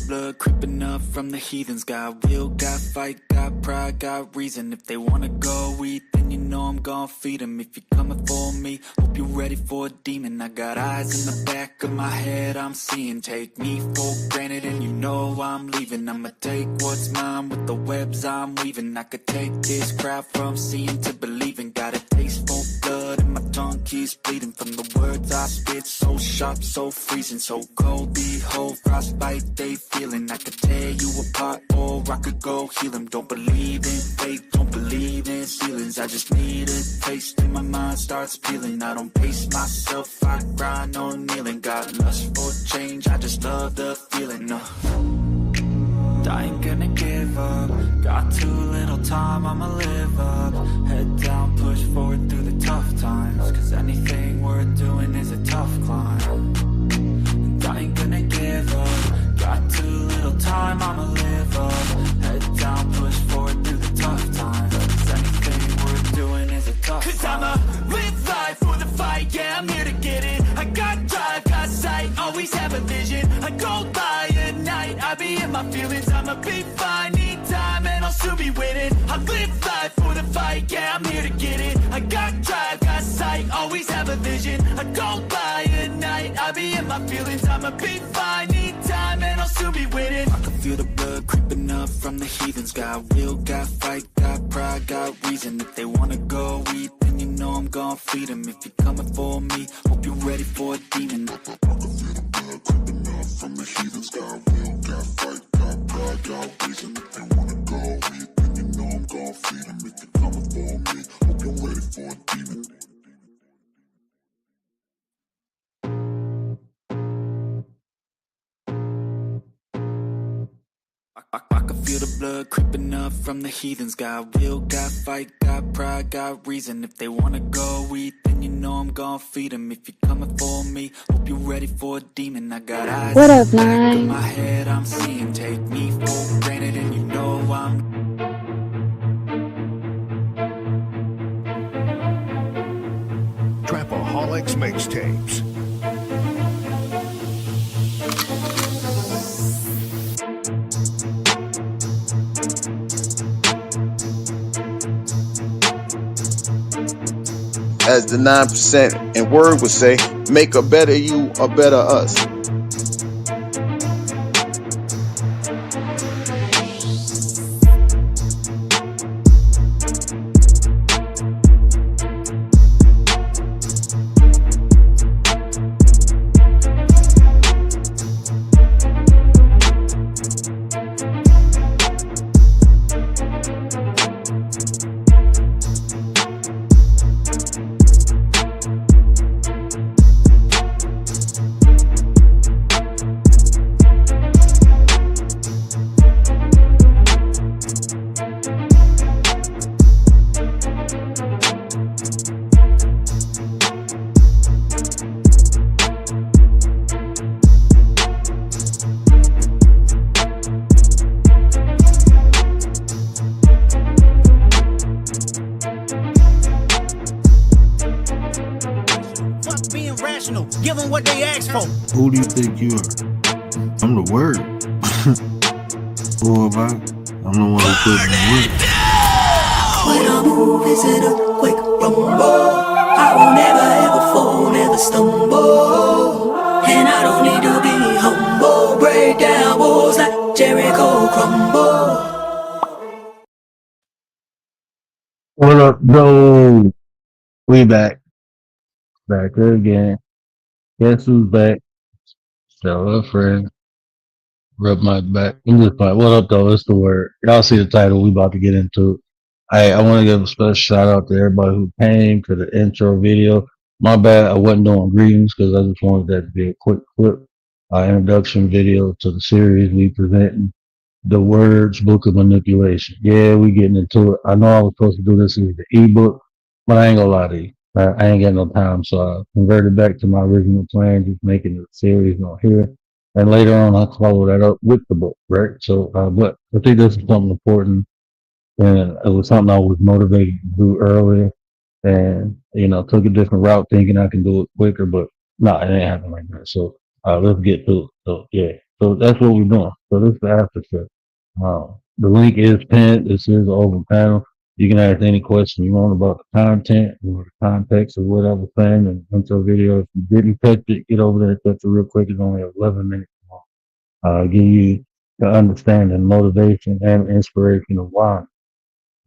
blood creeping up from the heathens. Got will, got fight, got pride, got reason. If they wanna go eat, then you know I'm gon' feed them. If you're coming for me, hope you're ready for a demon. I got eyes in the back of my head, I'm seeing. Take me for granted and you know I'm leaving. I'ma take what's mine with the webs I'm weaving. I could take this crowd from seeing to believing. Got a taste for blood and my tongue keeps bleeding from the words I spit. So sharp, so freezing, so cold. Behold, frostbite they feeling. I could tear you apart or I could go heal them. Don't believe in fate, don't believe in ceilings. I just need a taste and my mind starts peeling. I don't pace myself, I grind on kneeling. Got lust for change, I just love the feeling. I ain't gonna give up. Got too little time, I'ma live up. Head down, push forward through the tough times. Cause anything worth doing is a tough climb. And I ain't gonna give up. Got too little time, I'ma live up. Head down, push forward through the tough times. Cause anything worth doing is a tough climb. Cause I'ma live life for the fight, yeah, I'm here to get it. I got drive, got sight, always have a vision. I go by at night, I be in my feelings. I'ma be fine, need time and I'll soon be winning. I live life for the fight, yeah, I'm here to get it. I got drive, got sight, always have a vision. I go by at night, I be in my feelings. I'ma be fine, need time and I'll soon be winning. I can feel the blood creeping up from the heathens. Got will, got fight, got pride, got reason. If they wanna go eat, then you know I'm gon' feed them. If you're coming for me, hope you're ready for a demon. I can feel the blood creeping up from the heathens. Got will, got fight, got pride, got reason. If they wanna go eat, then you know I'm gon' feed them. If you're coming for me, hope you're ready for a demon. I can feel the blood creeping up from the heathens. Got will, got fight, got pride, got reason. If they wanna go eat, then you know I'm gon' feed them. If you're coming for me, hope you're ready for a demon. I got eyes What in up, the back of Nine? my head, I'm seeing. Take me for granted and you know I'm Trapaholics Mixtapes. As the 9% and word would say, make a better you, a better us. Give them what they asked for. Who do you think you are? I'm the word. Boy, man, I'm the one who put in the work. When I move, is it a quick rumble? I will never ever fall, never stumble. And I don't need to be humble. Break down walls like Jericho crumble. What up, though? We back. Back again. Guess who's back? Tell a friend. Rub my back. I'm just like, what up, though? It's the word. Y'all see the title. We about to get into it. I want to give a special shout out to everybody who came to the intro video. My bad, I wasn't doing greetings because I just wanted that to be a quick clip. Introduction video to the series we presenting. The Words Book of Manipulation. Yeah, we getting into it. I know I was supposed to do this as the ebook, but I ain't gonna lie to you. I ain't got no time, so I converted back to my original plan, just making the series on here. And later on, I'll follow that up with the book, right? So, but I think this is something important, and it was something I was motivated to do earlier, and, you know, took a different route thinking I can do it quicker, but no, it ain't happening like that. So, let's get to it. So, yeah, So that's what we're doing. So this is the after show. The link is pinned. This is the open panel. You can ask any question you want about the content or the context of what I was saying and into a video. If you didn't catch it, get over there and catch it real quick. It's only 11 minutes long. Give you the understanding, motivation, and inspiration of why.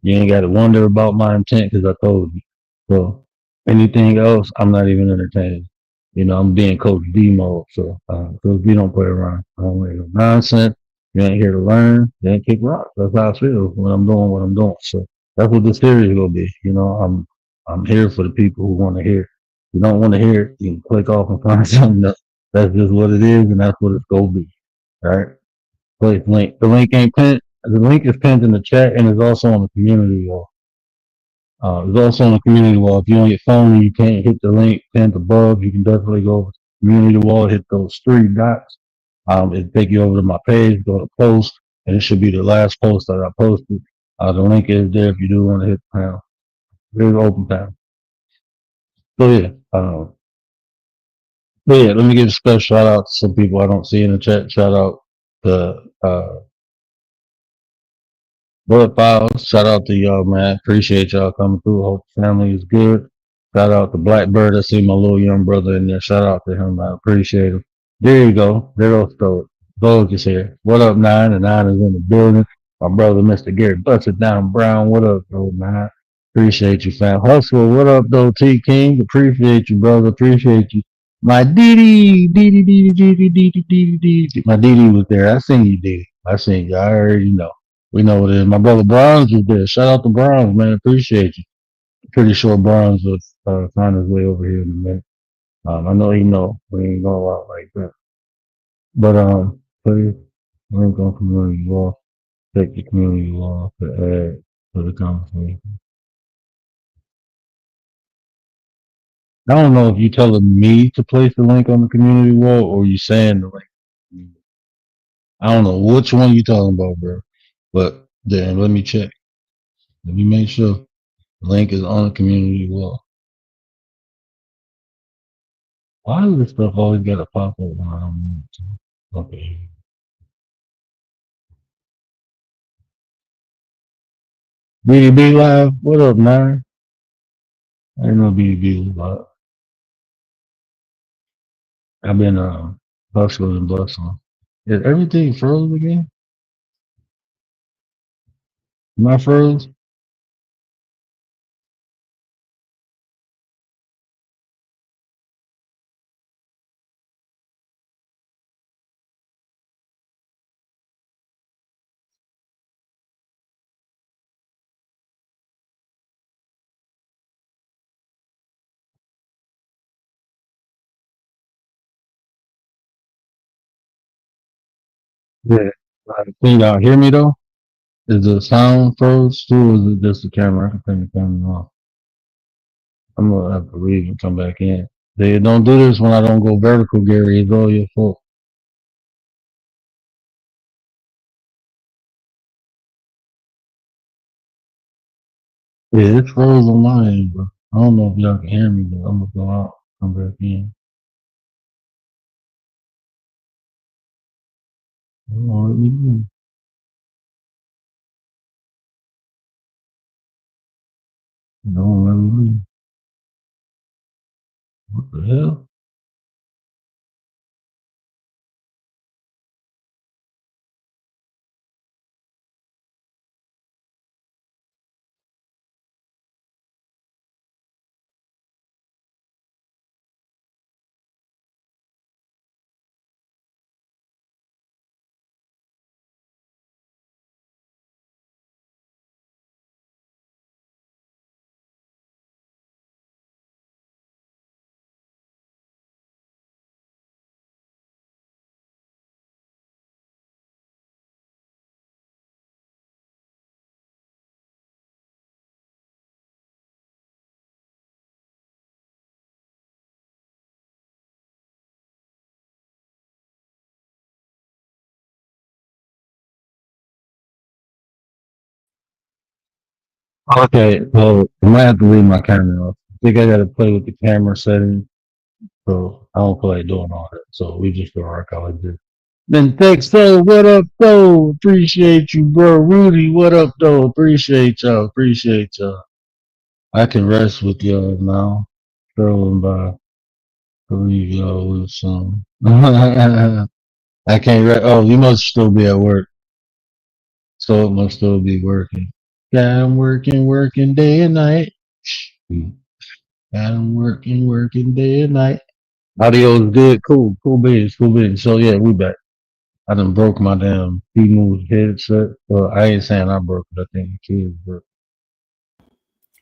You ain't got to wonder about my intent because I told you. So anything else, I'm not even entertaining. You know, I'm being Coach D mode. So, Coach D don't play around. I don't make no nonsense. You ain't here to learn. You ain't kick rocks. That's how I feel when I'm doing what I'm doing. So that's what this series will be. You know, I'm here for the people who want to hear. If you don't want to hear it, you can click off and find something else. That's just what it is, and that's what it's gonna be. All right. Place link. The link ain't pinned. The link is pinned in the chat and is also on the community wall. It's also on the community wall. If you're on your phone and you can't hit the link pinned above, you can definitely go over to the community wall, hit those 3 dots. It'll take you over to my page, go to post, and it should be the last post that I posted. The link is there if you do want to hit the panel. There's open panel. So yeah, let me give a special shout out to some people I don't see in the chat. Shout out to Blood Files. Shout out to y'all, man. Appreciate y'all coming through. Hope the family is good. Shout out to Blackbird. I see my little young brother in there. Shout out to him. I appreciate him. There you go. There goes Stoic. Stoic is here. What up, Nine? And Nine is in the building. My brother, Mr. Gary Busted Down Brown. What up, bro, Nine? Appreciate you, fam. Hustle. What up, though, T King? Appreciate you, brother. Appreciate you. My Didi. My Didi was there. I seen you, Didi. I seen you. I already know. We know what it is. My brother Bronze was there. Shout out to Bronze, man. Appreciate you. Pretty sure Bronze will find his way over here in a minute. I know he know. We ain't going out like that. But please, we ain't going community law. Take the community law to add to the conversation. I don't know if you telling me to place the link on the community wall or you saying the link. I don't know which one you talking about, bro. But then let me check. Let me make sure the link is on the community wall. Why does this stuff always gotta pop up when I don't want it to? Okay. BDB Live, what up, man? I didn't know BDB was live. I've been hustling and bustling. Is everything froze again? Am I froze? Yeah. Can y'all hear me though? Is the sound froze too, or is it just the camera? I can turn the camera off. I'm gonna have to leave and come back in. They don't do this when I don't go vertical, Gary. It's all your fault. Yeah, it's froze on my end, bro. I don't know if y'all can hear me, but I'm gonna go out, come back in. What we do? Don't let me leave. What the hell? Okay, well, I might have to leave my camera off. I think I gotta play with the camera settings, so I don't feel like doing all that. So we just gonna work out like this. Then Texo, what up though? Appreciate you, bro. Rudy, what up though? Appreciate y'all. Appreciate y'all. I can rest with y'all now. Scrolling by. Believe y'all with some. I can't rest. Oh, you must still be at work. So it must still be working. Yeah, I'm working day and night. I'm working day and night. Audio's good. Cool beans. So yeah, we back. I done broke my damn T-Move headset. Well, I ain't saying I broke it. I think the kids broke.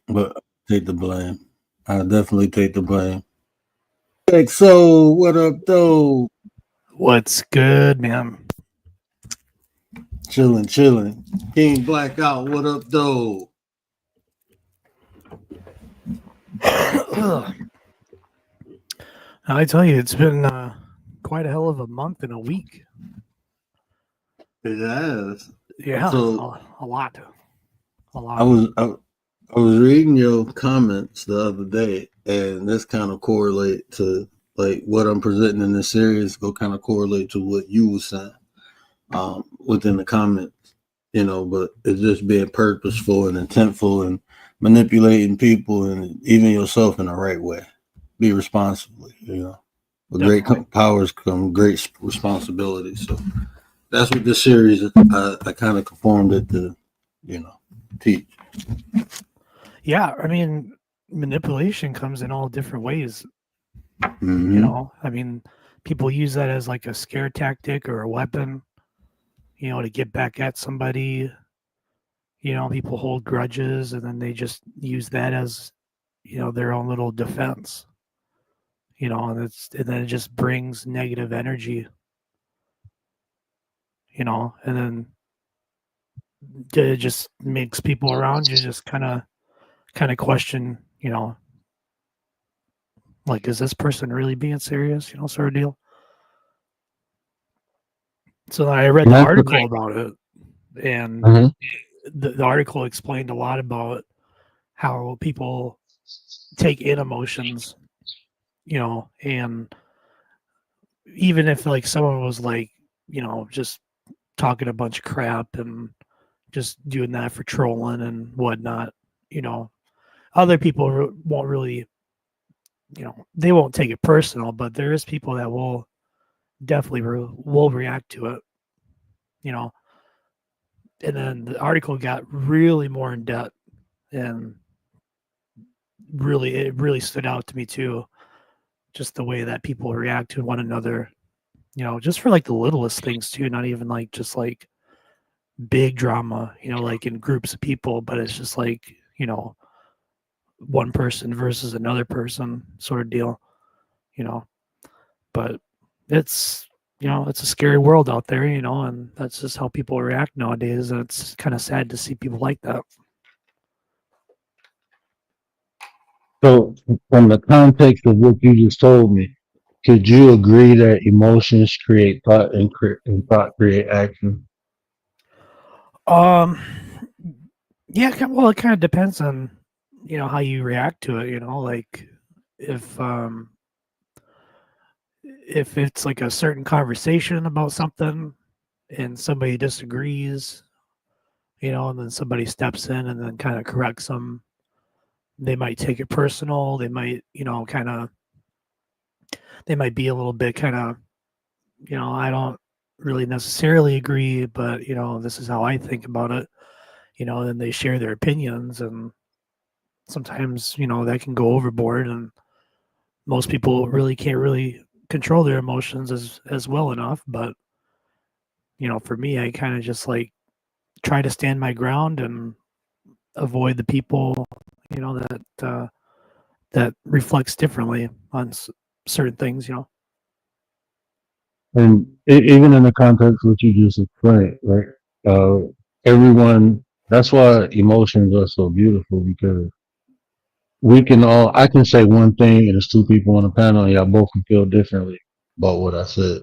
But take the blame. I definitely take the blame. So what up though? What's good, man? Chilling. King Blackout, what up though? I tell you, it's been quite a hell of a month and a week. It has. Yeah, So a lot. I was reading your comments the other day, and this kind of correlate to like what I'm presenting in this series. Go kind of correlate to what you were saying within the comments, you know. But it's just being purposeful and intentful and manipulating people and even yourself in the right way. Be responsibly, you know. With great powers come great responsibilities. So that's what this series I kind of conformed it to, you know, teach. Yeah, I mean, manipulation comes in all different ways. Mm-hmm. You know, I mean, people use that as like a scare tactic or a weapon, you know, to get back at somebody. You know, people hold grudges and then they just use that as, you know, their own little defense. You know, and then it just brings negative energy. You know, and then it just makes people around you just kind of question, you know, like, is this person really being serious, you know, sort of deal. So I read the article about it, and the article explained a lot about how people take in emotions, you know, and even if like someone was like, you know, just talking a bunch of crap and just doing that for trolling and whatnot, you know, other people won't really, you know, they won't take it personal, but there is people that will definitely will react to it, you know. And then the article got really more in depth, and it really stood out to me too, just the way that people react to one another, you know, just for like the littlest things too, not even like just like big drama, you know, like in groups of people, but it's just like, you know, one person versus another person sort of deal, you know. But it's, you know, it's a scary world out there, you know, and that's just how people react nowadays, and it's kind of sad to see people like that. So from the context of what you just told me, could you agree that emotions create thought and thought create action? Yeah, well, it kind of depends on, you know, how you react to it, you know, like if it's like a certain conversation about something and somebody disagrees, you know, and then somebody steps in and then kind of corrects them, they might take it personal. They might, you know, they might be a little bit kind of, you know, I don't really necessarily agree, but, you know, this is how I think about it, you know, and then they share their opinions, and sometimes, you know, that can go overboard, and most people really can't really control their emotions as well enough. But, you know, for me, I kind of just like try to stand my ground and avoid the people, you know, that reflects differently on certain things, you know. And even in the context of what you just explained, right? Everyone, that's why emotions are so beautiful, because I can say one thing and there's two people on the panel and y'all both can feel differently about what I said,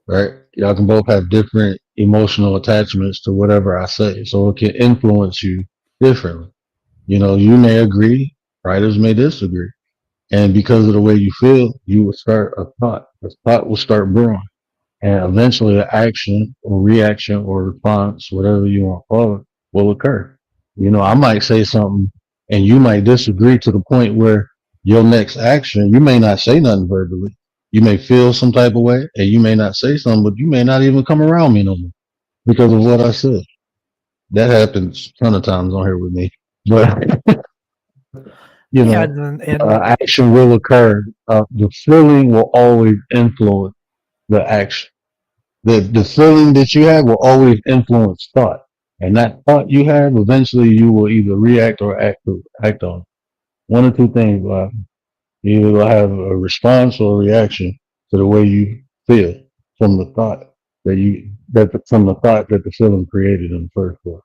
right? Y'all can both have different emotional attachments to whatever I say, so it can influence you differently. You know, you may agree, writers may disagree. And because of the way you feel, you will start a thought. The thought will start brewing. and eventually an action or reaction or response, whatever you want to call it, will occur. You know, I might say something and you might disagree to the point where your next action, you may not say nothing verbally. You may feel some type of way and you may not say something, but you may not even come around me no more because of what I said. That happens a ton of times on here with me. But, you know, action will occur. The feeling will always influence the action. The feeling that you have will always influence thought. And that thought you have, eventually you will either react or act on. One or two things will happen. You will have a response or a reaction to the way you feel from the thought that the feeling created in the first place.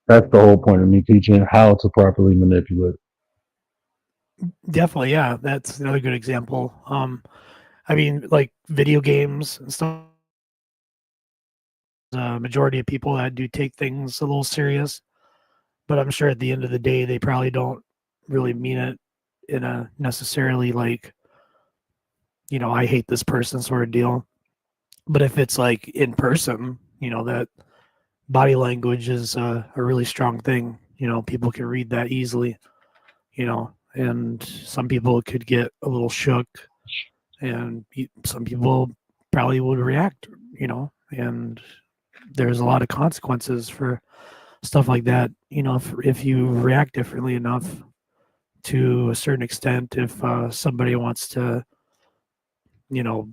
That's the whole point of me teaching how to properly manipulate. Definitely, yeah. That's another good example. I mean, like video games and stuff. The majority of people that do take things a little serious, but I'm sure at the end of the day, they probably don't really mean it in a necessarily like, you know, I hate this person sort of deal. But if it's like in person, you know, that body language is a really strong thing. You know, people can read that easily, you know, and some people could get a little shook and some people probably would react, you know, and there's a lot of consequences for stuff like that. You know, if you react differently enough to a certain extent, if somebody wants to, you know,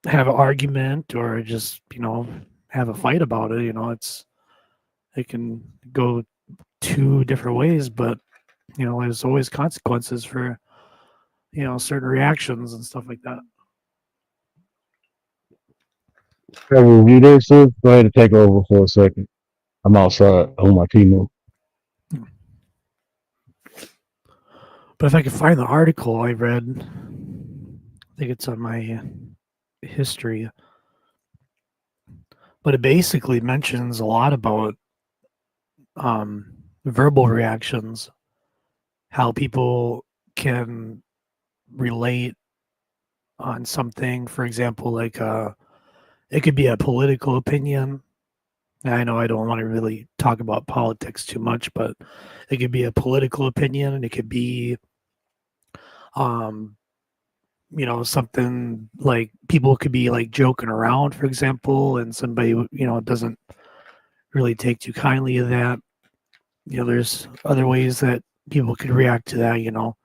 have an argument or just, you know, have a fight about it, you know, it can go two different ways, but, you know, there's always consequences for, you know, certain reactions and stuff like that. Hey, review this. Go ahead and take over for a second. I'm outside on my keynote. But if I could find the article I read, I think it's on my history. But it basically mentions a lot about verbal reactions, how people can relate on something. For example, like it could be a political opinion. I know I don't want to really talk about politics too much, but it could be a political opinion, and it could be, you know, something like people could be like joking around, for example, and somebody, you know, doesn't really take too kindly to that. You know, there's other ways that people could react to that, you know.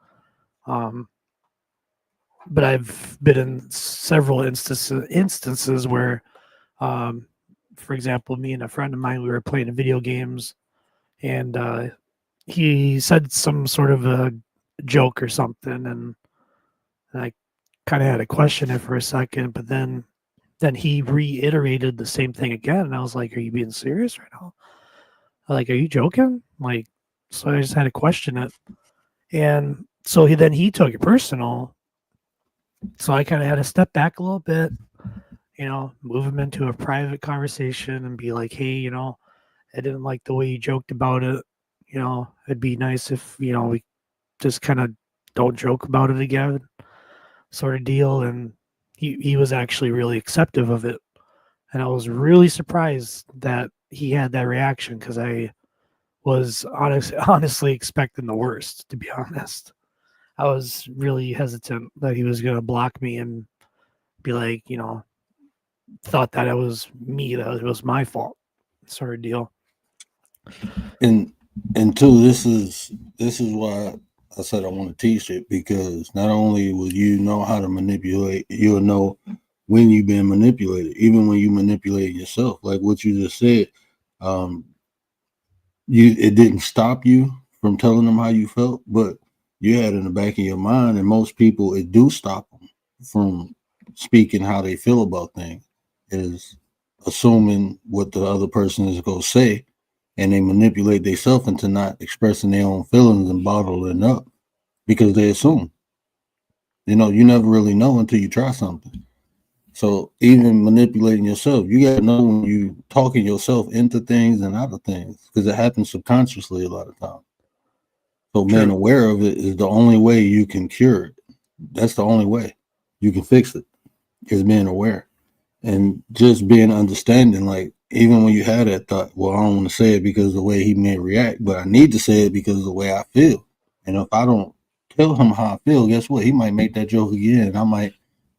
But I've been in several instances where, for example, me and a friend of mine, we were playing video games, and he said some sort of a joke or something, and I kind of had to question it for a second, but then he reiterated the same thing again, and I was like, "Are you being serious right now? Like, are you joking?" Like, so I just had to question it, and so he took it personal. So I kind of had to step back a little bit, you know, move him into a private conversation and be like, "Hey, you know, I didn't like the way you joked about it. You know, it'd be nice if, you know, we just kind of don't joke about it again," sort of deal. And he was actually really acceptive of it. And I was really surprised that he had that reaction, because I was honestly expecting the worst, to be honest. I was really hesitant that he was going to block me and be like, you know, thought that it was me, that it was my fault, sort of deal. And two, this is why I said I want to teach it, because not only will you know how to manipulate, you'll know when you've been manipulated, even when you manipulate yourself. Like what you just said, it didn't stop you from telling them how you felt, but you had in the back of your mind, and most people, it do stop them from speaking how they feel about things, is assuming what the other person is going to say, and they manipulate themselves into not expressing their own feelings and bottling up because they assume. You know, you never really know until you try something. So even manipulating yourself, you got to know when you talking yourself into things and out of things, because it happens subconsciously a lot of times. So being aware of it is the only way you can cure it. That's the only way you can fix it. is being aware and just being understanding. Like, even when you had that thought, well, I don't want to say it because of the way he may react, but I need to say it because of the way I feel. And if I don't tell him how I feel, guess what? He might make that joke again. I might,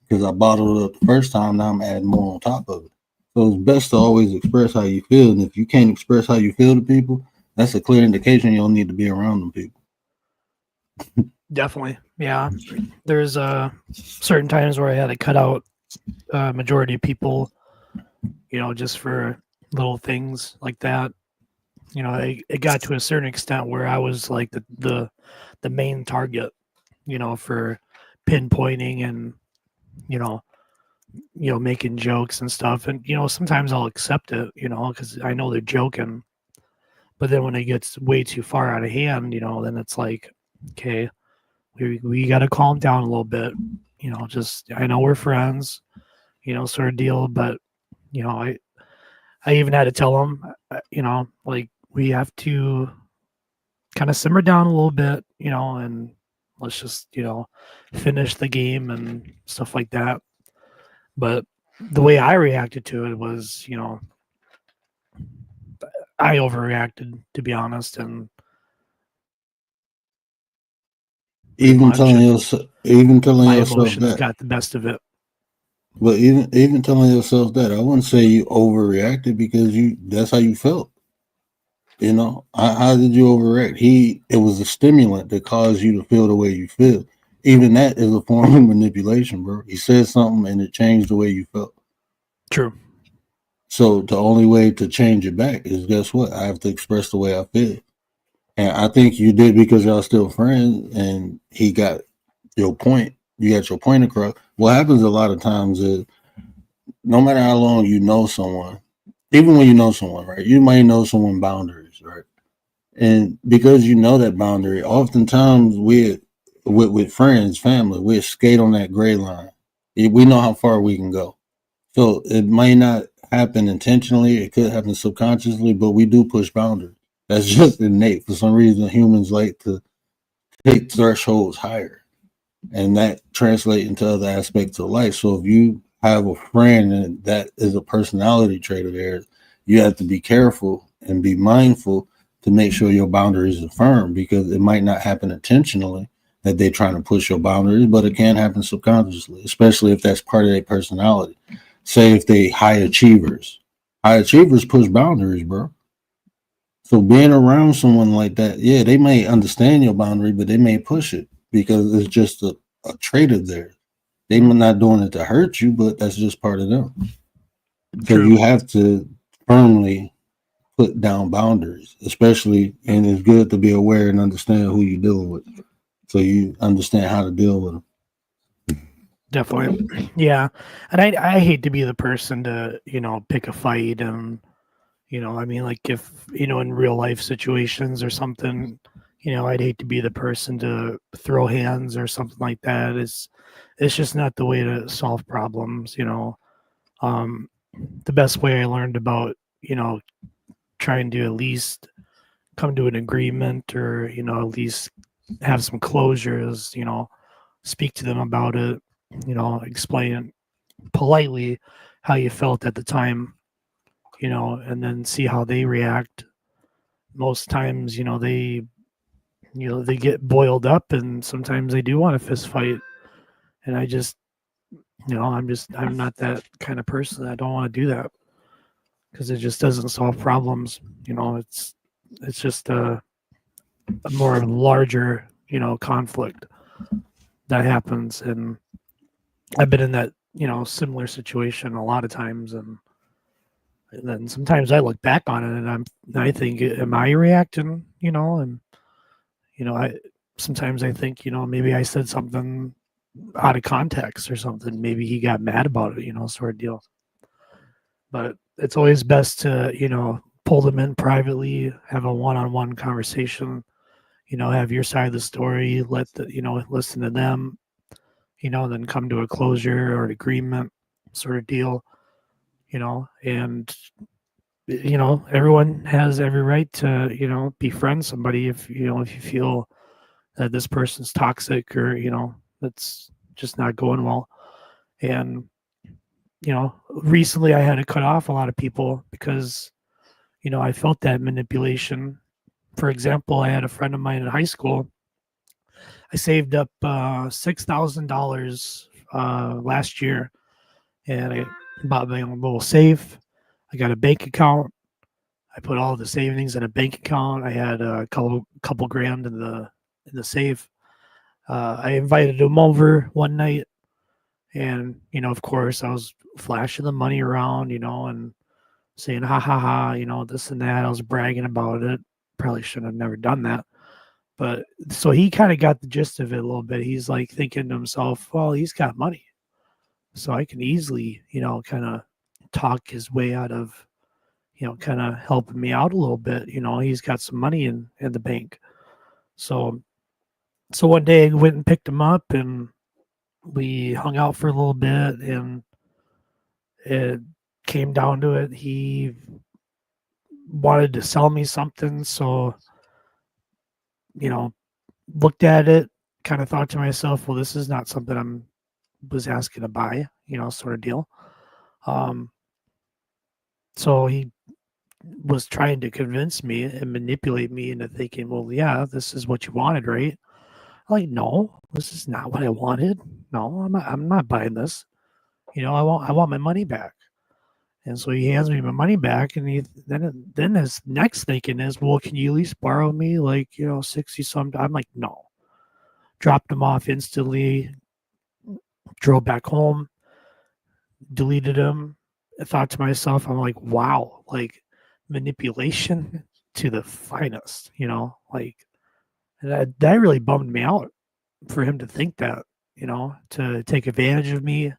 because I bottled it up the first time, now I'm adding more on top of it. So it's best to always express how you feel. And if you can't express how you feel to people, that's a clear indication you don't need to be around them people. Definitely. Yeah. There's certain times where I had to cut out majority of people, just for little things like that. It got to a certain extent where I was like the main target, for pinpointing and, making jokes and stuff. And, sometimes I'll accept it, because I know they're joking. But then when it gets way too far out of hand, then it's like, okay, we got to calm down a little bit, just, I know we're friends, sort of deal. But, I even had to tell them, like, we have to kind of simmer down a little bit, and let's just, finish the game and stuff like that. But the way I reacted to it was, I overreacted, to be honest, and even telling yourself that got the best of it. But even telling yourself that, I wouldn't say you overreacted because that's how you felt. How did you overreact? It was a stimulant that caused you to feel the way you feel. Even that is a form of manipulation, bro. He said something and it changed the way you felt. True. So the only way to change it back is, guess what? I have to express the way I feel. And I think you did because y'all still friends and he got your point. You got your point across. What happens a lot of times is, no matter how long you know someone, even when you know someone, right, you might know someone boundaries, right? And because you know that boundary, oftentimes with friends, family, we skate on that gray line. We know how far we can go. So it might not happen intentionally. It could happen subconsciously, but we do push boundaries. That's just innate. For some reason, humans like to take thresholds higher. And that translates into other aspects of life. So if you have a friend and that is a personality trait of theirs, you have to be careful and be mindful to make sure your boundaries are firm, because it might not happen intentionally that they're trying to push your boundaries, but it can happen subconsciously, especially if that's part of their personality. Say if they high achievers push boundaries, bro. So being around someone like that, yeah, they may understand your boundary, but they may push it because it's just a trait of theirs. They're not doing it to hurt you, but that's just part of them. So you have to firmly put down boundaries, especially, and it's good to be aware and understand who you're dealing with, so you understand how to deal with them. Definitely. Yeah. And I hate to be the person to, pick a fight and, like if, in real life situations or something, I'd hate to be the person to throw hands or something like that. It's just not the way to solve problems, The best way I learned about, trying to at least come to an agreement or, at least have some closures, speak to them about it, explain politely how you felt at the time, and then see how they react. Most times, they get boiled up, and sometimes they do want a fist fight. And I just, I'm not that kind of person. I don't want to do that because it just doesn't solve problems. It's just a more larger, conflict that happens. And I've been in that, similar situation a lot of times. And then sometimes I look back on it and I think, am I reacting, and, sometimes I think, maybe I said something out of context or something. Maybe he got mad about it, sort of deal. But it's always best to, pull them in privately, have a one-on-one conversation, have your side of the story, listen to them, then come to a closure or an agreement sort of deal, and, everyone has every right to, befriend somebody if you feel that this person's toxic or, that's just not going well. And recently I had to cut off a lot of people because, I felt that manipulation. For example, I had a friend of mine in high school. I saved up $6,000 last year, and I bought my own little safe. I got a bank account. I put all the savings in a bank account. I had a couple grand in the safe. I invited him over one night, and of course, I was flashing the money around, and saying ha ha ha, this and that. I was bragging about it. Probably should have never done that. But so he kind of got the gist of it a little bit. He's like thinking to himself, well, he's got money, so I can easily, kind of talk his way out of, kind of helping me out a little bit. He's got some money in the bank. So one day I went and picked him up, and we hung out for a little bit, and it came down to it. He wanted to sell me something. So, looked at it, kind of thought to myself, well, this is not something was asking to buy, sort of deal. So he was trying to convince me and manipulate me into thinking, well, yeah, this is what you wanted, right? I'm like, no, this is not what I wanted. No, I'm not buying this. I want my money back. And so he hands me my money back, and then his next thinking is, well, can you at least borrow me 60 some? I'm like, no. Dropped him off instantly, drove back home, deleted him. I thought to myself, I'm like, wow, manipulation to the finest, and that really bummed me out for him to think that, to take advantage of me,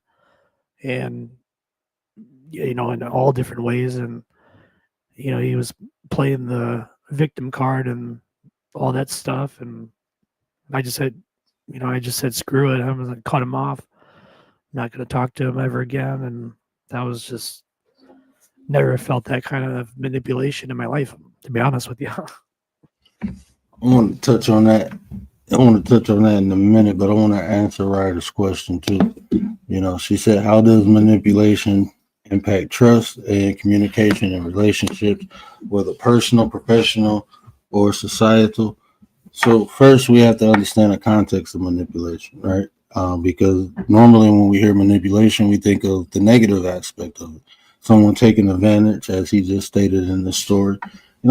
and in all different ways. And he was playing the victim card and all that stuff, and I just said screw it. I'm gonna cut him off. I'm not gonna talk to him ever again. And that was just, never felt that kind of manipulation in my life, to be honest with you. I want to touch on that. In a minute, but I want to answer Ryder's question too. She said, how does manipulation impact trust and communication in relationships, whether personal, professional, or societal? So first, we have to understand the context of manipulation, right? Because normally when we hear manipulation, we think of the negative aspect of it. Someone taking advantage, as he just stated in the story.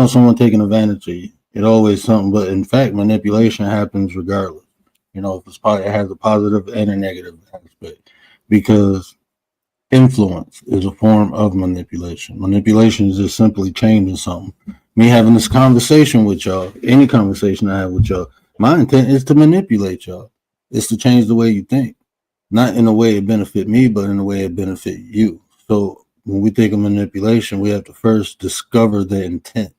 Someone taking advantage of you. It always something, but in fact, manipulation happens regardless. If it has a positive and a negative aspect, because influence is a form of manipulation. Manipulation is just simply changing something. Me having this conversation with y'all, any conversation I have with y'all, my intent is to manipulate y'all. It's to change the way you think, not in a way it benefit me, but in a way it benefit you. So when we think of manipulation, we have to first discover the intent.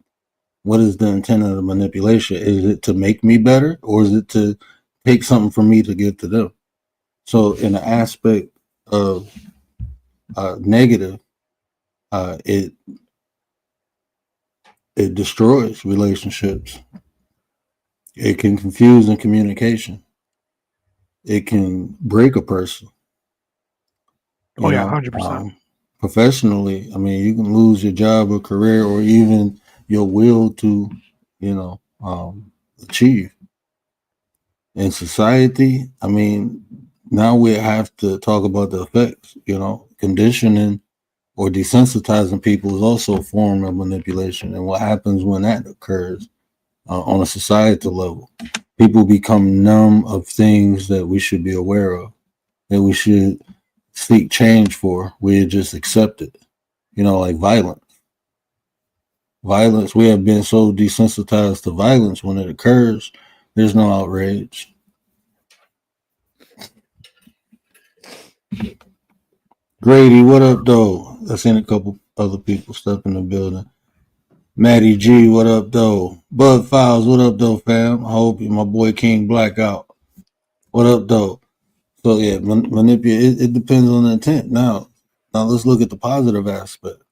What is the intent of the manipulation? Is it to make me better, or is it to take something from me to give to them? So in the aspect of negative, it destroys relationships. It can confuse in communication. It can break a person. Oh yeah, 100%. Professionally, you can lose your job or career, or even your will to, achieve. In society, now we have to talk about the effects. Conditioning or desensitizing people is also a form of manipulation. And what happens when that occurs on a societal level? People become numb of things that we should be aware of, that we should seek change for. We just accept it, like violence. Violence, we have been so desensitized to violence. When it occurs, there's no outrage. Grady, what up, though? I've seen a couple other people step in the building. Maddie G, what up, though? Bud Files, what up, though, fam? I hope my boy King Blackout. What up, though? So, yeah, manipulate. It depends on the intent. Now let's look at the positive aspect.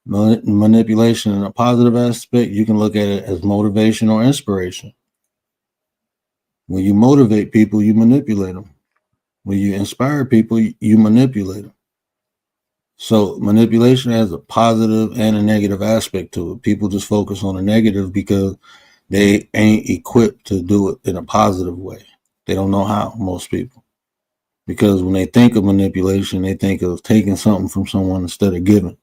Manipulation in a positive aspect, you can look at it as motivation or inspiration. When you motivate people, you manipulate them. When you inspire people, you manipulate them. So manipulation has a positive and a negative aspect to it. People just focus on the negative because they ain't equipped to do it in a positive way. They don't know how, most people. Because when they think of manipulation, they think of taking something from someone instead of giving.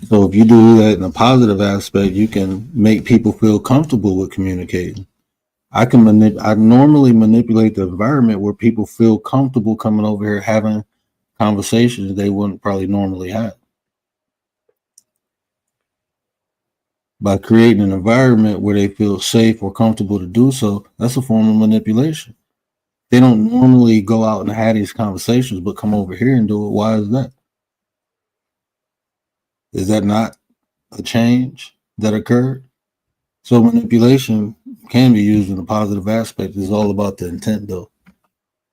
So if you do that in a positive aspect, you can make people feel comfortable with communicating. I normally manipulate the environment where people feel comfortable coming over here having conversations they wouldn't probably normally have. By creating an environment where they feel safe or comfortable to do so, that's a form of manipulation. They don't normally go out and have these conversations, but come over here and do it. Why is that? Is that not a change that occurred? So manipulation can be used in a positive aspect. It's all about the intent, though.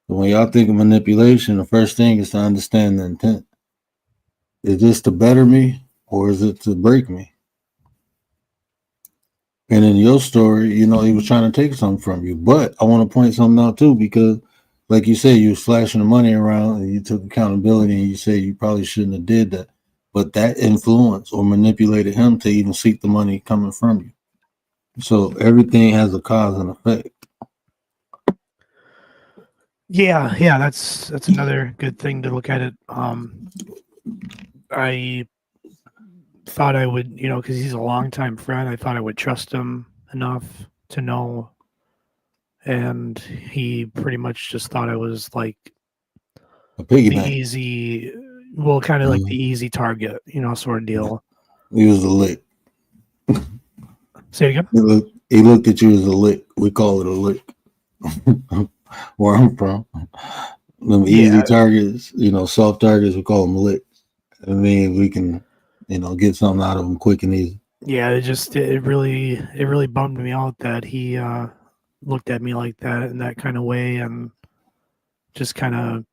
So when y'all think of manipulation, the first thing is to understand the intent. Is this to better me or is it to break me? And in your story, he was trying to take something from you. But I want to point something out too, because like you said, you was flashing the money around and you took accountability and you said you probably shouldn't have did that. But that influenced or manipulated him to even seek the money coming from you. So everything has a cause and effect. Yeah, that's another good thing to look at it. I thought I would, because he's a longtime friend, I thought I would trust him enough to know. And he pretty much just thought I was like the easy, well, kind of like the easy target, sort of deal. He was a lick. Say it again? He looked at you as a lick. We call it a lick. Where I'm from. Them easy targets, soft targets, we call them lick. I mean, we can, get something out of them quick and easy. Yeah, it really bummed me out that he looked at me like that in that kind of way, and just kind of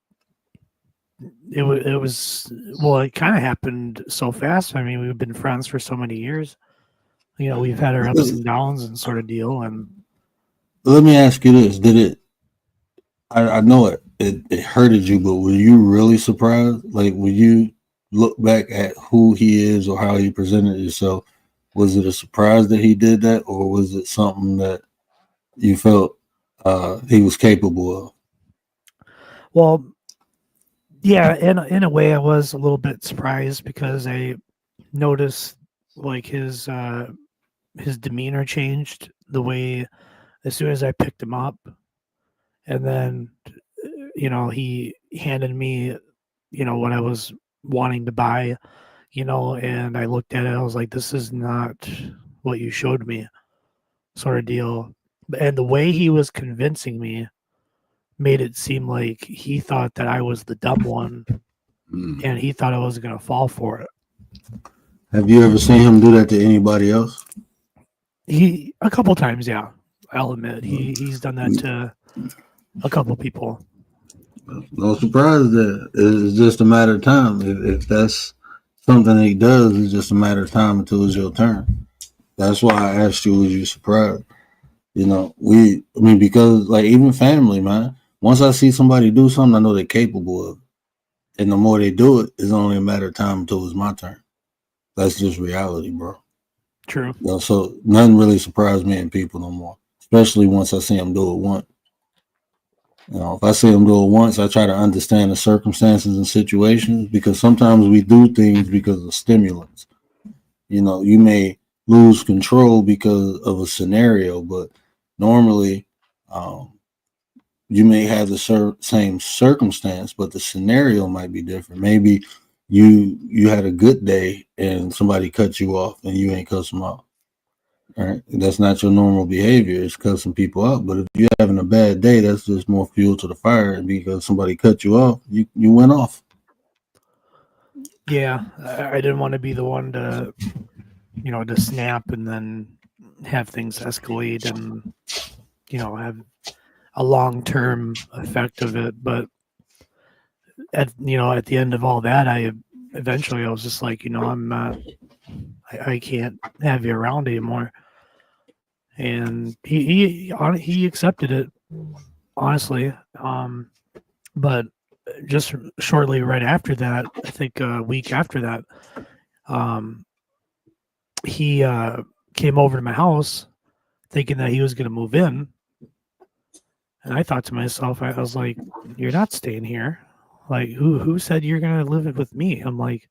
it kind of happened so fast. I mean, we've been friends for so many years. We've had our ups and downs and sort of deal. And let me ask you this: did it? I know it hurted you, but were you really surprised? Like, when you look back at who he is or how he presented himself, was it a surprise that he did that, or was it something that you felt he was capable of? Well, yeah, in a way, I was a little bit surprised because I noticed like his demeanor changed the way as soon as I picked him up, and then he handed me what I was wanting to buy, and I looked at it, I was like, this is not what you showed me, sort of deal. And the way he was convincing me made it seem like he thought that I was the dumb one, and he thought I wasn't going to fall for it. Have you ever seen him do that to anybody else? A couple times, yeah. I'll admit he's done that to a couple people. No surprise there. It's just a matter of time. If that's something he does, it's just a matter of time until it's your turn. That's why I asked you, was you surprised? Because like even family, man, once I see somebody do something, I know they're capable of it. And the more they do it, it's only a matter of time until it's my turn. That's just reality, bro. True. So nothing really surprised me in people no more, especially once I see them do it once. If I see them do it once, I try to understand the circumstances and situations, because sometimes we do things because of stimulants. You may lose control because of a scenario, but normally you may have the same circumstance, but the scenario might be different. Maybe you had a good day and somebody cut you off and you ain't cuss them out. Right? That's not your normal behavior. It's cussing people out. But if you're having a bad day, that's just more fuel to the fire. And because somebody cut you off, you went off. Yeah, I didn't want to be the one to, to snap and then have things escalate and, have a long-term effect of it. But at the end of all that, I was just like, I'm not, I can't have you around anymore. And he accepted it, honestly. But just shortly right after that, I think a week after that, he came over to my house thinking that he was going to move in. And I thought to myself, I was like, you're not staying here. Like, who said you're going to live with me? I'm like,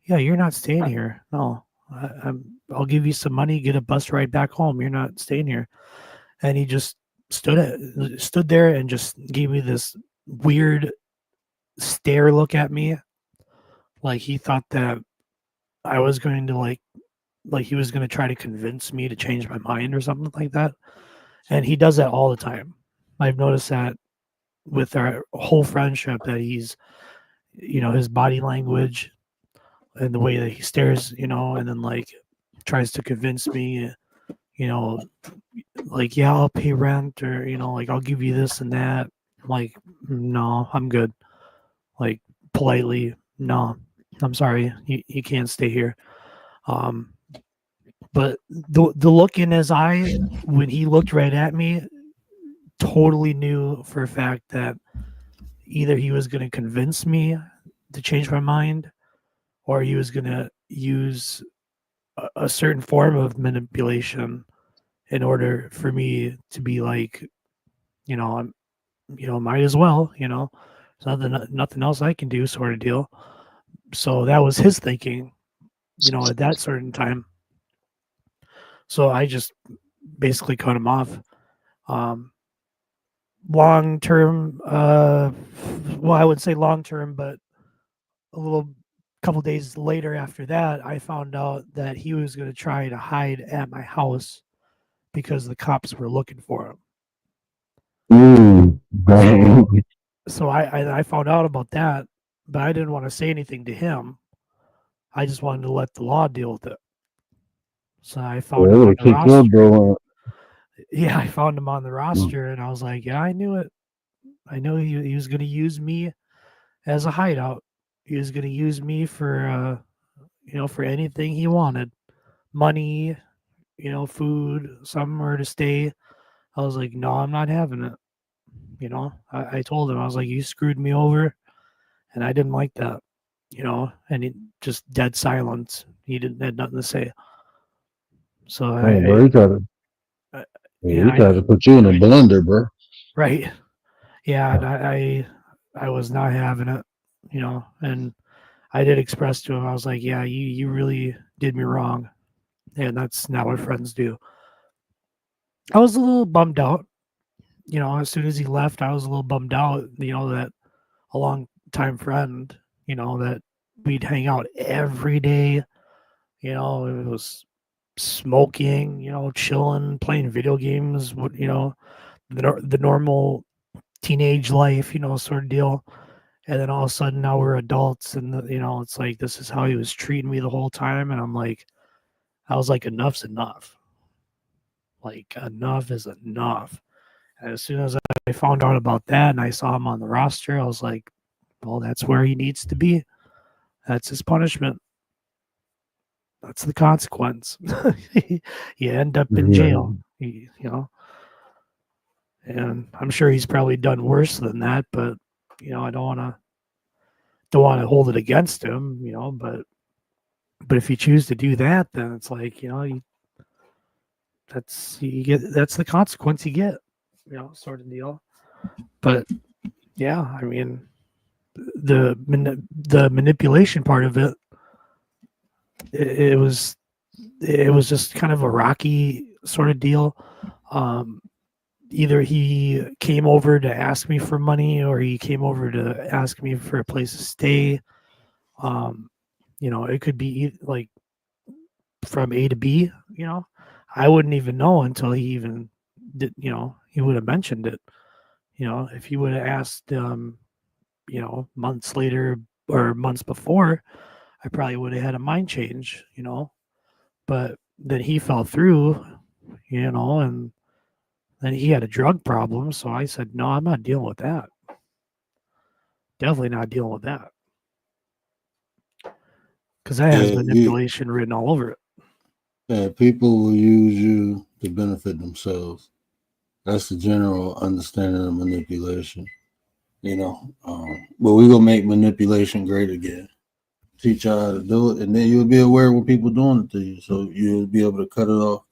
yeah, you're not staying here. No, I'll give you some money, get a bus ride back home. You're not staying here. And he just stood there and just gave me this weird stare look at me. Like he thought that I was going to like he was going to try to convince me to change my mind or something like that. And he does that all the time. I've noticed that with our whole friendship that he's, his body language and the way that he stares, and then like tries to convince me, like, yeah, I'll pay rent or, like I'll give you this and that. I'm like, no, I'm good. Like politely, no, I'm sorry. You can't stay here. But the look in his eye when he looked right at me totally knew for a fact that either he was going to convince me to change my mind or he was going to use a certain form of manipulation in order for me to be like, might as well, there's nothing else I can do sort of deal. So that was his thinking, at that certain time. So I just basically cut him off. Long term, I would say long term, but a couple days later after that, I found out that he was going to try to hide at my house because the cops were looking for him. So I found out about that, but I didn't want to say anything to him. I just wanted to let the law deal with it. So I found him on the roster. Yeah, I found him on the roster, and I was like, yeah, I knew it. I knew he was going to use me as a hideout. He was going to use me for, for anything he wanted. Money, food, somewhere to stay. I was like, no, I'm not having it. I told him, I was like, you screwed me over, and I didn't like that, and he just dead silence. He had nothing to say. So he tried to put you in a blender, bro. Right. Yeah, and I was not having it, and I did express to him, I was like, yeah, you really did me wrong. And that's not what friends do. I was a little bummed out. As soon as he left, I was a little bummed out, that a long time friend, that we'd hang out every day. It was smoking, chilling, playing video games, the normal teenage life, sort of deal. And then all of a sudden now we're adults and, it's like, this is how he was treating me the whole time. And I was like, enough's enough. Like, enough is enough. And as soon as I found out about that and I saw him on the roster, I was like, well, that's where he needs to be. That's his punishment. That's the consequence. You end up in jail, and I'm sure he's probably done worse than that, but I don't want to hold it against him, but if you choose to do that, then it's like, that's the consequence you get, sort of deal. But yeah, I mean, the manipulation part of it, it was just kind of a rocky sort of deal. Either he came over to ask me for money or he came over to ask me for a place to stay. It could be like from A to B, I wouldn't even know until he even did, he would have mentioned it. If he would have asked, months later or months before, I probably would have had a mind change, but then he fell through, and then he had a drug problem. So I said, no, I'm not dealing with that. Definitely not dealing with that. Because that has manipulation written all over it. Yeah, people will use you to benefit themselves. That's the general understanding of manipulation. you know. But we're gonna make manipulation great again. Teach y'all how to do it, and then you'll be aware when people doing it to you, so you'll be able to cut it off.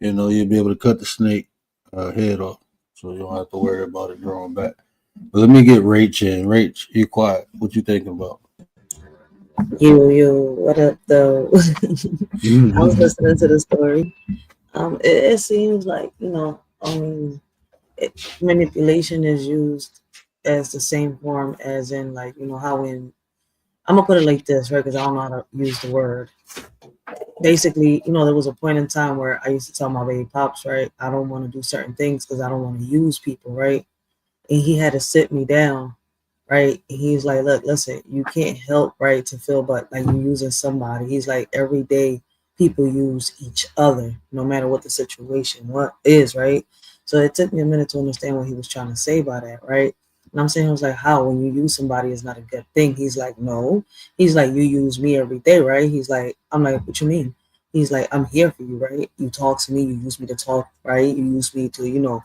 You know, you'll be able to cut the snake head off, so you don't have to worry about it growing back. But let me get Rach in. Rach, you quiet. What you thinking about? Yo, what up, though? I was listening to the story. It seems like, manipulation is used as the same form as in, like, how when I'm gonna put it like this, right? Because I don't know how to use the word. Basically, there was a point in time where I used to tell my baby pops, right, I don't want to do certain things because I don't want to use people, right? And he had to sit me down, right? And he's like, look, listen, you can't help, right, to feel but like you're using somebody. He's like, every day people use each other, no matter what the situation is, right? So it took me a minute to understand what he was trying to say by that, right? And I'm saying, I was like, how? When you use somebody is not a good thing. He's like, no. He's like, you use me every day, right? He's like, I'm like, what you mean? He's like, I'm here for you, right? You talk to me, you use me to talk, right? You use me to,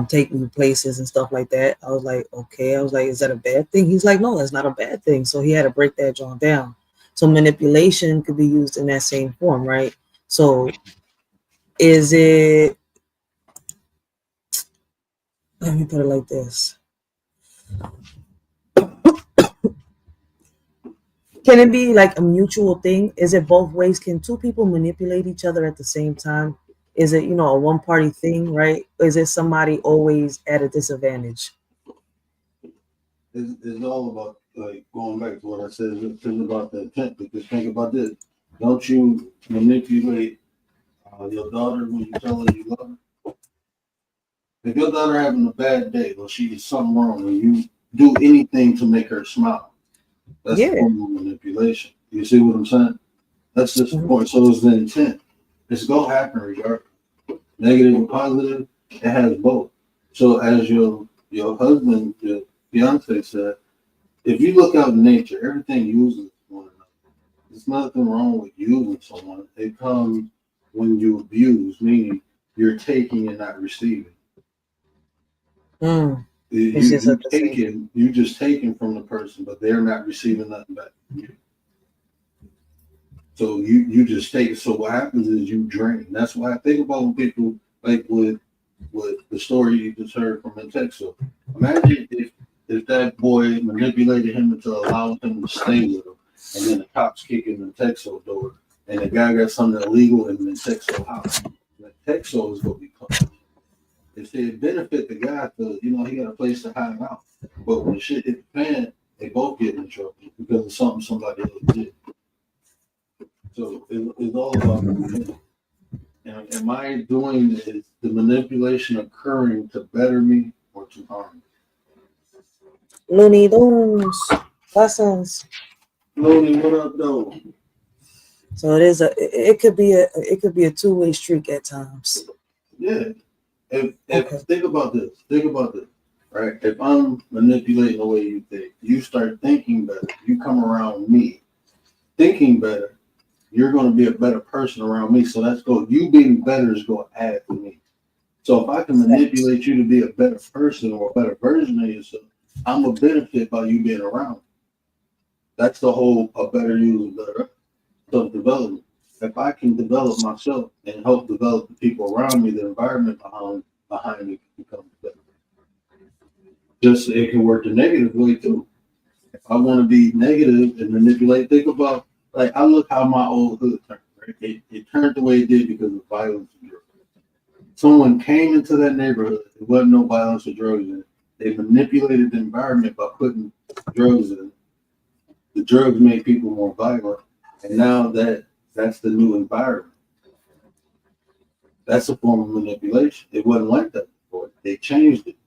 take me places and stuff like that. I was like, okay. I was like, is that a bad thing? He's like, no, that's not a bad thing. So he had to break that John down. So manipulation could be used in that same form, right? So is it, let me put it like this. Can it be like a mutual thing? Is it both ways? Can two people manipulate each other at the same time? Is it, a one-party thing, right? Is it somebody always at a disadvantage? It's all about, like, going back to what I said. It's about the intent. Because think about this: don't you manipulate your daughter when you tell her you love her? If your daughter having a bad day or she gets something wrong, and you do anything to make her smile, that's a form of manipulation. You see what I'm saying? That's just the point. So it's the intent. It's gonna happen regardless. Negative or positive, it has both. So as your husband, your fiance said, if you look out in nature, everything uses one another. There's nothing wrong with using someone. It comes when you abuse, meaning you're taking and not receiving. You just taking from the person, but they're not receiving nothing back from you. So you just take it. So what happens is you drain. That's why I think about when people, like with the story you just heard from Texas. Imagine if that boy manipulated him into allowing him to stay with him, and then the cops kick in the Texas door, and the guy got something illegal in the Texas house. The Texas is gonna be punished. If they benefit the guy, because he got a place to hide out. But when shit hit the fan, they both get in trouble because of something somebody else did. So it's all about, am I doing is the manipulation occurring to better me or to harm me? Looney Tunes, lessons. Looney, what up, though? So it could be a two-way streak at times. Yeah. If think about this, right? If I'm manipulating the way you think, you start thinking better. You come around me thinking better. You're going to be a better person around me. So that's good. You being better is going to add to me. So if I can manipulate you to be a better person or a better version of yourself, I'm a benefit by you being around. That's the whole a better you, better self-development. If I can develop myself and help develop the people around me, the environment behind me can become better. Just it can work the negative way too. If I want to be negative and manipulate, think about, like, I look how my old hood turned. Right? It turned the way it did because of violence and drugs. Someone came into that neighborhood. There wasn't no violence or drugs in it. They manipulated the environment by putting drugs in it. The drugs made people more violent, and now that's the new environment. That's a form of manipulation. It wasn't like that before. They changed it.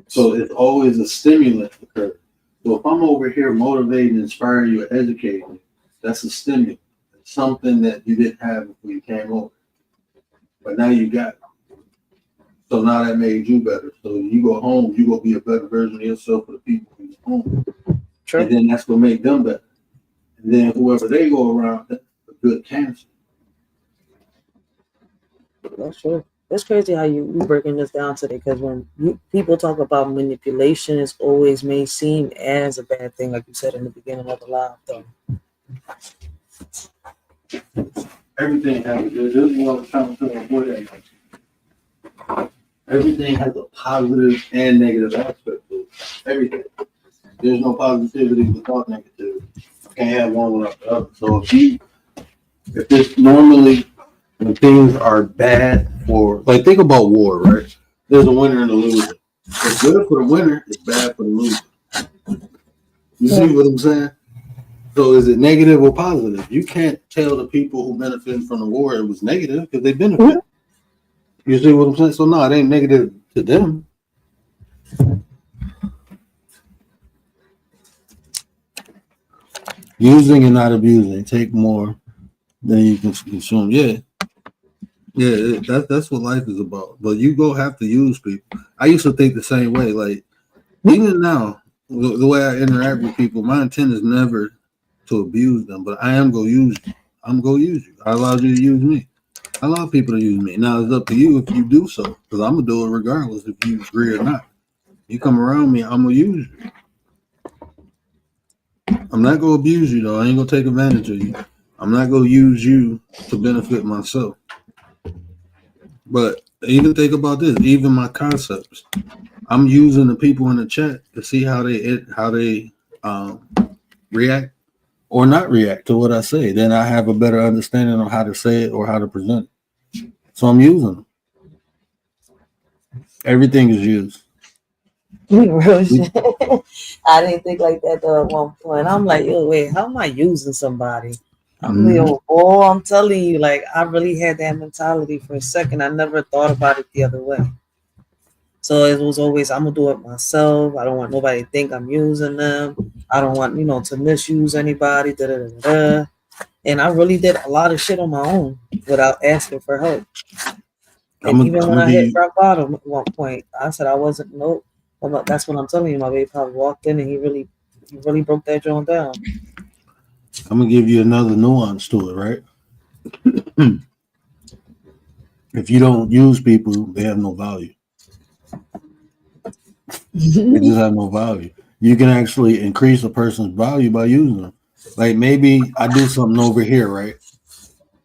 So it's always a stimulant occur. So if I'm over here motivating, inspiring you, educating you, that's a stimulant. It's something that you didn't have before you came over. But now you got it. So now that made you better. So you go home, you go be a better version of yourself for the people in your home. True. And then that's gonna make them better. And then whoever they go around, that's a good cancer. That's true. it's crazy how you breaking this down today. Because when people talk about manipulation, it's always may seem as a bad thing, like you said in the beginning of the live, though. Everything has this is what I'm trying to avoid that. Everything has a positive and negative aspect to it. Everything. There's no positivity without negativity. Can't have one without the other. So if this normally when things are bad for like think about war, right? There's a winner and a loser. It's good for the winner, it's bad for the loser. You see what I'm saying? So is it negative or positive? You can't tell the people who benefited from the war it was negative because they benefit. You see what I'm saying? So no, it ain't negative to them. Using and not abusing. Take more than you can consume. Yeah. That's what life is about. But you go have to use people. I used to think the same way. Like even now, the way I interact with people, my intent is never to abuse them, but I am gonna use you. I'm gonna use you. I allowed you to use me. I allow people to use me. Now it's up to you if you do so, because I'm gonna do it regardless if you agree or not. You come around me, I'm gonna use you. I'm not gonna abuse you though. I ain't gonna take advantage of you. I'm not gonna use you to benefit myself. But even think about this, even my concepts. I'm using the people in the chat to see how they react or not react to what I say. Then I have a better understanding of how to say it or how to present it. So I'm using them. Everything is used. Real shit. I didn't think like that though at one point. I'm like, yo, wait, how am I using somebody? I'm I'm telling you, like, I really had that mentality for a second. I never thought about it the other way. So it was always, I'm gonna do it myself. I don't want nobody to think I'm using them. I don't want, to misuse anybody. And I really did a lot of shit on my own without asking for help. And even when I hit rock bottom at one point, I said I wasn't. Nope. That's what I'm telling you. My baby probably walked in and he really broke that joint down. I'm gonna give you another nuance to it, right? If you don't use people, they have no value. They just have no value. You can actually increase a person's value by using them. Like maybe I do something over here, right?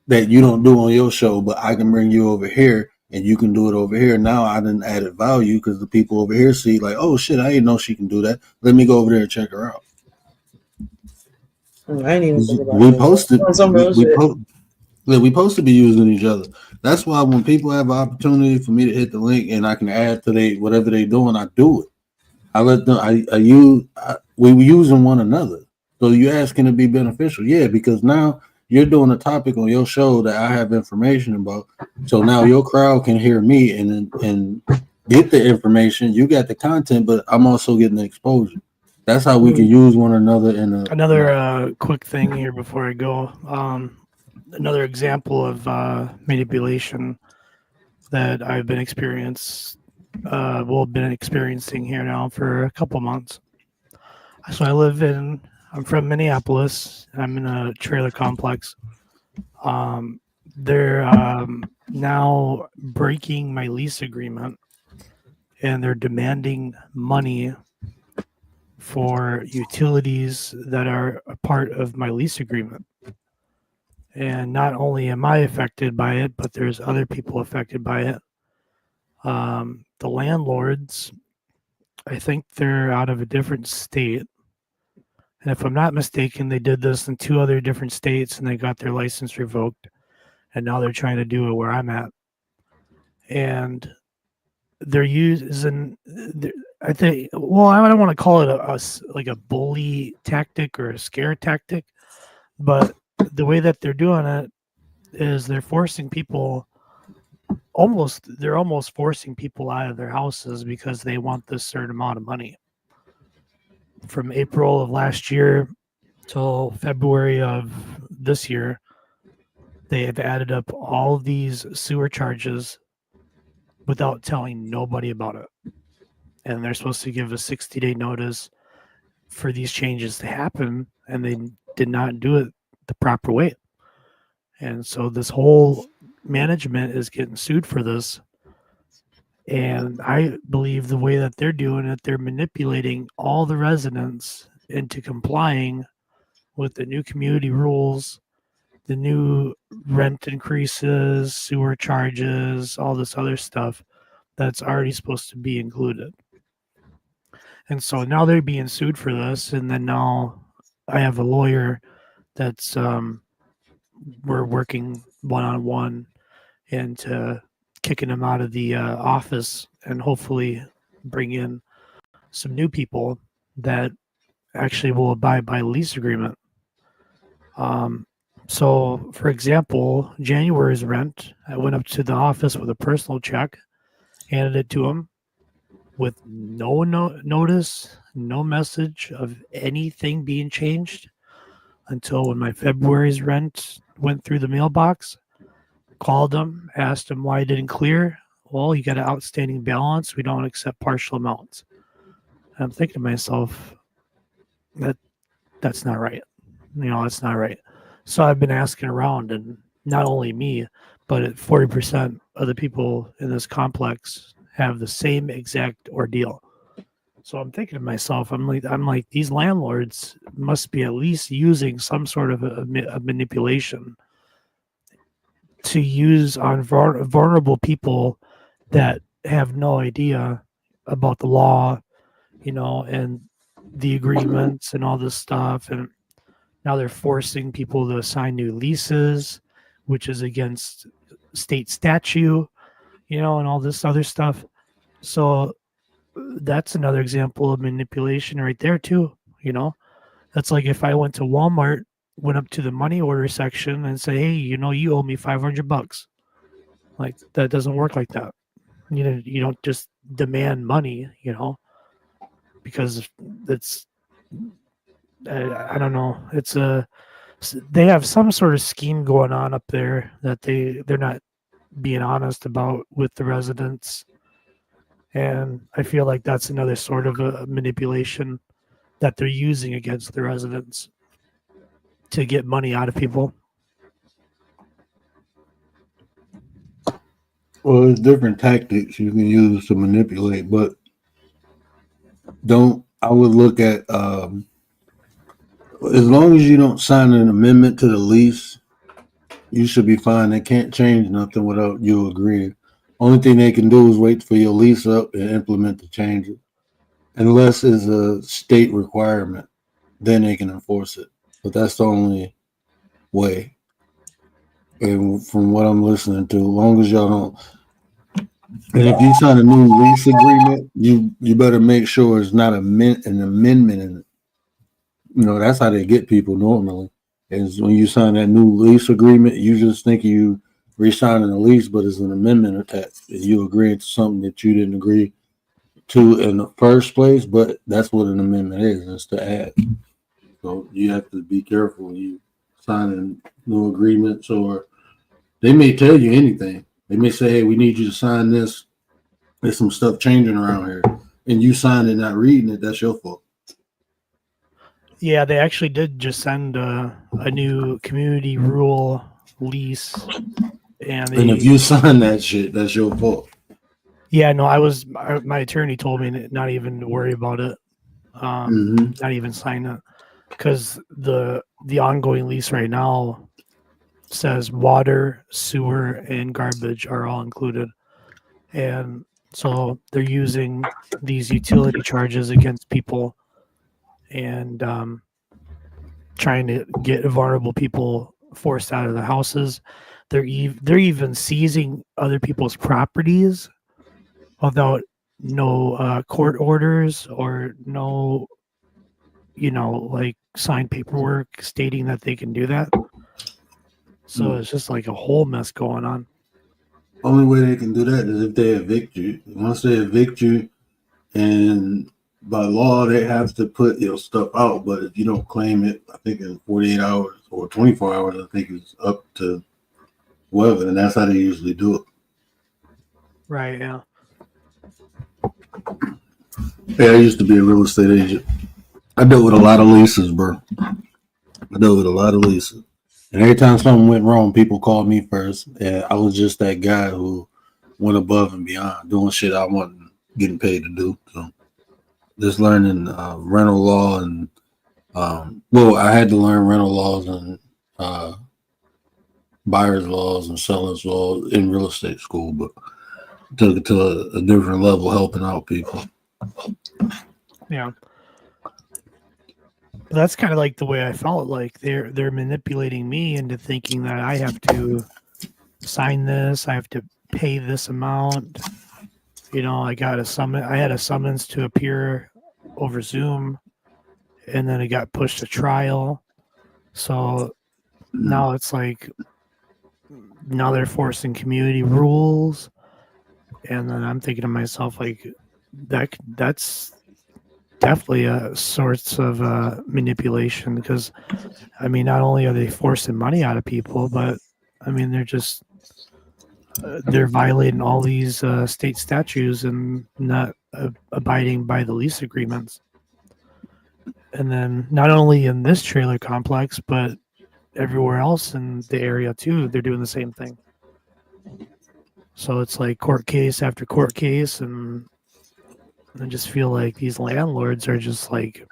That you don't do on your show, but I can bring you over here and you can do it over here. Now I didn't added value because the people over here see like, oh shit, I didn't know she can do that. Let me go over there and check her out. I didn't even think about we posted. We supposed to be using each other. That's why when people have an opportunity for me to hit the link and I can add to whatever they're doing, I do it. I let them. We were using one another. So you asking to be beneficial, yeah, because now you're doing a topic on your show that I have information about. So now your crowd can hear me and get the information. You got the content, but I'm also getting the exposure. That's how we can use one another. Another quick thing here before I go. Another example of manipulation that I've been experiencing here now for a couple months. So I'm from Minneapolis. I'm in a trailer complex. They're now breaking my lease agreement and they're demanding money for utilities that are a part of my lease agreement. And not only am I affected by it, but there's other people affected by it. The landlords, I think they're out of a different state. And if I'm not mistaken, they did this in 2 other different states and they got their license revoked. And now they're trying to do it where I'm at. And they're using, I think, well, I don't want to call it like a bully tactic or a scare tactic, but the way that they're doing it is they're forcing people almost forcing people out of their houses because they want this certain amount of money. From April of last year till February of this year, they have added up all these sewer charges without telling nobody about it. And they're supposed to give a 60-day notice for these changes to happen, and they did not do it the proper way. And so this whole management is getting sued for this, And I believe the way that they're doing it, they're manipulating all the residents into complying with the new community rules, the new rent increases, sewer charges, all this other stuff that's already supposed to be included. And so now they're being sued for this. And then now I have a lawyer that's we're working one-on-one and kicking him out of the office and hopefully bring in some new people that actually will abide by lease agreement. So, for example, January's rent, I went up to the office with a personal check, handed it to him with no notice, no message of anything being changed until when my February's rent went through the mailbox. Called him, asked him why it didn't clear. Well, you got an outstanding balance. We don't accept partial amounts. And I'm thinking to myself, that's not right. That's not right. So I've been asking around, and not only me, but 40% of the people in this complex have the same exact ordeal. So I'm thinking to myself, I'm like, these landlords must be at least using some sort of a manipulation to use on vulnerable people that have no idea about the law, and the agreements and all this stuff. And now they're forcing people to sign new leases, which is against state statute, and all this other stuff. So that's another example of manipulation right there too. That's like if I went to Walmart, went up to the money order section and say, hey, you owe me $500. Like, that doesn't work like that. You don't just demand money, because it's, I don't know. They have some sort of scheme going on up there that they're not being honest about with the residents. And I feel like that's another sort of a manipulation that they're using against the residents to get money out of people. Well, there's different tactics you can use to manipulate, but I would look at, as long as you don't sign an amendment to the lease, you should be fine. They can't change nothing without you agreeing. Only thing they can do is wait for your lease up and implement the changes. Unless it's a state requirement, then they can enforce it. But that's the only way. And from what I'm listening to, as long as y'all don't, and if you sign a new lease agreement, you better make sure it's not an amendment in it. That's how they get people normally. Is when you sign that new lease agreement, you just think you re-signing the lease, but it's an amendment attached. You agreeing to something that you didn't agree to in the first place, but that's what an amendment is. It's to add. So you have to be careful when you signing new agreements, or they may tell you anything. They may say, hey, we need you to sign this. There's some stuff changing around here. And you sign it not reading it, that's your fault. Yeah, they actually did just send a new community rule lease. And if you sign that shit, that's your fault. Yeah, no, my attorney told me not even to worry about it. Not even sign it. Because the ongoing lease right now says water, sewer, and garbage are all included. And so they're using these utility charges against people and trying to get vulnerable people forced out of the houses. They're even seizing other people's properties without no court orders or no, like signed paperwork stating that they can do that. So it's just like a whole mess going on. Only way they can do that is if they evict you. Once they evict you, and by law they have to put your stuff out, but if you don't claim it, I think in 48 hours or 24 hours, I think it's up to whoever, and that's how they usually do it. Right, yeah. Yeah, I used to be a real estate agent. I dealt with a lot of leases, bro. And every time something went wrong, people called me first. And I was just that guy who went above and beyond, doing shit I wasn't getting paid to do. So just learning rental law and I had to learn rental laws and buyer's laws and seller's laws in real estate school, but took it to a different level, helping out people. Yeah. That's kind of like the way I felt. Like they're manipulating me into thinking that I have to sign this, I have to pay this amount. You know, I had a summons to appear over Zoom, and then it got pushed to trial. So now it's like, now they're forcing community rules, and then I'm thinking to myself, like, that's definitely a source of manipulation, because I mean, not only are they forcing money out of people, but I mean, they're violating all these state statutes and not abiding by the lease agreements. And then not only in this trailer complex, but everywhere else in the area too, they're doing the same thing. So it's like court case after court case, and I just feel like these landlords are just like,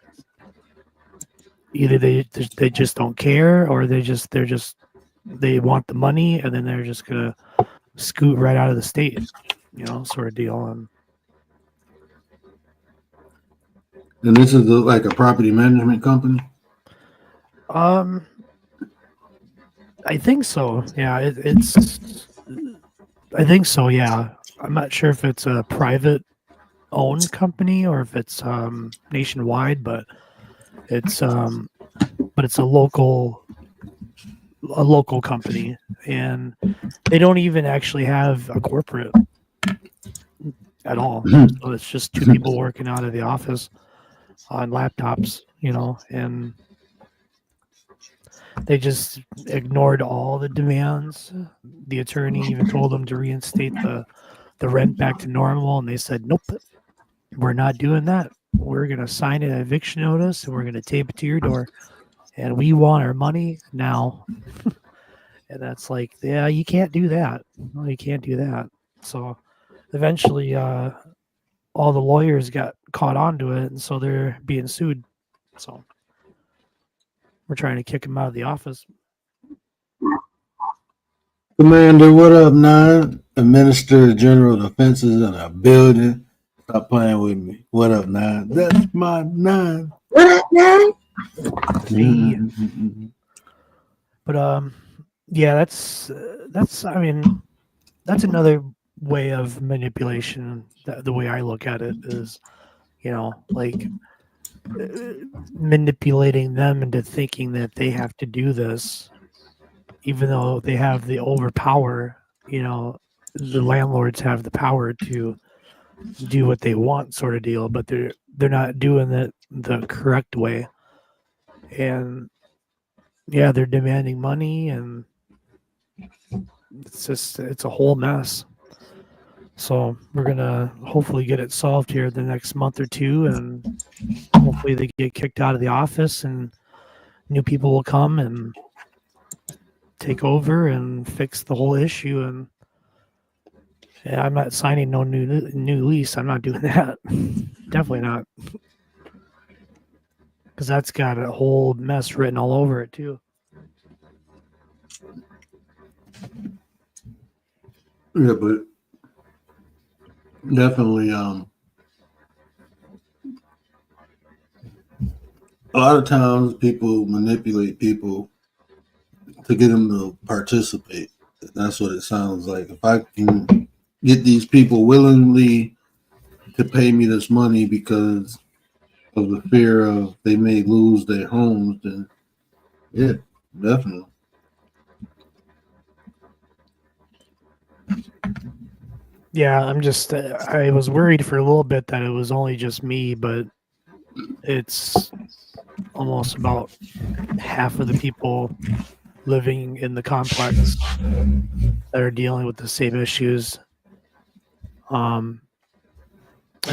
either they just don't care, or they want the money, and then they're just gonna scoot right out of the state, you know, sort of deal. And this is like a property management company? I think so. Yeah, I think so. Yeah, I'm not sure if it's a private owned company or if it's nationwide, but it's a local company, and they don't even actually have a corporate at all. So it's just two people working out of the office on laptops, you know, and they just ignored all the demands. The attorney even told them to reinstate the rent back to normal, and they said, nope, we're not doing that. We're going to sign an eviction notice, and we're going to tape it to your door, and we want our money now. And that's like, yeah, you can't do that. No, you can't do that. So eventually all the lawyers got caught onto it, and so they're being sued. So we're trying to kick him out of the office. Commander, what up, 9? Administrator General of Defenses in a building. Stop playing with me. What up, 9? That's my 9. What up, 9? But yeah, that's I mean, that's another way of manipulation. The way I look at it is, you know, like manipulating them into thinking that they have to do this, even though they have the overpower. You know, the landlords have the power to do what they want, sort of deal, but they're not doing it the correct way. And yeah, they're demanding money, and it's a whole mess. So we're gonna hopefully get it solved here the next month or two, and hopefully they get kicked out of the office, and new people will come and take over and fix the whole issue. And yeah, I'm not signing no new lease. I'm not doing that. Definitely not, because that's got a whole mess written all over it too. Yeah, but definitely a lot of times people manipulate people to get them to participate. That's what it sounds like. If I can get these people willingly to pay me this money because of the fear of they may lose their homes, then yeah, definitely. Yeah, I'm just, I was worried for a little bit that it was only just me, but it's almost about half of the people living in the complex that are dealing with the same issues. And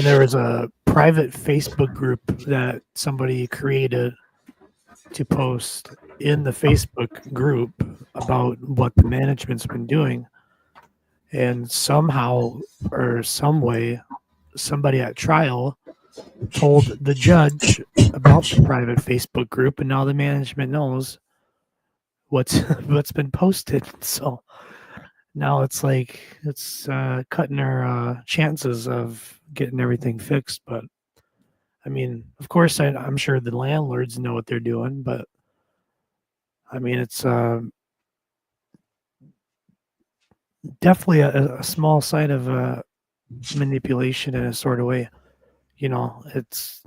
there was a private Facebook group that somebody created to post in the Facebook group about what the management's been doing. And somehow or some way, somebody at trial told the judge about the private Facebook group, and now the management knows what's been posted. So now it's like it's cutting our chances of getting everything fixed. But I mean, of course, I'm sure the landlords know what they're doing, but I mean, it's definitely a small sign of manipulation in a sort of way. You know, it's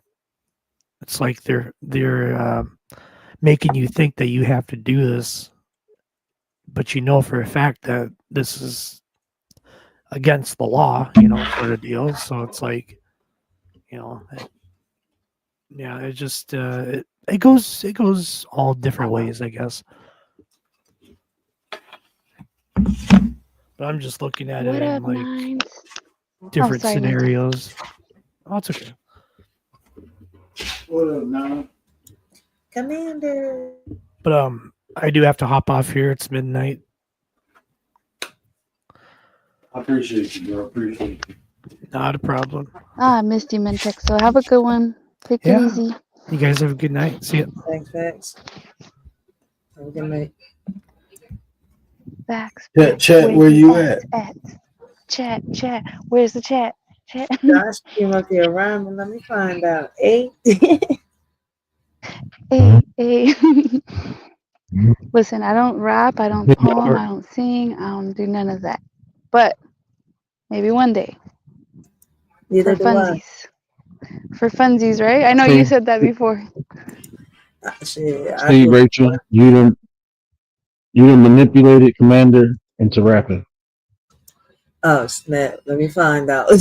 like they're making you think that you have to do this, but you know for a fact that this is against the law, you know, sort of deal. So it's like, you know, yeah, it just it goes all different ways, I guess. But I'm just looking at What it in up, like Nines? different sorry, Nines. scenarios. Oh, it's okay. What up, now? Commander. But I do have to hop off here. It's midnight. I appreciate you, bro. Appreciate you. Not a problem. Ah, I missed you, Mentex. So have a good one. Take Yeah. it easy. You guys have a good night. See ya. Thanks. Have a good night. Facts. Chat, where you at? Chat. Where's the chat? Chat. Josh came up here rhyming. Let me find out. Hey. Hey. Listen, I don't rap, I don't poem, I don't sing, I don't do none of that. But maybe one day. Neither For do I. funsies. For funsies, right? I know you said that before. Shit, See, Rachel, you done manipulated Commander into rapping. Oh snap! Let me find out. I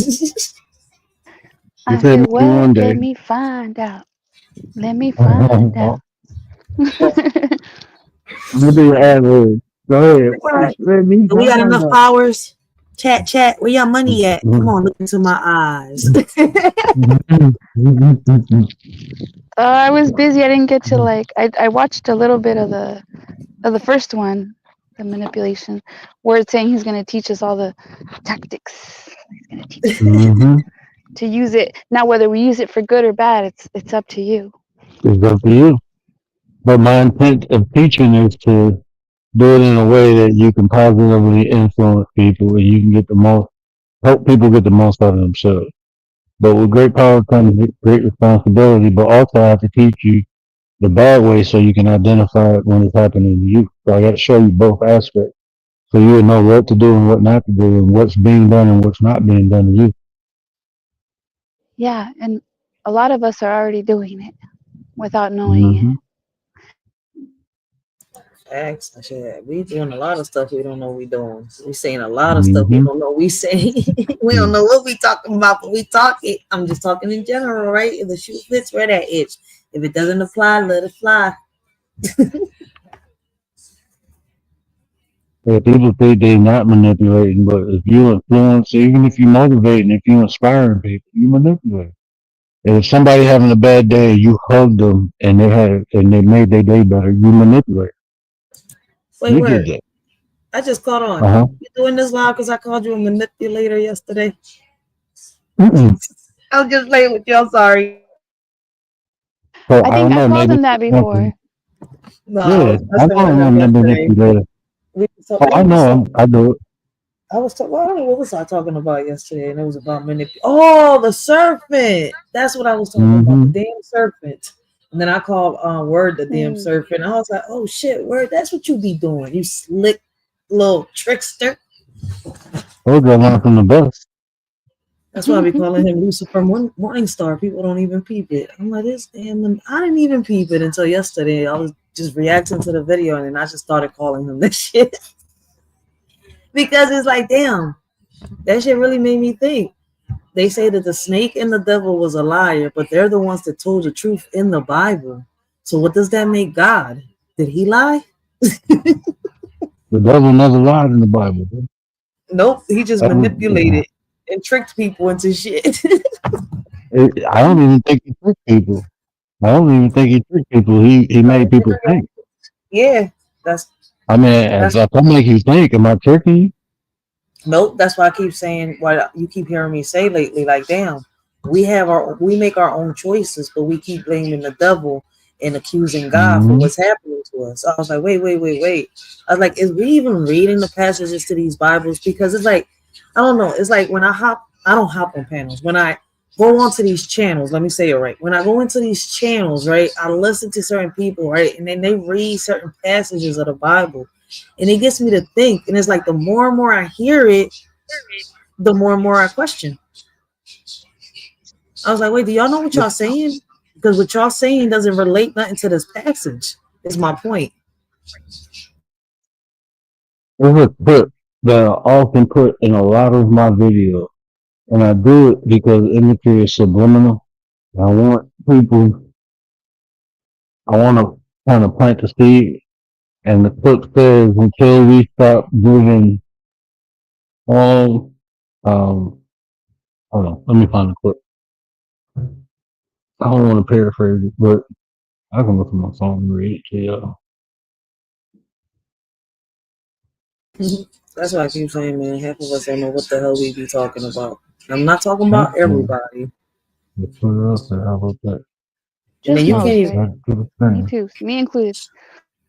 said, what? Let me find out. Let me find out. What do you add? Go ahead. Let me We got enough out. powers. Chat. Where your money at? Come on, look into my eyes. I was busy. I didn't get to like. I watched a little bit of the first one, the manipulation, where it's saying he's going to teach us all the tactics. He's going to teach us to use it. Now, whether we use it for good or bad, it's up to you. It's up to you. But my intent of teaching is to do it in a way that you can positively influence people and you can get the most, help people get the most out of themselves. But with great power comes great responsibility, but also I have to teach you the bad way so you can identify it when it's happening to you. So I got to show you both aspects so you will know what to do and what not to do and what's being done and what's not being done to you. Yeah, and a lot of us are already doing it without knowing it. We doing a lot of stuff we don't know we doing. We saying a lot of stuff we don't know we saying. We don't know what we talking about, but we talk it. I'm just talking in general, right? If the shoe fits, wear that itch. If it doesn't apply, let it fly. Yeah, people think they're not manipulating, but if you influence, even if you motivate and if you inspiring people, you manipulate. And if somebody having a bad day, you hug them and they made their day better, you manipulate. Wait. I just caught on. You doing this live because I called you a manipulator yesterday? I'm just playing with you. I'm sorry. So, I think I called him that before. No, I call him a manipulator. I know. I do it. What was I talking about yesterday? And it was about manipulation. Oh, the serpent. That's what I was talking about. The damn serpent. And then I called Word the damn serpent. I was like, oh shit, Word, that's what you be doing. You slick little trickster. We'll go on from the bus. That's why I be calling him Lucifer Morningstar. People don't even peep it. I'm like, this damn, I didn't even peep it until yesterday. I was just reacting to the video and then I just started calling him this shit. Because it's like, damn, that shit really made me think. They say that the snake and the devil was a liar, but they're the ones that told the truth in the Bible. So what does that make God? Did he lie? The devil never lied in the Bible. Nope, he just manipulated and tricked people into shit. I don't even think he tricked people. He made people think. Yeah, I mean, if I make you think, am I tricking you? Nope, that's why I keep saying what you keep hearing me say lately. Like, damn, we make our own choices, but we keep blaming the devil and accusing God for Mm-hmm. what's happening to us. I was like, wait. I was like, is we even reading the passages to these Bibles? Because it's like, I don't know. It's like when I don't hop on panels. When I go onto these channels, let me say it right. When I go into these channels, right, I listen to certain people, right, and then they read certain passages of the Bible. And it gets me to think. And it's like the more and more I hear it, the more and more I question. I was like, wait, do y'all know what y'all saying? Because what y'all saying doesn't relate nothing to this passage, is my point. It was put that I often put in a lot of my videos. And I do it because imagery is subliminal. I want to kind of plant the seed. And the book says until we stop giving all, hold on, let me find the clip. I don't want to paraphrase it, but I can look at my phone and read it to y'all. That's why I keep saying, man, half of us don't know what the hell we be talking about. I'm not talking about everybody. Let's put it up there. How about that? And then Just you most, can't even. right? Me too. Me included.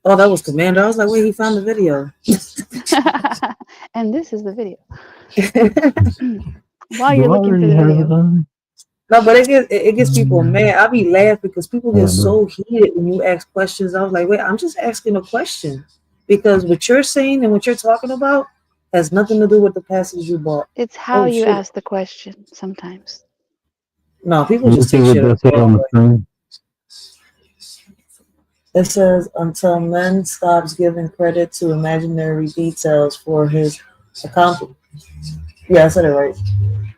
Oh, that was Commander. I was like, wait, he found the video. And this is the video. While you're looking for the video. No, but it gets people mad. I be laughing because people get so heated when you ask questions. I was like, wait, I'm just asking a question. Because what you're saying and what you're talking about has nothing to do with the passage you bought. It's how you ask the question sometimes. No, people just take shit up. It says, until men stops giving credit to imaginary details for his accomplishments. Yeah, I said it right.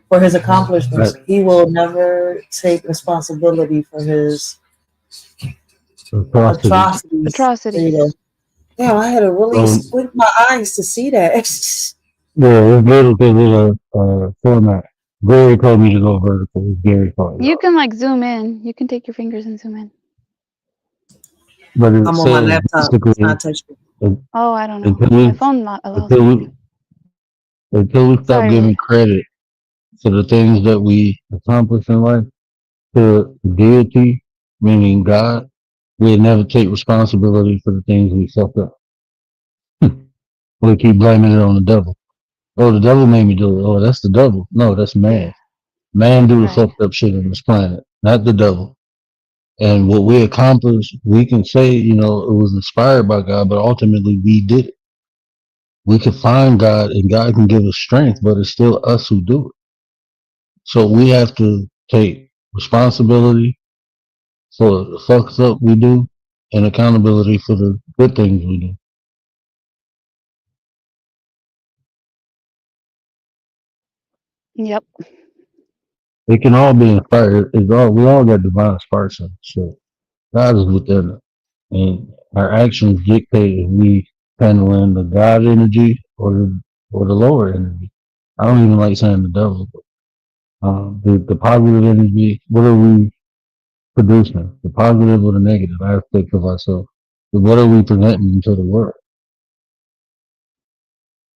For his accomplishments, he will never take responsibility for his atrocities. There you go. Damn, I had to really squint my eyes to see that. Yeah, it's little format. Gary told me to go vertical. Gary called it. You can like zoom in. You can take your fingers and zoom in. But I'm on my laptop. It's not touchscreen. Oh, I don't know. My phone not allows me. Until we stop giving credit for the things that we accomplish in life to deity, meaning God, we'll never take responsibility for the things we fucked up. We keep blaming it on the devil. Oh, the devil made me do it. Oh, that's the devil. No, that's man. Man do the fucked up shit on this planet, not the devil. And what we accomplish, we can say, you know, it was inspired by God, but ultimately we did it. We can find God and God can give us strength, but it's still us who do it. So we have to take responsibility for the fucks up we do and accountability for the good things we do. Yep. It can all be inspired. We all got divine sparking. So God is within us. And our actions dictate if we handling the God energy or the lower energy. I don't even like saying the devil, but the positive energy, what are we producing? The positive or the negative aspect of ourselves. What are we presenting to the world?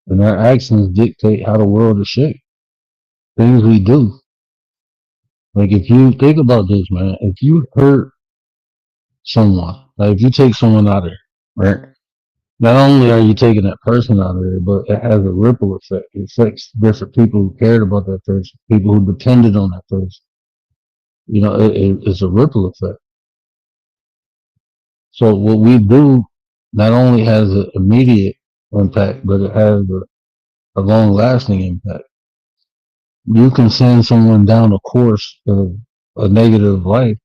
And our actions dictate how the world is shaped. Things we do. Like if you think about this, man, if you hurt someone, like if you take someone out of there, right? Not only are you taking that person out of there, but it has a ripple effect. It affects different people who cared about that person, people who depended on that person. You know, it's a ripple effect. So what we do not only has an immediate impact, but it has a long-lasting impact. You can send someone down a course of a negative life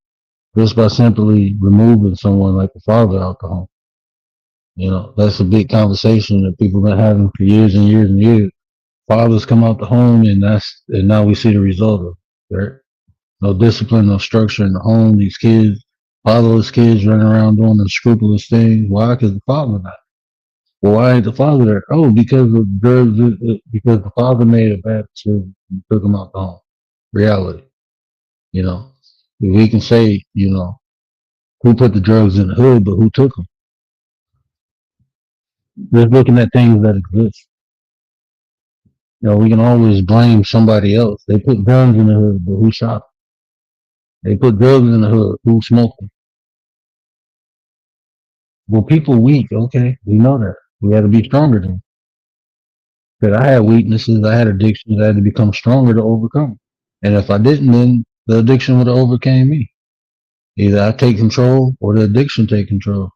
just by simply removing someone like the father out the home. You know, that's a big conversation that people have been having for years and years and years. Fathers come out the home and now we see the result of it, right? No discipline, no structure in the home. These kids, fatherless kids running around doing unscrupulous things. Why? Because the father not. Well, why ain't the father there? Oh, because of drugs, because the father made a bad decision and took him out the home. Reality. You know, we can say, you know, who put the drugs in the hood, but who took them? Just looking at things that exist. we can always blame somebody else. They put guns in the hood, but who shot them? They put drugs in the hood, who smoked them? Well, people weak, okay, we know that. We had to be stronger than. Because I had weaknesses, I had addictions, I had to become stronger to overcome. And if I didn't, then the addiction would have overcame me. Either I take control or the addiction take control.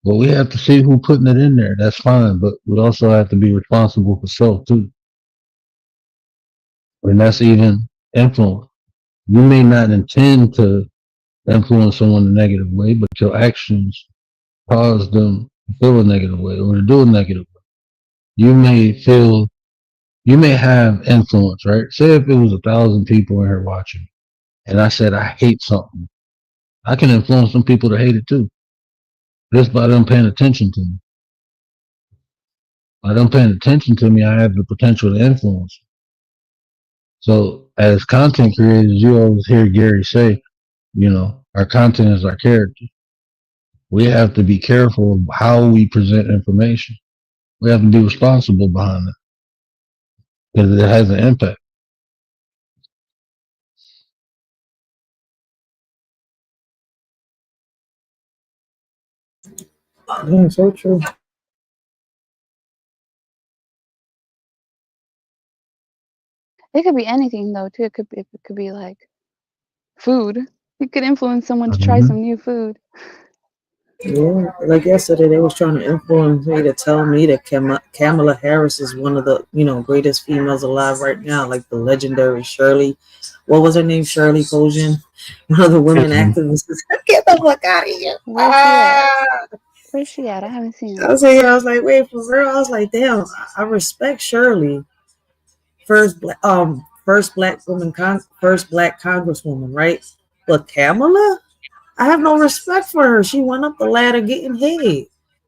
But we have to see who putting it in there. That's fine, but we also have to be responsible for self too. And that's even influence. You may not intend to influence someone in a negative way, but your actions cause them to feel a negative way or to do a negative way. You may have influence, right? Say if it was 1,000 people in here watching, and I said I hate something, I can influence some people to hate it too, just by them paying attention to me. By them paying attention to me, I have the potential to influence. So as content creators, you always hear Gary say, our content is our character. We have to be careful of how we present information. We have to be responsible behind it because it has an impact. Yeah, so true. It could be anything though too. It could be like food. You could influence someone to try some new food. Yeah, like yesterday, they was trying to influence me to tell me that Kamala Harris is one of the greatest females alive right now, like the legendary Shirley. What was her name? Shirley Kojin, one of the women activists. Get the fuck out of here! Where's she at? I haven't seen her. I was like, wait, for real? I was like, damn, I respect Shirley. First black congresswoman, right? But Kamala, I have no respect for her. She went up the ladder getting head.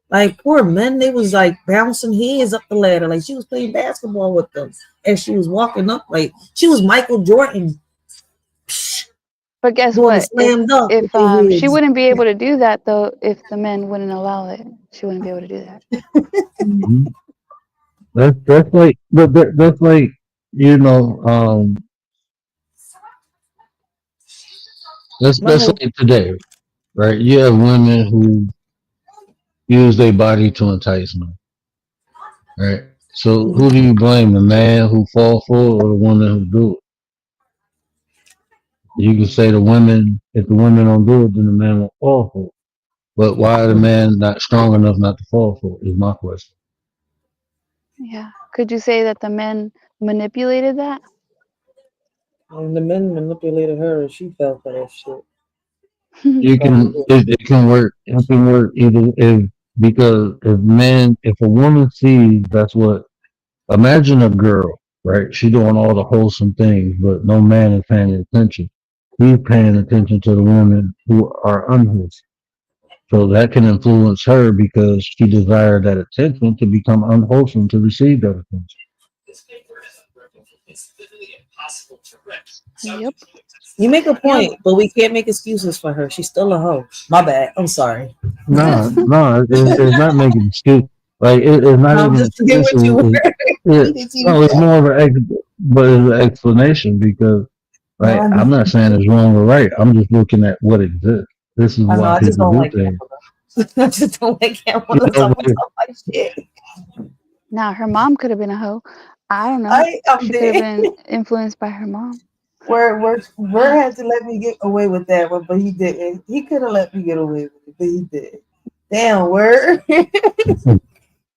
Like poor men, they was like bouncing heads up the ladder. Like she was playing basketball with them as she was walking up. Like she was Michael Jordan. But guess what? If she wouldn't be able to do that though, if the men wouldn't allow it, she wouldn't be able to do that. That's like, that's like, let's say today, right? You have women who use their body to entice men, right? So who do you blame? The man who fall for it or the woman who do it? You can say the women, if the women don't do it, then the man will fall for it. But why are the men not strong enough not to fall for it is my question. Yeah. Could you say that the men manipulated that? And the men manipulated her and she fell for that shit. It can work. It can work either because if a woman sees imagine a girl, right? She doing all the wholesome things, but no man is paying attention. He's paying attention to the women who are unwholesome. So that can influence her because she desired that attention to become unwholesome to receive that attention. Yep. You make a point, but we can't make excuses for her. She's still a hoe. My bad. I'm sorry. No, it's not making excuse. Like it's not even an excuse. It's more of an explanation because, right? I'm not saying it's wrong or right. I'm just looking at what exists. This is why people do things. I just don't like Kamala. Like shit. Now her mom could have been a hoe. I don't know. She could have been influenced by her mom. Word had to let me get away with that one, but he didn't. He could have let me get away with it, but he did. Damn, Word.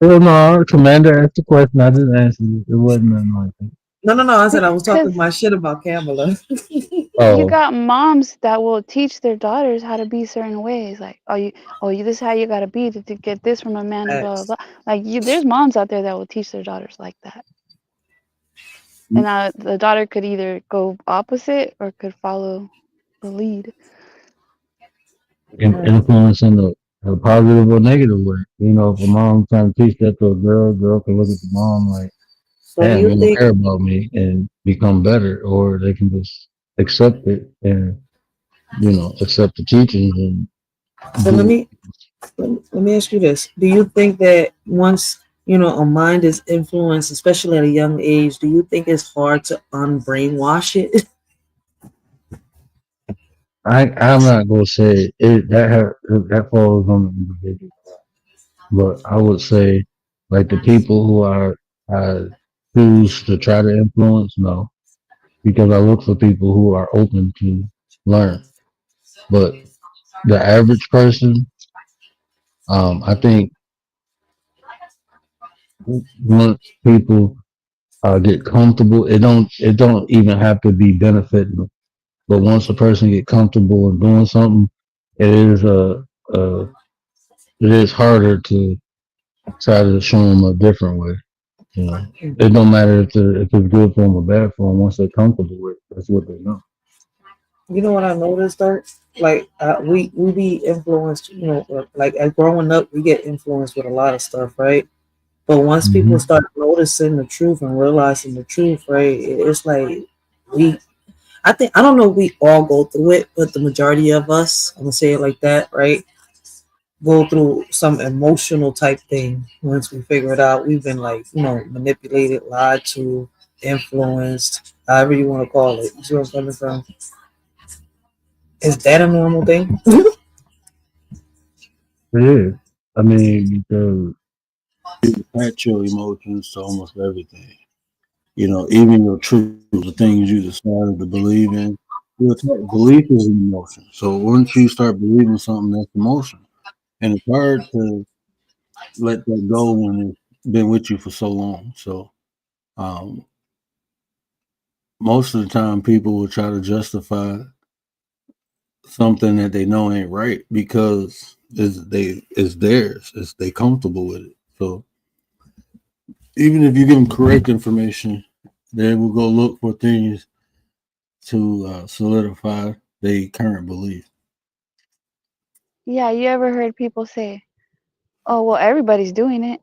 Well, no, Commander asked the question. I didn't answer it. It wasn't anointing. No. I said I was talking my shit about Kamala. You got moms that will teach their daughters how to be certain ways. Like, this is how you gotta be to get this from a man. Blah blah blah. Like, there's moms out there that will teach their daughters like that. And the daughter could either go opposite or could follow the lead. Influencing the positive or negative way. If a mom trying to teach that to a girl can look at the mom like, damn, they don't care about me and become better, or they can just accept it and accept the teachings. And so let me ask you this: do you think that once you know, a mind is influenced, especially at a young age, do you think it's hard to unbrainwash it? I'm not gonna say it that falls on the individual, but I would say like the people who are choose to try to influence, no, because I look for people who are open to learn. But the average person, I think once people get comfortable, it don't even have to be benefiting. But once a person get comfortable in doing something, it is a it is harder to try to show them a different way. You know, it don't matter if it's good for them or bad for them. Once they're comfortable with it, that's what they know. You know what I noticed though? Like we be influenced, you know, like as growing up, we get influenced with a lot of stuff, right? But once people Hmm. start noticing the truth and realizing the truth, right, it's like we. I think I don't know if we all go through it, but the majority of us, I'm gonna say it like that, right? Go through some emotional type thing once we figure it out. We've been like, you know, manipulated, lied to, influenced, however you want to call it. You see where I'm coming from? Is that a normal thing? It is. I mean, because Attach your emotions to almost everything. You know, even your truth, the things you decided to believe in. Belief is an emotion. So once you start believing something, that's emotion, and it's hard to let that go when it's been with you for so long. So um, most of the time, people will try to justify something that they know ain't right because it's theirs. It's they comfortable with it. So even if you give them correct information, they will go look for things to solidify their current belief. Yeah, you ever heard people say, "Oh, well, everybody's doing it."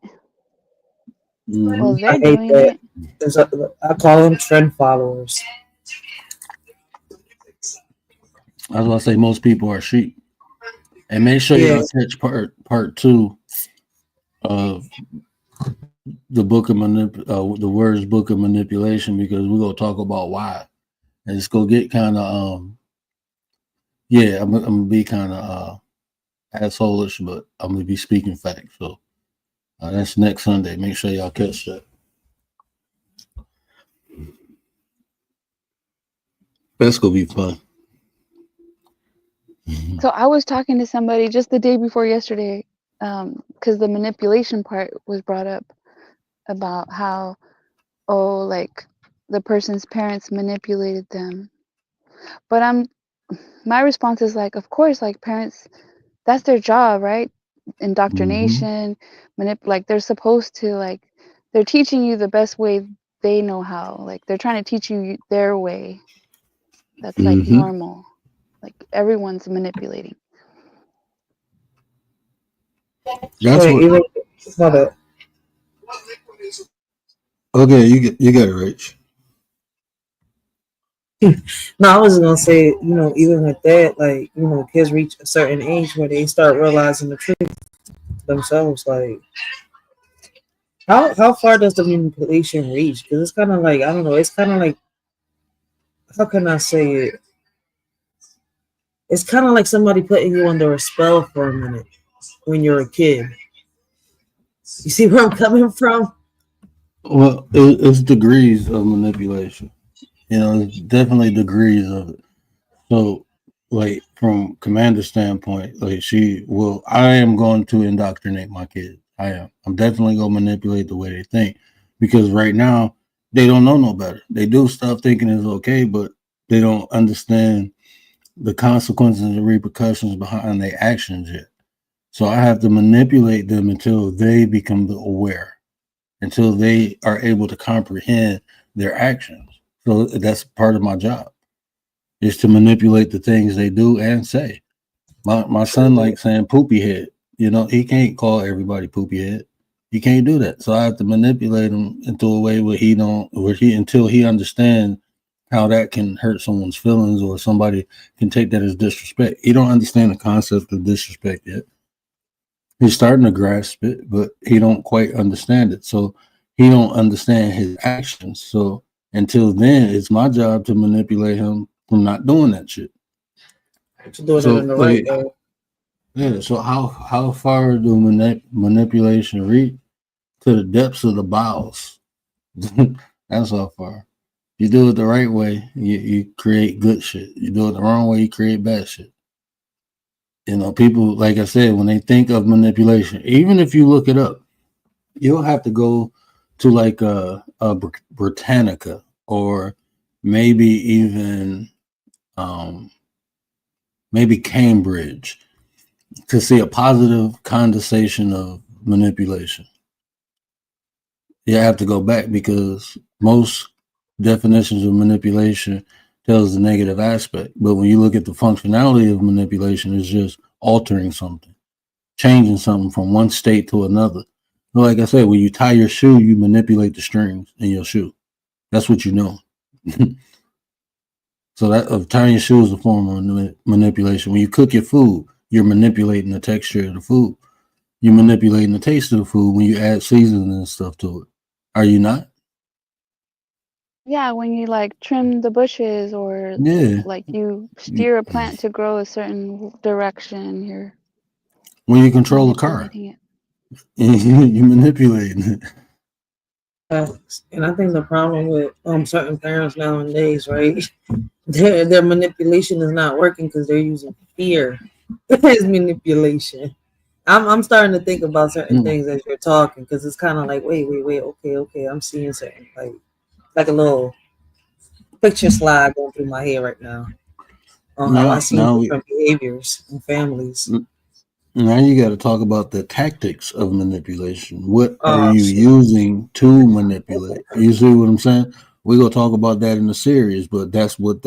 Hmm. Well, I they're hate doing that. it. I call them trend followers. That's why I say most people are sheep. And make sure Yeah, y'all catch part two of the the words book of manipulation because we're gonna talk about why, and it's gonna get kind of yeah, I'm gonna be kind of assholeish, but I'm gonna be speaking facts. So that's next Sunday. Make sure y'all catch that. That's gonna be fun. So I was talking to somebody just the day before yesterday, because the manipulation part was brought up about how, oh, like the person's parents manipulated them. But my response is like, of course, like parents, that's their job, right? Hmm. Indoctrination, like they're supposed to like, they're teaching you the best way they know how. Like they're trying to teach you their way. That's like Hmm. normal. Like everyone's manipulating. That's wait, what. even my bad. Okay, you got it, Rich. No, I was gonna say, you know, even with that, like, you know, kids reach a certain age where they start realizing the truth themselves. Like, how far does the manipulation reach? Because it's kind of like, I don't know, it's kind of like, how can I say it? It's kind of like somebody putting you under a spell for a minute when you're a kid. You see where I'm coming from? Well, it's degrees of manipulation. You know, it's definitely degrees of it. So, like from Commander's standpoint, like I am going to indoctrinate my kids. I am. I'm definitely going to manipulate the way they think because right now they don't know no better. They do stuff thinking it's okay, but they don't understand the consequences and repercussions behind their actions yet. So I have to manipulate them until they become aware, until they are able to comprehend their actions. So that's part of my job is to manipulate the things they do and say. My son likes saying poopy head. You know, he can't call everybody poopy head. He can't do that. So I have to manipulate him into a way until he understands how that can hurt someone's feelings or somebody can take that as disrespect. He don't understand the concept of disrespect yet. He's starting to grasp it, but he don't quite understand it. So he don't understand his actions. So until then, it's my job to manipulate him from not doing that shit. Doing So, it in the right way. Yeah. So how far do manipulation reach? To the depths of the bowels. That's how far. You do it the right way, you create good shit. You do it the wrong way, you create bad shit. You know, people, like I said, when they think of manipulation, even if you look it up, you'll have to go to like a Britannica or maybe even maybe Cambridge to see a positive condensation of manipulation. You have to go back because most definitions of manipulation tells the negative aspect. But when you look at the functionality of manipulation, it's just altering something, changing something from one state to another. Like I said, when you tie your shoe, you manipulate the strings in your shoe. That's what you know. So that of tying your shoe is a form of manipulation. When you cook your food, you're manipulating the texture of the food. You're manipulating the taste of the food when you add seasoning and stuff to it. Are you not? Yeah, when you like trim the bushes or like you steer a plant to grow a certain direction, you're when you control a car, it. You're manipulating it. And I think the problem with certain parents nowadays, right? Their manipulation is not working because they're using fear as manipulation. I'm starting to think about certain things as you're talking because it's kind of like wait, okay, I'm seeing something like a little picture slide going through my head right now on how I see different behaviors in families. Now you got to talk about the tactics of manipulation. What are you using to manipulate? You see what I'm saying? We're gonna talk about that in the series, but that's what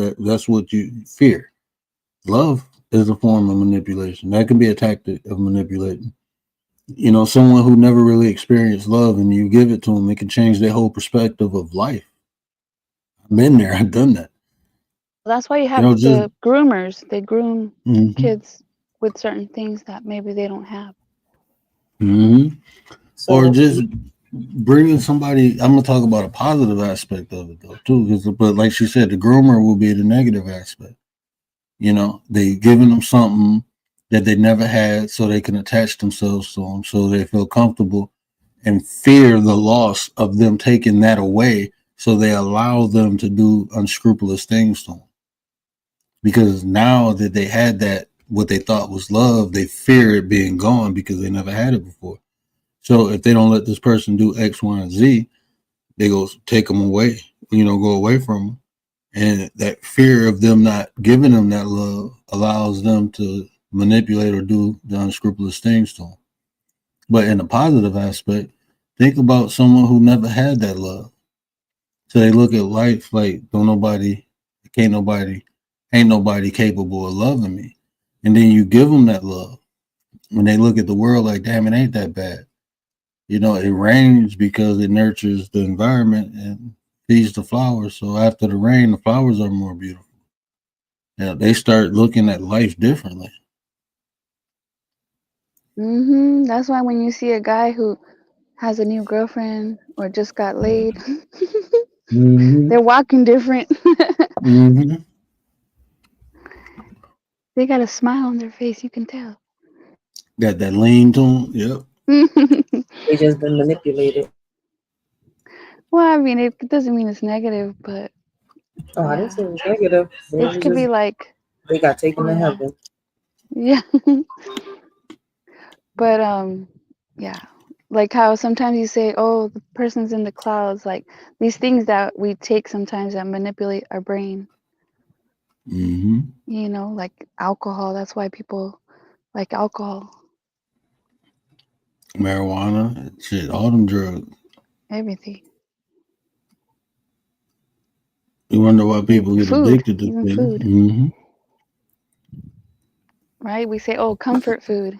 you fear. Love is a form of manipulation. That can be a tactic of manipulating. You know, someone who never really experienced love and you give it to them, it can change their whole perspective of life. I've been there. I've done that. That's why you have the groomers. They groom kids with certain things that maybe they don't have. So, or just bringing somebody. I'm gonna talk about a positive aspect of it though too, but like she said, the groomer will be the negative aspect. You know, they giving them something that they never had, so they can attach themselves to them, so they feel comfortable and fear the loss of them taking that away. So they allow them to do unscrupulous things to them. Because now that they had that, what they thought was love, they fear it being gone because they never had it before. So if they don't let this person do X, Y, and Z, they go take them away, go away from them. And that fear of them not giving them that love allows them to manipulate or do the unscrupulous things to them. But in a positive aspect, think about someone who never had that love. So they look at life like ain't nobody capable of loving me. And then you give them that love. When they look at the world like, damn, it ain't that bad. It rains because it nurtures the environment and feeds the flowers. So after the rain, the flowers are more beautiful. They start looking at life differently. That's why when you see a guy who has a new girlfriend or just got laid, they're walking different. They got a smile on their face, you can tell. Got that lean to them, yep. They just been manipulated. Well, I mean, it doesn't mean it's negative, but I didn't say it was negative. It could be like they got taken to heaven. Yeah. But yeah, like how sometimes you say, oh, the person's in the clouds, like these things that we take sometimes that manipulate our brain. Like alcohol. That's why people like alcohol. Marijuana, shit, all them drugs. Everything. You wonder why people get addicted to even things. Food. Right? We say, oh, comfort food.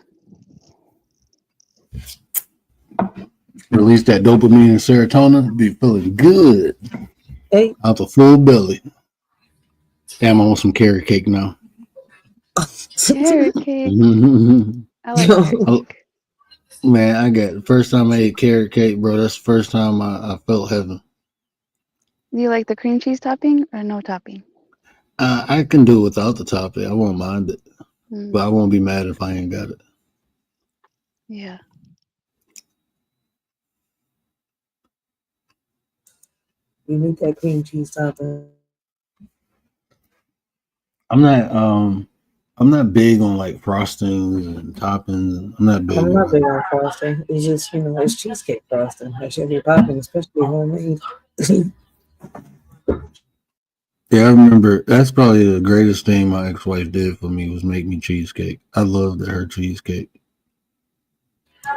Release that dopamine and serotonin, be feeling good. Hey. Out the full belly. Damn, I want some carrot cake now. Carrot cake. I like carrot cake. Man, I got the first time I ate carrot cake, bro. That's the first time I felt heaven. Do you like the cream cheese topping or no topping? I can do without the topping. I won't mind it, but I Mm, won't be mad if I ain't got it. yeah. You need that cream cheese topping. I'm not big on like frostings and toppings. I'm not big I'm on not that. big on frosting. It's just, it's cheesecake frosting. That should be popping, especially homemade. Yeah, I remember that's probably the greatest thing my ex-wife did for me was make me cheesecake. I loved her cheesecake.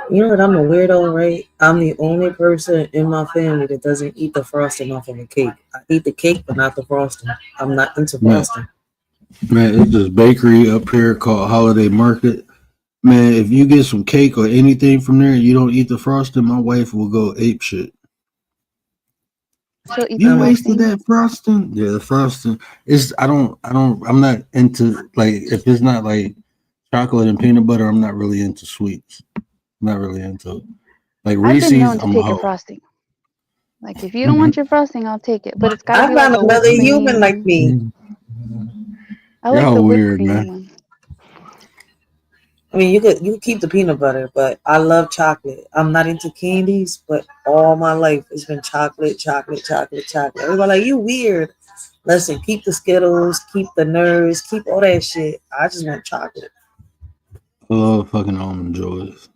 You know what? I'm a weirdo, right? I'm the only person in my family that doesn't eat the frosting off of a cake. I eat the cake, but not the frosting. I'm not into Man, frosting. it's this bakery up here called Holiday Market. Man, if you get some cake or anything from there and you don't eat the frosting, my wife will go ape shit. She'll eat the You wasted frosting. that frosting? Yeah, the frosting. I'm not into like if it's not like chocolate and peanut butter, I'm not really into sweets. I'm not really into it. Like I've been Reese's, known to I'm a take your hoe. frosting. Like if you don't want your frosting, I'll take it. But it's gotta I be like found a whipped another human like cream. me. I like Y'all the whipped weird, cream man. one. I mean, you could keep the peanut butter, but I love chocolate. I'm not into candies, but all my life it's been chocolate, chocolate, chocolate, chocolate. Everybody like, you weird. Listen, keep the Skittles, keep the Nerds, keep all that shit. I just want chocolate. I love fucking almond joys.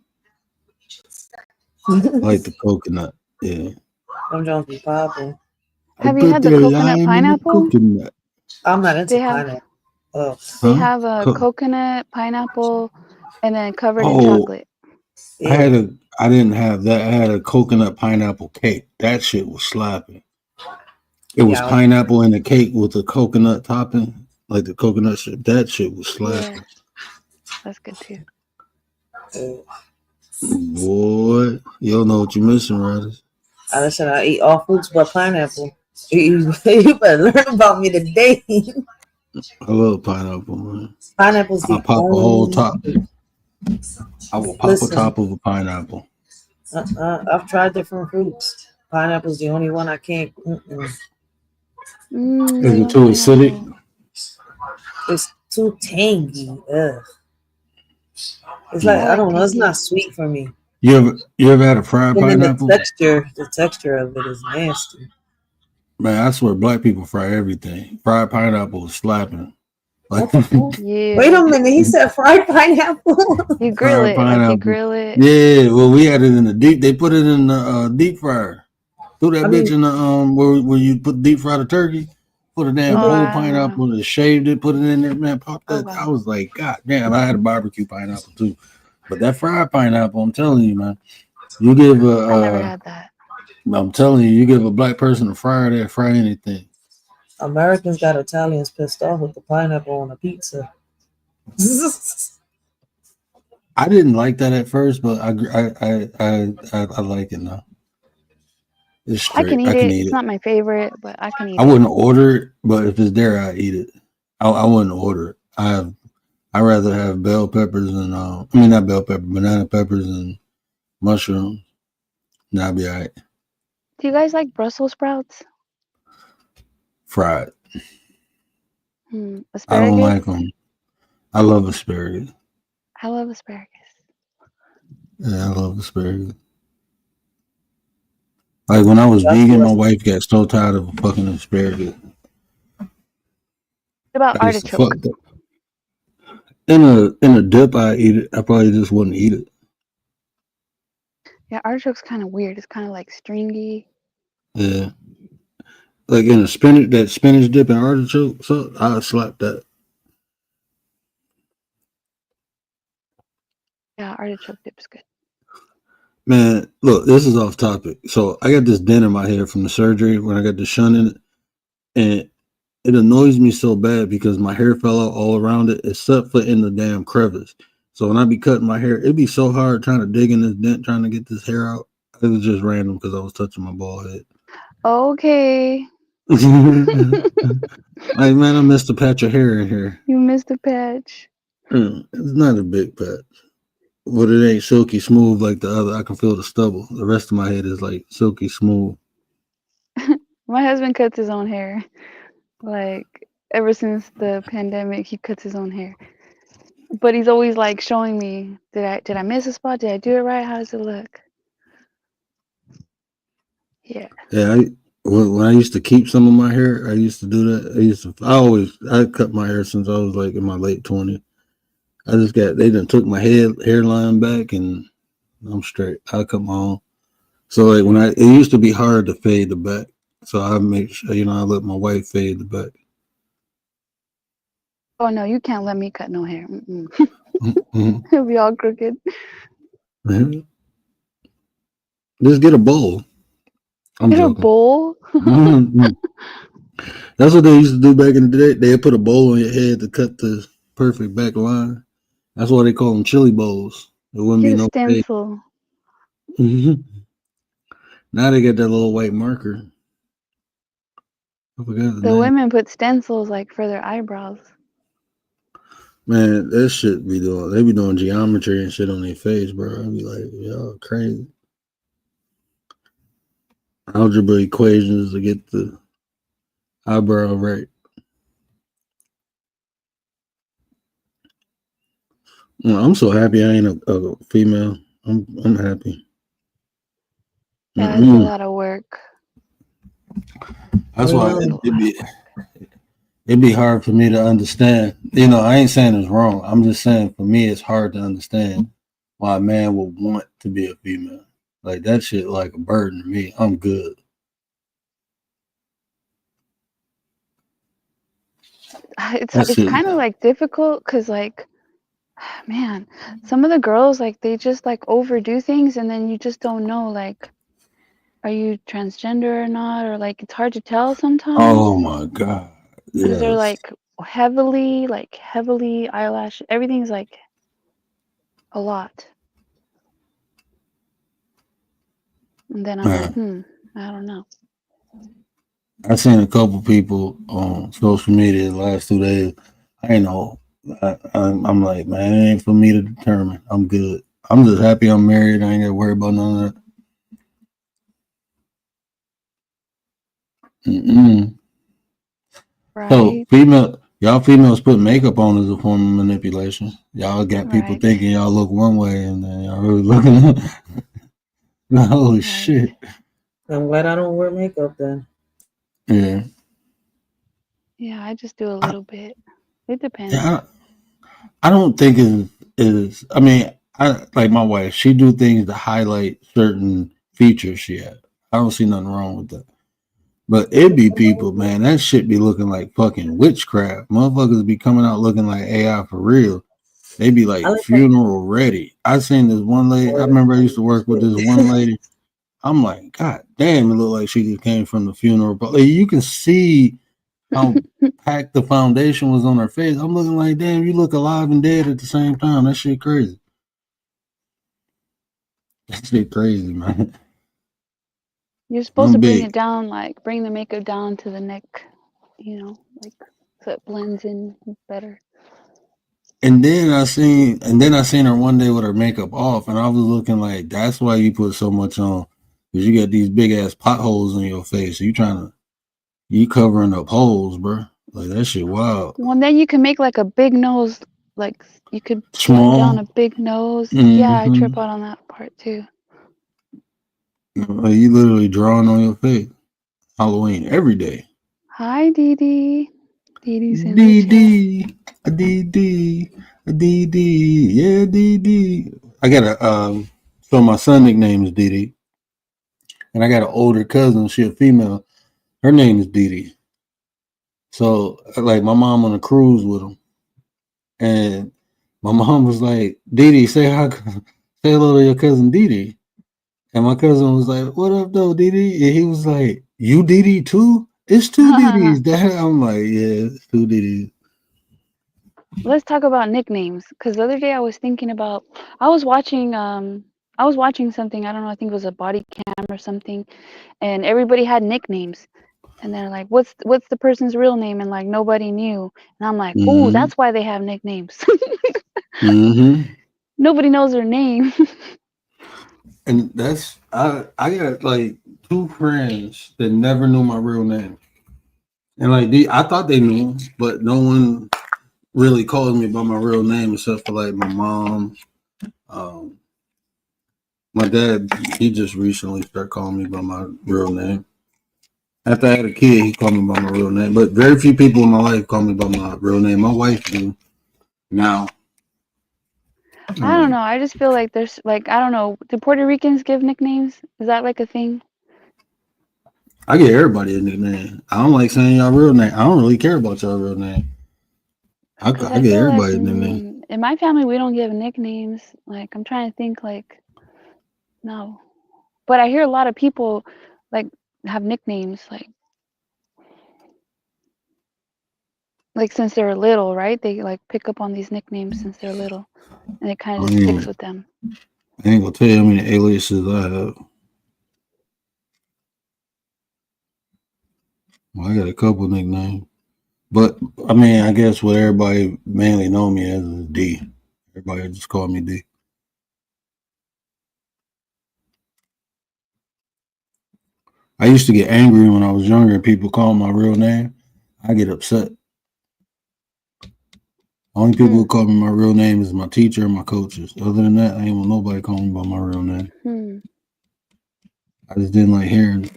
I like the coconut. Yeah. Them Jones be popping. I Have you put had the the coconut lime in the pineapple? coconut. I'm not into They have pineapple. Oh, they Huh? have a coconut, pineapple, and then covered in Oh, chocolate. ew. I didn't have that. I had a coconut pineapple cake. That shit was slapping. It was Yeah. pineapple in the cake with the coconut topping, like the coconut shit. That shit was slapping. Yeah, that's good too. Boy, you don't know what you're missing, Riders. I said I eat all fruits but pineapple. You better learn about me today. I love pineapple, man. Pineapple's I'll the pop a whole only. top. I will pop a Listen, top of a pineapple. I've tried different fruits. Pineapple's the only one I can't. I Is it love too acidic? pineapple. It's too tangy. Ugh. It's I like I like don't know. It's tangy. not sweet for me. You ever had a fried And then pineapple? the texture of it is nasty. Man, I swear black people fry everything. Fried pineapple is slapping. Like Yeah. Wait a minute. He said fried pineapple. You grill fried it, like you pineapple. grill it. Yeah, well, we had it in the deep. They put it in the deep fryer. Threw that I bitch mean, in the where you put deep fry the turkey. Put a damn Oh, whole I don't know. pineapple and shaved it. Put it in there, man. Pop Oh that. I wow. was like, God damn! I had a barbecue pineapple too, but that fried pineapple, I'm telling you, man. You give I never a, had that. I'm telling you, you give a black person a fryer, they fry anything. Americans got Italians pissed off with the pineapple on a pizza. I didn't like that at first, but I like it now. It's I can straight. eat I can it. eat It's it. not my favorite, but I can eat I it. wouldn't order it, but if it's there, I eat it. I wouldn't order it. I rather have bell peppers and not bell pepper, banana peppers and mushrooms. And I'll be all right. Do you guys like Brussels sprouts? Fried. Asparagus? I don't like them. I love asparagus. I love asparagus. Yeah, I love asparagus. Like when I was vegan, my wife got so tired of fucking asparagus. What about I used to artichoke? fuck that. In a dip, I eat it. I probably just wouldn't eat it. Yeah, artichoke's kind of weird. It's kind of like stringy. Yeah, like in a spinach dip and artichoke. So I slap that. Yeah, artichoke dip's good. Man, look, this is off topic. So I got this dent in my hair from the surgery when I got the shunt in it, and it annoys me so bad because my hair fell out all around it, except for in the damn crevice. So when I be cutting my hair, it'd be so hard trying to dig in this dent, trying to get this hair out. It was just random because I was touching my bald head. Okay. Like, man, I missed a patch of hair in here. You missed a patch. It's not a big patch. but it ain't silky smooth like the other. I can feel the stubble. The rest of my head is like silky smooth. My husband cuts his own hair. Like ever since the pandemic, he cuts his own hair. But he's always like showing me, did I miss a spot? Did I do it right? How does it look? Yeah. Yeah, when I used to keep some of my hair, I used to do that. I cut my hair since I was like in my late 20s. They done took my hairline back and I'm straight. I cut my own. So like it used to be hard to fade the back. So I make sure, I let my wife fade the back. Oh no, you can't let me cut no hair. Mm-hmm. It'll be all crooked. Mm-hmm. Just get a bowl. Get a bowl? Mm-hmm. That's what they used to do back in the day. They'd put a bowl on your head to cut the perfect back line. That's why they call them chili bowls. There wouldn't Get be a no stencil. Mm-hmm. Now they get that little white marker. I forgot The women put stencils like for their eyebrows. Man, that shit they be doing geometry and shit on their face, bro. I'd be like, y'all crazy. Algebra equations to get the eyebrow right. Well, I'm so happy I ain't a female. I'm happy. Yeah, it's a lot of work. That's why it'd be hard for me to understand. I ain't saying it's wrong. I'm just saying for me it's hard to understand why a man would want to be a female. Like that shit like a burden to me. I'm good. It's kind of like difficult because like, man, some of the girls like they just like overdo things and then you just don't know like, are you transgender or not, or like it's hard to tell sometimes. Oh my god! Because they're like heavily eyelash. Everything's like a lot. And then I'm like, I don't know. I seen a couple people on social media the last 2 days. I ain't know. I'm like, man, it ain't for me to determine. I'm good. I'm just happy I'm married. I ain't got to worry about none of that. Right. So y'all females put makeup on as a form of manipulation. Y'all got people thinking y'all look one way and then y'all really looking. Holy shit! I'm glad I don't wear makeup then. Yeah. Yeah, I just do a little bit. It depends. Yeah, I don't think it is. I mean, I like my wife. She do things to highlight certain features she had. I don't see nothing wrong with that. But it be people, man. That shit be looking like fucking witchcraft. Motherfuckers be coming out looking like AI for real. They be like funeral ready. I seen this one lady. I remember I used to work with this one lady. I'm like, God damn, it looked like she just came from the funeral. But like, you can see how packed the foundation was on her face. I'm looking like, damn, you look alive and dead at the same time. That shit crazy. That shit crazy, man. You're supposed to bring it down, like bring the makeup down to the neck, like so it blends in better. And then I seen her one day with her makeup off, and I was looking like, that's why you put so much on, because you got these big ass potholes in your face. So you covering up holes, bro. Like that shit wild. Well, then you can make like a big nose, like you could blend down a big nose. Mm-hmm. Yeah, I trip out on that part too. Like you literally drawing on your face. Halloween every day. Hi, Dee Dee. Dee Dee's in Dee Dee. Dee Dee. Dee Dee. Yeah, Dee Dee. I got so my son nickname is Dee Dee. And I got an older cousin, she a female. Her name is Dee Dee. So like my mom on a cruise with him. And my mom was like, Dee Dee, say hello to your cousin Dee Dee. And my cousin was like, what up though, Dee Dee? And he was like, you Dee Dee too? It's two Dee Dees, Dad. I'm like, yeah, it's two Dee Dees. Let's talk about nicknames. Because the other day I was thinking about, I was watching something, I don't know, I think it was a body cam or something, and everybody had nicknames. And they're like, what's the person's real name? And like nobody knew. And I'm like, oh, that's why they have nicknames. Nobody knows her name. And that's I got like 2 friends that never knew my real name. And like I thought they knew, but no one really called me by my real name except for like my mom. My dad, he just recently started calling me by my real name. After I had a kid, he called me by my real name. But very few people in my life call me by my real name. My wife do now. I don't know. I just feel like there's like, I don't know. Do Puerto Ricans give nicknames? Is that like a thing? I give everybody a nickname. I don't like saying y'all real name. I don't really care about y'all real name. I give everybody a nickname. In my family, we don't give nicknames. Like, I'm trying to think, like, no. But I hear a lot of people, like, have nicknames, like since they're little, right? They, like, pick up on these nicknames since they're little. And it kind of just sticks with them. I ain't gonna tell you how many aliases I have. Well, I got a couple nicknames. But, I mean, I guess what everybody mainly know me as is D. Everybody just call me D. I used to get angry when I was younger and people call my real name. I get upset. Only people who call me my real name is my teacher and my coaches. Other than that, I ain't want nobody call me by my real name. I just didn't like hearing it.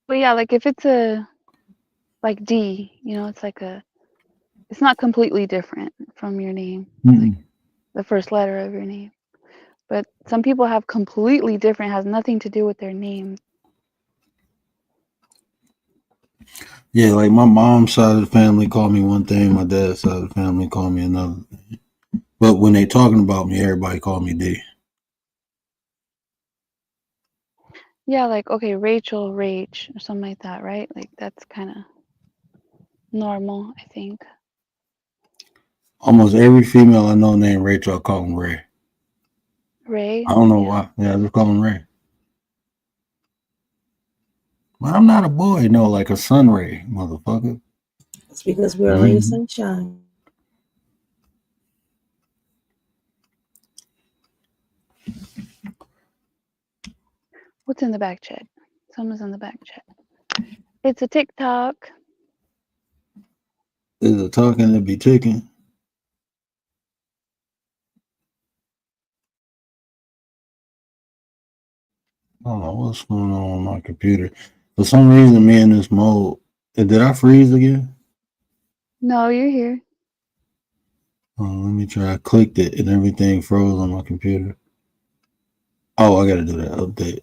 But yeah, like if it's like D, you know, it's like it's not completely different from your name, like the first letter of your name. But some people have completely different, has nothing to do with their name. Yeah, like my mom's side of the family called me one thing, my dad's side of the family called me another thing. But when they talking about me, everybody call me D. Yeah, like, okay, Rachel, Rach, or something like that, right? Like, that's kind of normal, I think. Almost every female I know named Rachel, I call them Ray. Ray? I don't know why. Yeah, I just call them Ray. Well, I'm not a boy, no, like a sun ray, motherfucker. It's because we're a ray of sunshine. What's in the back chat? Someone's in the back chat. It's a TikTok. Is it talking to be ticking? I don't know what's going on my computer. For some reason, me in this mode. Did I freeze again? No, you're here. Oh, let me try. I clicked it and everything froze on my computer. Oh, I gotta do that update.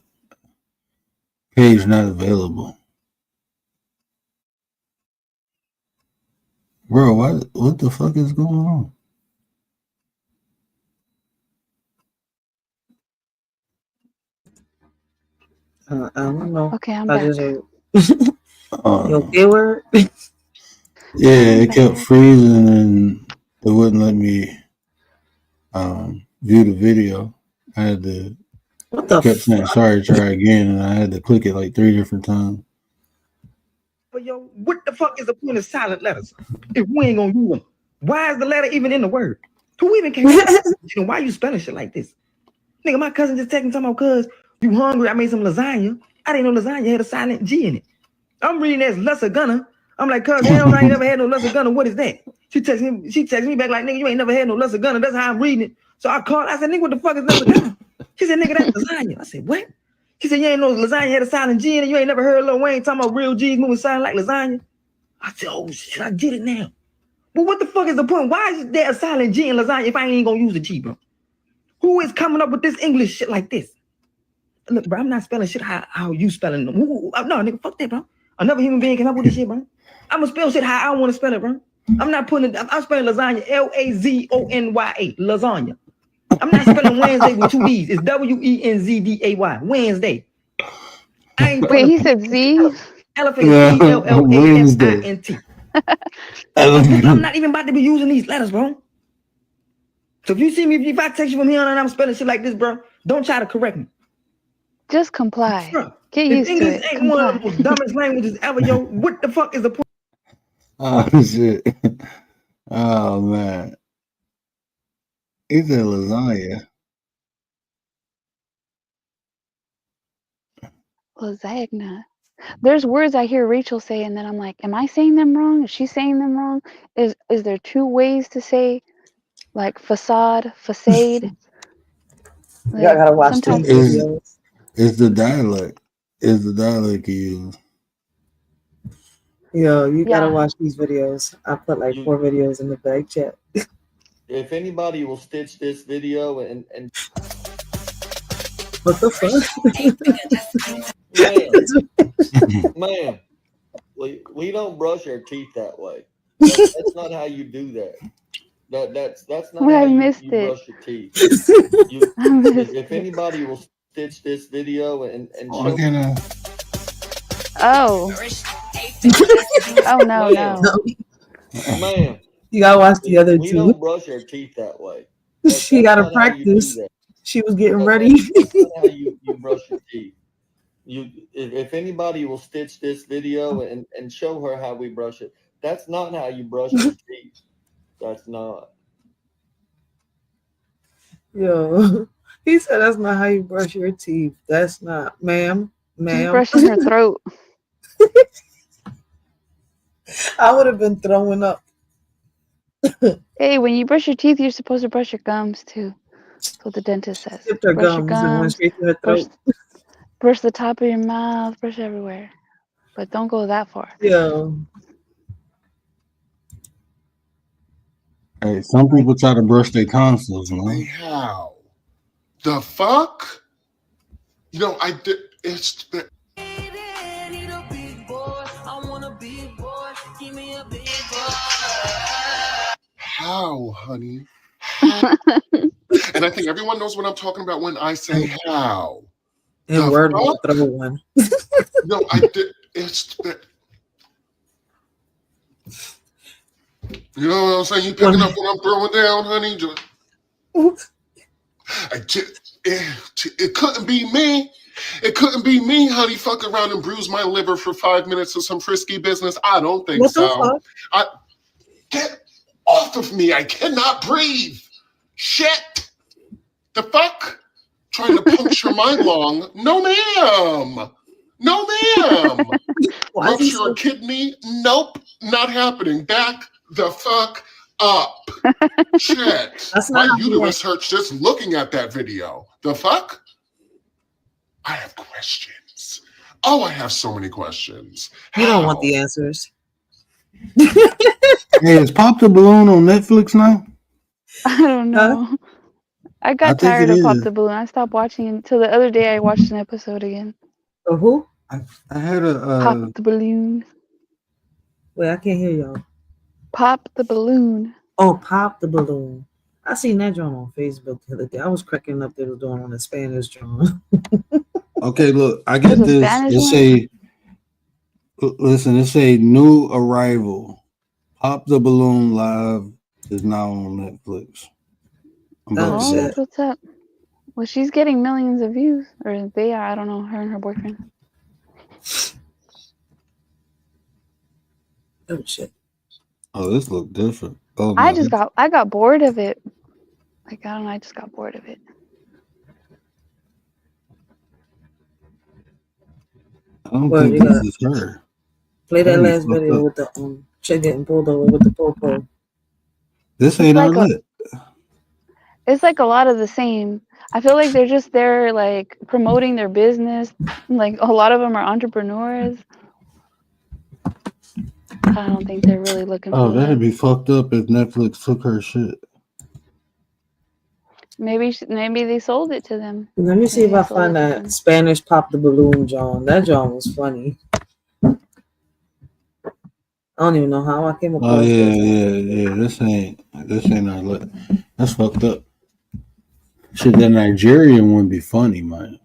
Page not available. Bro, what the fuck is going on? I don't know. Okay, I'm back. You okay, word? Yeah, it kept freezing and it wouldn't let me view the video. I had to kept saying sorry, try again, and I had to click it like 3 different times. But yo, what the fuck is the point of silent letters if we ain't gonna use them? Why is the letter even in the word? Who even cares? You know, why you spelling shit like this? Nigga, my cousin just texting talking about, cuz you hungry, I made some lasagna. I didn't know lasagna had a silent G in it. I'm reading as lesser gunner. I'm like, cuz hell, I ain't never had no lesser gunner. What is that? She texted me back like, nigga, you ain't never had no lesser gunner. That's how I'm reading it. So I called, I said, nigga, what the fuck is lesser gunner? She said, nigga, that's lasagna. I said, what? She said, you ain't know lasagna had a silent G in it. You ain't never heard Lil Wayne talking about real G's moving silent like lasagna. I said, oh shit, I get it now. But what the fuck is the point? Why is there a silent G in lasagna if I ain't gonna use the G, bro? Who is coming up with this English shit like this? Look, bro, I'm not spelling shit how you spelling them. No, nigga, fuck that, bro. Another human being came up with this shit, bro. I'm gonna spell shit how I want to spell it, bro. I'm not putting it, I'm spelling lasagna Lazonye. Lasagna. I'm not spelling Wednesday with 2 D's. It's Wenzday. Wednesday. I ain't Wait, he said Z? Elephant ELLAFINT. I'm not even about to be using these letters, bro. So if you see me, if I text you from here on and I'm spelling shit like this, bro, don't try to correct me. Just comply. Bro, Get used English to it. ain't Comply. one of the most dumbest languages ever, yo. What the fuck is the point? Oh shit. Oh man. It's a lasagna. Lasagna. There's words I hear Rachel say, and then I'm like, am I saying them wrong? Is she saying them wrong? Is there two ways to say like facade? Y'all gotta watch sometimes these videos. It's the dialect. It's the dialect you use. Yo, you gotta Yeah. watch these videos. I put like 4 videos in the back chat. If anybody will stitch this video and What the fuck? ma'am, we don't brush our teeth that way. That's not how you do that. That's not Well, how I you missed it. brush your teeth. If anybody will stitch this video and show Oh. Oh no, no. ma'am, You gotta watch the other we 2. don't brush our teeth that way. She gotta not how you do practice. that. She was getting ready. That's not how you brush your teeth. If anybody will stitch this video and show her how we brush it, that's not how you brush your teeth. That's not. Yo, he said that's not how you brush your teeth. That's not, ma'am. She's brushing her throat. I would have been throwing up. Hey, when you brush your teeth, you're supposed to brush your gums too. That's what the dentist says. Tipped her Brush your gums and went gums, straight to her throat. brush the top of your mouth, brush everywhere. But don't go that far. Yo. Hey, some people try to brush their tonsils, man. How? The fuck? You know, I did. It's. How, honey? How? And I think everyone knows what I'm talking about when I say how. And The word fuck? will throw one. No, I did. It's. You know what I'm saying? You picking up what I'm throwing down, honey? It couldn't be me. It couldn't be me, honey. Fuck around and bruise my liver for 5 minutes of some frisky business. I don't think What the so. fuck? Get off of me. I cannot breathe. Shit. The fuck? Trying to puncture my lung? No, ma'am. No, ma'am. Rupture a kidney? Nope. Not happening. Back the fuck up. Shit. That's My not how uterus hurts just looking at that video. The fuck? I have questions. Oh, I have so many questions. You don't want the answers. Hey, is Pop the Balloon on Netflix now? I don't know. I got think tired it of Pop is. the Balloon. I stopped watching until the other day I watched an episode again. Oh, who? I had a Pop the Balloon. Wait, I can't hear y'all. Pop the Balloon. Oh, Pop the Balloon. I seen that drum on Facebook the other day. I was cracking up. They was doing on the Spanish drum. Okay, look, I got There's a this. Spanish It one? say, listen, it say new arrival. Pop the Balloon live is now on Netflix. I'm about to Oh, say that's what's up. Well, she's getting millions of views, or they are. I don't know. Her and her boyfriend. Oh shit! oh, this look different. Oh, I no. got bored of it. Like I don't know. I just got bored of it. I don't Well, think you this got- is her. Play that That last is fucked video up. with the chick getting pulled over with the popo. This ain't our like a- lit. It's like a lot of the same. I feel like they're just there, like promoting their business. Like a lot of them are entrepreneurs. I don't think they're really looking Oh, for that'd love. be fucked up if Netflix took her shit. Maybe they sold it to them. Let me see if Maybe I they sold find it to that them. Spanish Pop the Balloon John. That John was funny. I don't even know how I came across Oh yeah, that. yeah. This ain't our lit. That's fucked up. Shit, that Nigerian would be funny, man.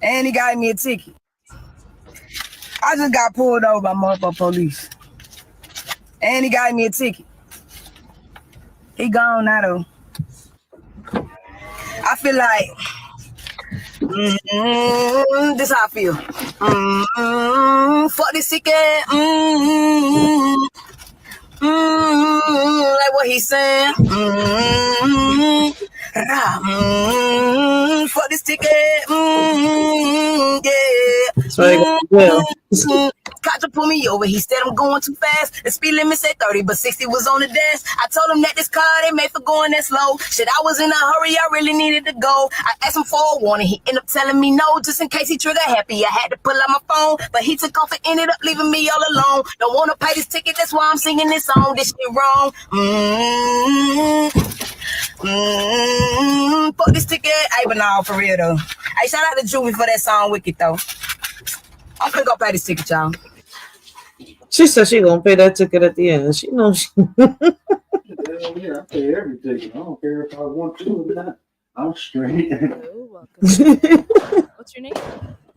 And he got me a ticket. I just got pulled over by motherfucking police. And he got me a ticket. He gone now though. I feel like This how I feel. Fuck this ticket. Like what he saying. Fuck this ticket. Yeah. So Kaja pull me over. He said I'm going too fast. The speed limit said 30, but 60 was on the dash. I told him that this car they made for going that slow. Shit, I was in a hurry. I really needed to go. I asked him for a warning. He ended up telling me no, just in case he trigger happy. I had to pull out my phone, but he took off and ended up leaving me all alone. Don't want to pay this ticket. That's why I'm singing this song. This shit wrong. Fuck this ticket. Hey, but no, for real though. Hey, shout out to Juvie for that song Wicked though. I'm finna go pay this ticket, y'all. she said she gonna pay that ticket at the end. She knows she Hell yeah, I pay every ticket. I don't care if I want to or not. I'm straight. What's your name?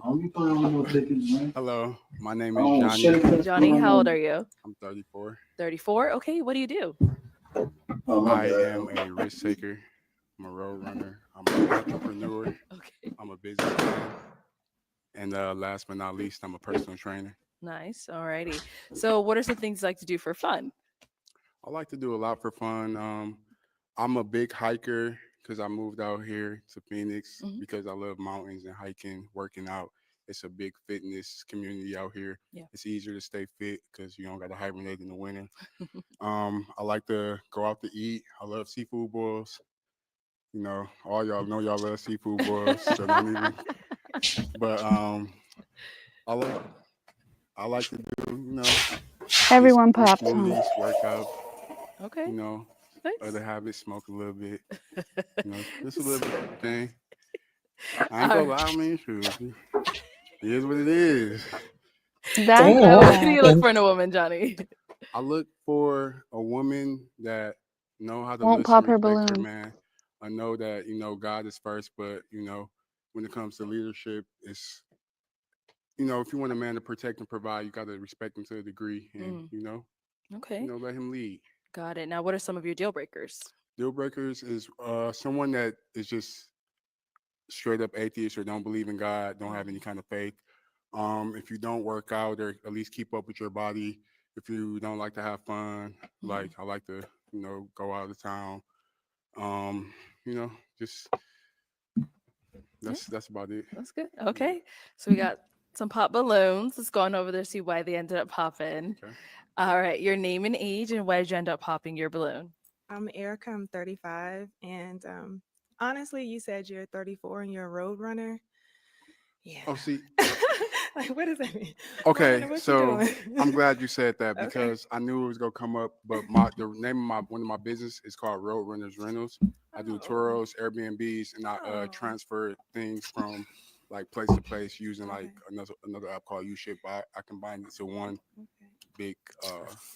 I'm playing on no tickets, man. Hello, my name is Johnny. Johnny, how old are you? I'm 34. 34. Okay, what do you do? I am a risk taker. I'm a road runner. I'm an entrepreneur. Okay. I'm a businessman. And last but not least, I'm a personal trainer. Nice. Alrighty. So, what are some things you like to do for fun? I like to do a lot for fun. I'm a big hiker because I moved out here to Phoenix because I love mountains and hiking, working out. It's a big fitness community out here. Yeah. It's easier to stay fit because you don't got to hibernate in the winter. I like to go out to eat. I love seafood boils. You know, all y'all know y'all love seafood boils. So don't even. But I like to do, you know, Everyone just popped. smoothies, work out. Okay. You know, Nice. other habits, smoke a little bit. You know, just a little bit of thing. I ain't gonna lie, I mean, shoot, it is what it is. What do you look for in a woman, Johnny? I look for a woman that know how to Won't listen, pop her respect her balloon. man. I know that, you know, God is first, but, you know, when it comes to leadership, it's, you know, if you want a man to protect and provide, you got to respect him to a degree and, you know, Okay. let him lead. Got it. Now, what are some of your deal breakers? Deal breakers is someone that is just straight up atheist or don't believe in God, don't have any kind of faith. If you don't work out or at least keep up with your body, if you don't like to have fun, like I like to, you know, go out of town. You know, just that's about it. That's good. Okay. So we got some pop balloons. Let's go on over there, see why they ended up popping. Okay. All right. Your name and age, and why did you end up popping your balloon? I'm Erica. I'm 35. And honestly, you said you're 34 and you're a road runner. Yeah. Oh, see. Like, what does that mean? Okay, What you so doing? I'm glad you said that Okay. because I knew it was gonna come up. But the name of one of my business is called Road Runners Rentals. I do tours, Airbnbs, and I transfer things from like place to place using like another app called UShip. I combined it to one big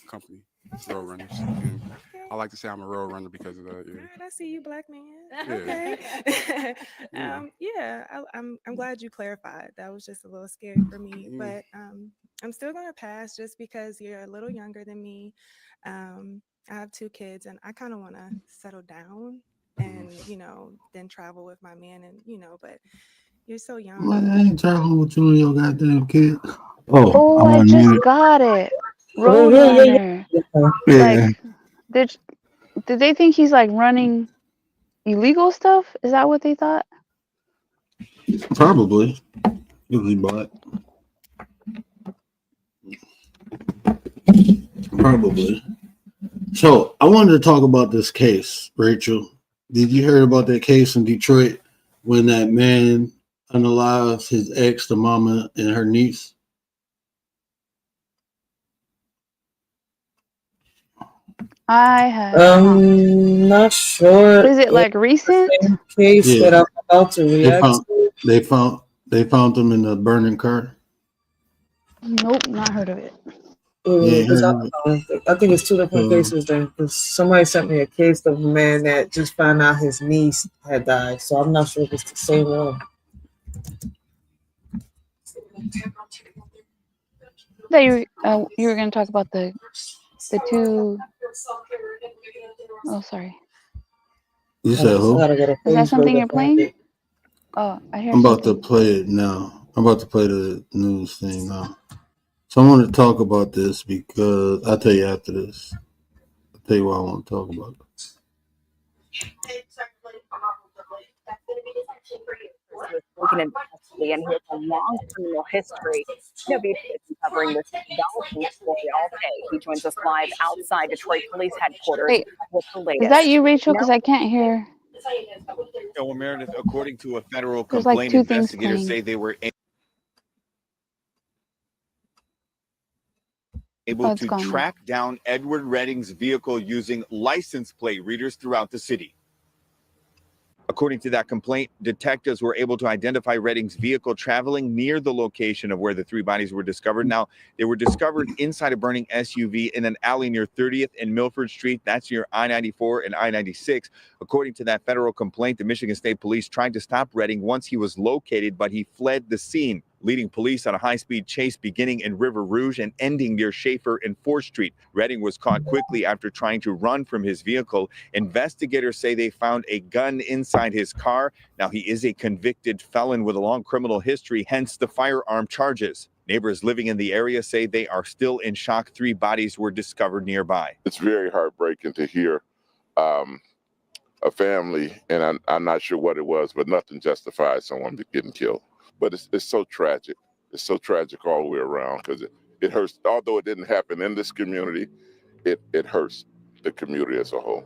company, Road Runners. And I like to say I'm a road runner because of that. All Yeah. right, I see you, black man. Yeah. Okay. Yeah. I'm glad you clarified. That was just a little scary for me, Yeah. but I'm still gonna pass just because you're a little younger than me. I have 2 kids, and I kind of want to settle down and then travel with my man, and but you're so young. Man, I ain't traveling with you and your goddamn kids. Oh, I just got it. Road runner. Yeah. Like, did they think he's like running illegal stuff? Is that what they thought? Probably. Usually black. Probably. So I wanted to talk about this case, Rachel. Did you hear about that case in Detroit when that man unalived his ex, the mama, and her niece? I have. Not sure. Is it like recent? Case Yeah. that I'm about to react to. They found them in a burning car. Nope, not heard of it. Yeah, Because heard of I think it's 2 different cases then. Because somebody sent me a case of a man that just found out his niece had died. So I'm not sure if it's the same one. That you were going to talk about the 2. Oh, sorry. You said who? Is that something you're playing? Oh, I hear I'm about to something. play it now. I'm about to play the news thing now. So I want to talk about this because I'll tell you after this. I'll tell you what I want to talk about. Lincoln in custody, and he has a long criminal history. CW has been covering this developing story all day. He joins us live outside Detroit Police Headquarters Wait, with the latest. is that you, Rachel? Now, Because I can't hear. Well, Meredith, according to a federal There's like complaint, two things investigators playing. say they were able it's to gone now. track down Edward Redding's vehicle using license plate readers throughout the city. According to that complaint, detectives were able to identify Redding's vehicle traveling near the location of where the three bodies were discovered. Now, they were discovered inside a burning SUV in an alley near 30th and Milford Street. That's near I-94 and I-96. According to that federal complaint, the Michigan State Police tried to stop Redding once he was located, but he fled the scene, leading police on a high-speed chase beginning in River Rouge and ending near Schaefer and 4th Street. Redding was caught quickly after trying to run from his vehicle. Investigators say they found a gun inside his car. Now, he is a convicted felon with a long criminal history, hence the firearm charges. Neighbors living in the area say they are still in shock. 3 bodies were discovered nearby. It's very heartbreaking to hear a family, and I'm not sure what it was, but nothing justifies someone getting killed. But it's so tragic. It's so tragic all the way around because it hurts. Although it didn't happen in this community, it hurts the community as a whole.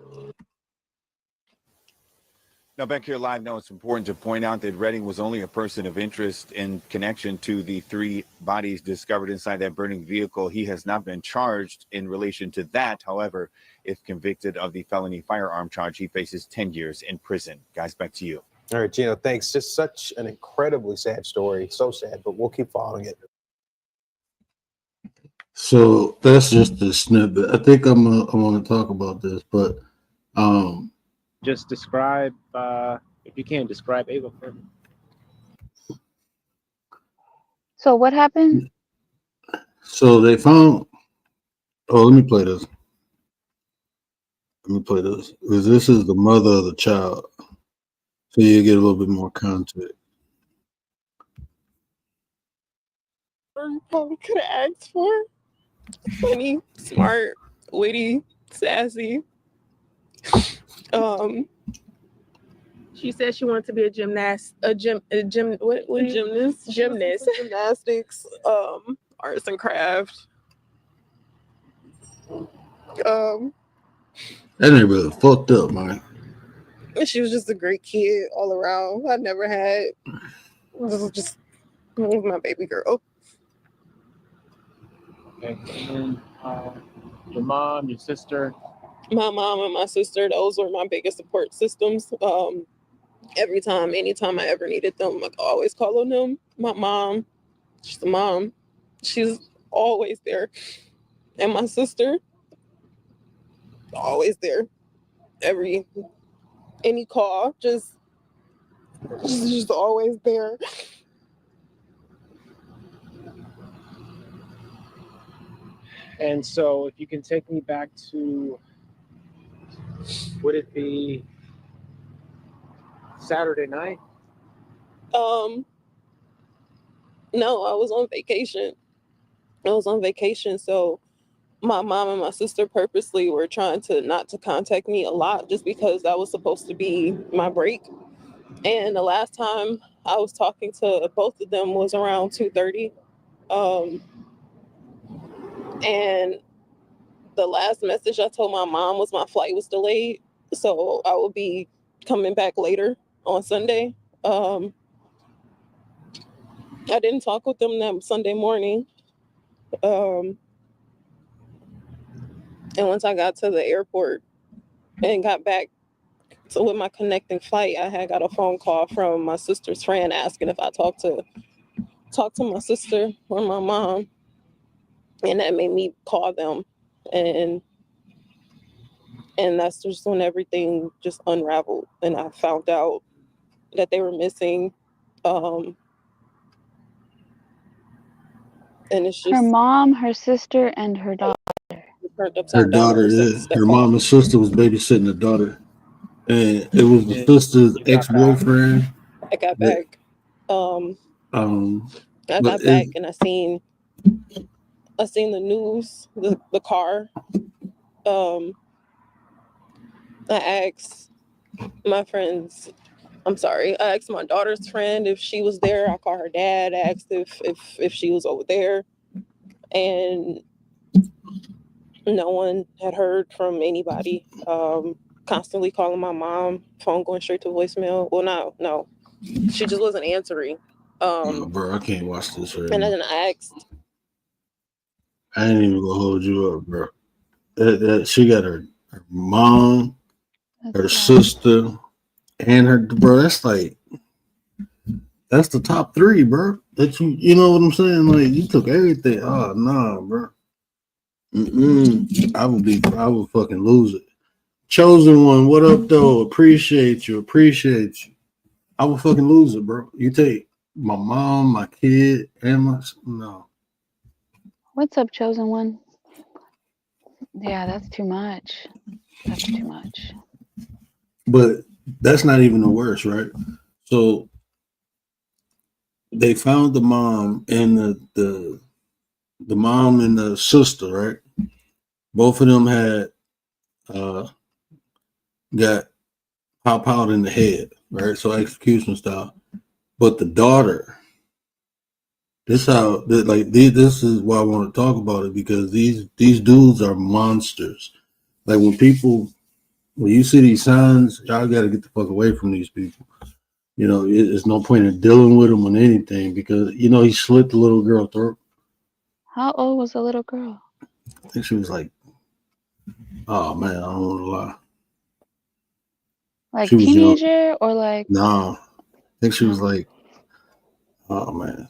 Now, back here live, now it's important to point out that Redding was only a person of interest in connection to the 3 bodies discovered inside that burning vehicle. He has not been charged in relation to that. However, if convicted of the felony firearm charge, he faces 10 years in prison. Guys, back to you. All right, Gino, thanks. Just such an incredibly sad story. So sad, but we'll keep following it. So that's just a snippet. I think I want to talk about this, but just describe, if you can, describe Ava for me. So what happened? so they found. Oh, let me play this. Let me play this because this is the mother of the child, so you get a little bit more context. Probably could have asked for. Funny, smart, witty, sassy. She said she wanted to be a gymnast, gymnast, gymnastics, arts and craft. That ain't really fucked up, man. She was just a great kid all around. I never had. This was just my baby girl. Okay. And then your mom, your sister. My mom and my sister, those were my biggest support systems. Every time, anytime I ever needed them, I could always call on them. My mom, she's the mom. She's always there. And my sister, always there. Any call, just always there. And so if you can take me back to, would it be Saturday night? No, I was on vacation. So my mom and my sister purposely were trying to not to contact me a lot just because that was supposed to be my break. And the last time I was talking to both of them was around 2:30. And the last message I told my mom was my flight was delayed, so I will be coming back later on Sunday. I didn't talk with them that Sunday morning. And once I got to the airport and got back with my connecting flight, I had got a phone call from my sister's friend asking if I talked to my sister or my mom. And that made me call them. And that's just when everything just unraveled. And I found out that they were missing. And it's just Her mom, her sister, and her daughter. Her daughter, yeah. Her mom and sister was babysitting the daughter. And it was the sister's ex-boyfriend I got But, back. I but got back and I seen the news, the car. I asked my friends. I asked my daughter's friend if she was there. I called her dad. I asked if she was over there, and no one had heard from anybody. Constantly calling my mom, phone going straight to voicemail. Well, no, she just wasn't answering. bro, I can't watch this right And now. then I asked. I ain't even gonna hold you up, bro. She got her mom, her sister, and her bro. That's the top three, bro. That you know what I'm saying? Like you took everything. Oh nah, bro. I would fucking lose it. Chosen one, what up though? Appreciate you. I would fucking lose it, bro. You take my mom, my kid, and no. What's up, chosen one? Yeah, that's too much. That's too much. But that's not even the worst, right? So they found the mom and the mom and the sister, right? Both of them had got pop out in the head, right? So execution style. But the daughter, this is why I want to talk about it, because these dudes are monsters. Like when you see these signs, y'all got to get the fuck away from these people. You know, there's no point in dealing with them on anything, because he slit the little girl throat. How old was the little girl? I think she was like, oh man, I don't want to lie. Like She was teenager or like? No, I think she was like, oh man,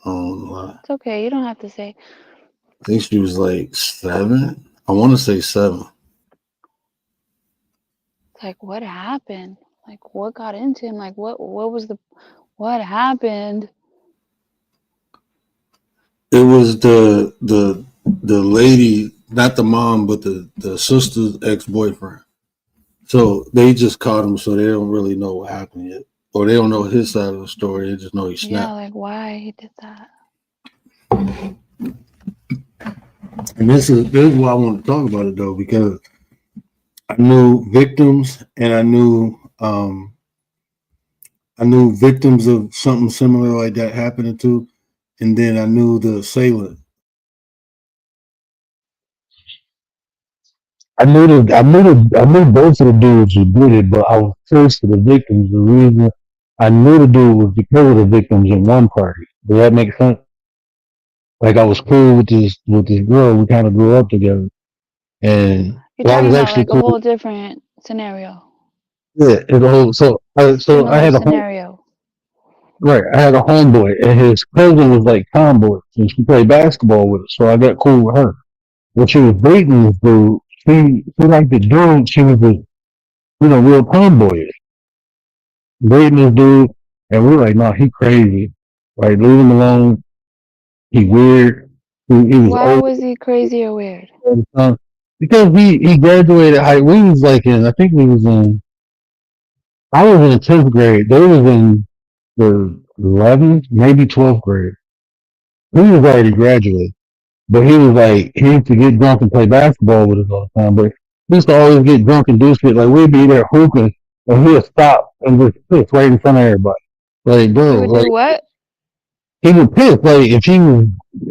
I don't want to lie. It's okay. You don't have to say. I think she was like 7. I want to say 7. Like what happened? Like what got into him? Like what happened? It was the lady, not the mom, but the sister's ex-boyfriend. So they just caught him, so they don't really know what happened yet, or they don't know his side of the story. They just know he Yeah, snapped. like why he did that. And this is why I want to talk about it though, because I knew victims, and I knew victims of something similar like that happening to, and then I knew the assailant. I knew both of the dudes who did it, but I was close to the victims. The reason I knew the dude was because of the victims in one party. Does that make sense? Like I was cool with this girl. We kind of grew up together, and You're I talking was about actually like a cool. whole different scenario. Yeah, so I had Scenario. right. I had a homeboy, and his cousin was like tomboy, and she played basketball with us. So I got cool with her. When she was dating this dude, she liked the dude. She was real tomboyish. Dating this dude, and we were like, no, he crazy. Like, leave him alone. He weird. He was Why old was he crazy or weird? all the time. Because he graduated high. We was like I think we was I was in the 10th grade. They was in the 11th, maybe 12th grade. He was already graduated. But he was like, he used to get drunk and play basketball with us all the time. But he used to always get drunk and do shit. Like, we'd be there hooping, and he'd stop and just piss right in front of everybody. Like, He bro, would do what? he would piss. Like, if he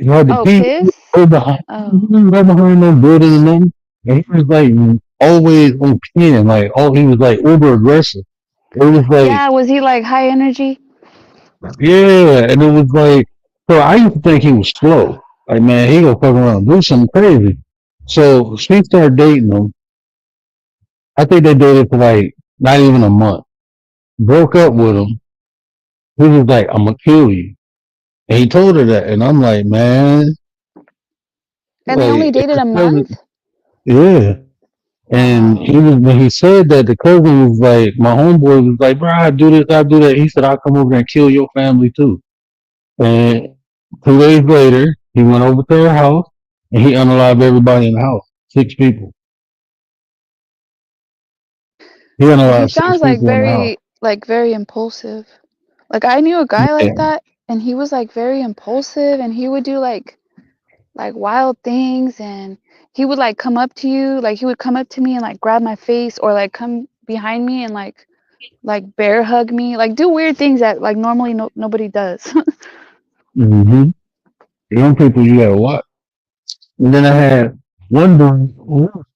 had to pee, Piss? right behind no building and nothing. And he was like always on peeing. Like, he was like uber aggressive. It was like, Yeah, was he like high energy? yeah, and it was like, so I used to think he was slow. Like, man, he gonna fuck around and do something crazy. So she started dating him. I think they dated for like not even a month. Broke up with him. He was like, I'm gonna kill you. And he told her that. And I'm like, man. And they only dated a month? Yeah. And when he said that, the cousin was like, my homeboy was like, bro, I do this, I do that. He said, I'll come over and kill your family too. And 2 days later, he went over to her house and he unalived everybody in the house. 6 people. He unalived 6 sounds like people in the house. like very impulsive. Like I knew a guy Yeah. like that, and he was like very impulsive, and he would do like wild things, and he would like come up to you, like he would come up to me and like grab my face, or like come behind me and like bear hug me, like do weird things that like normally nobody does. Mm-hmm. Young people, you gotta watch. And then I had one dude.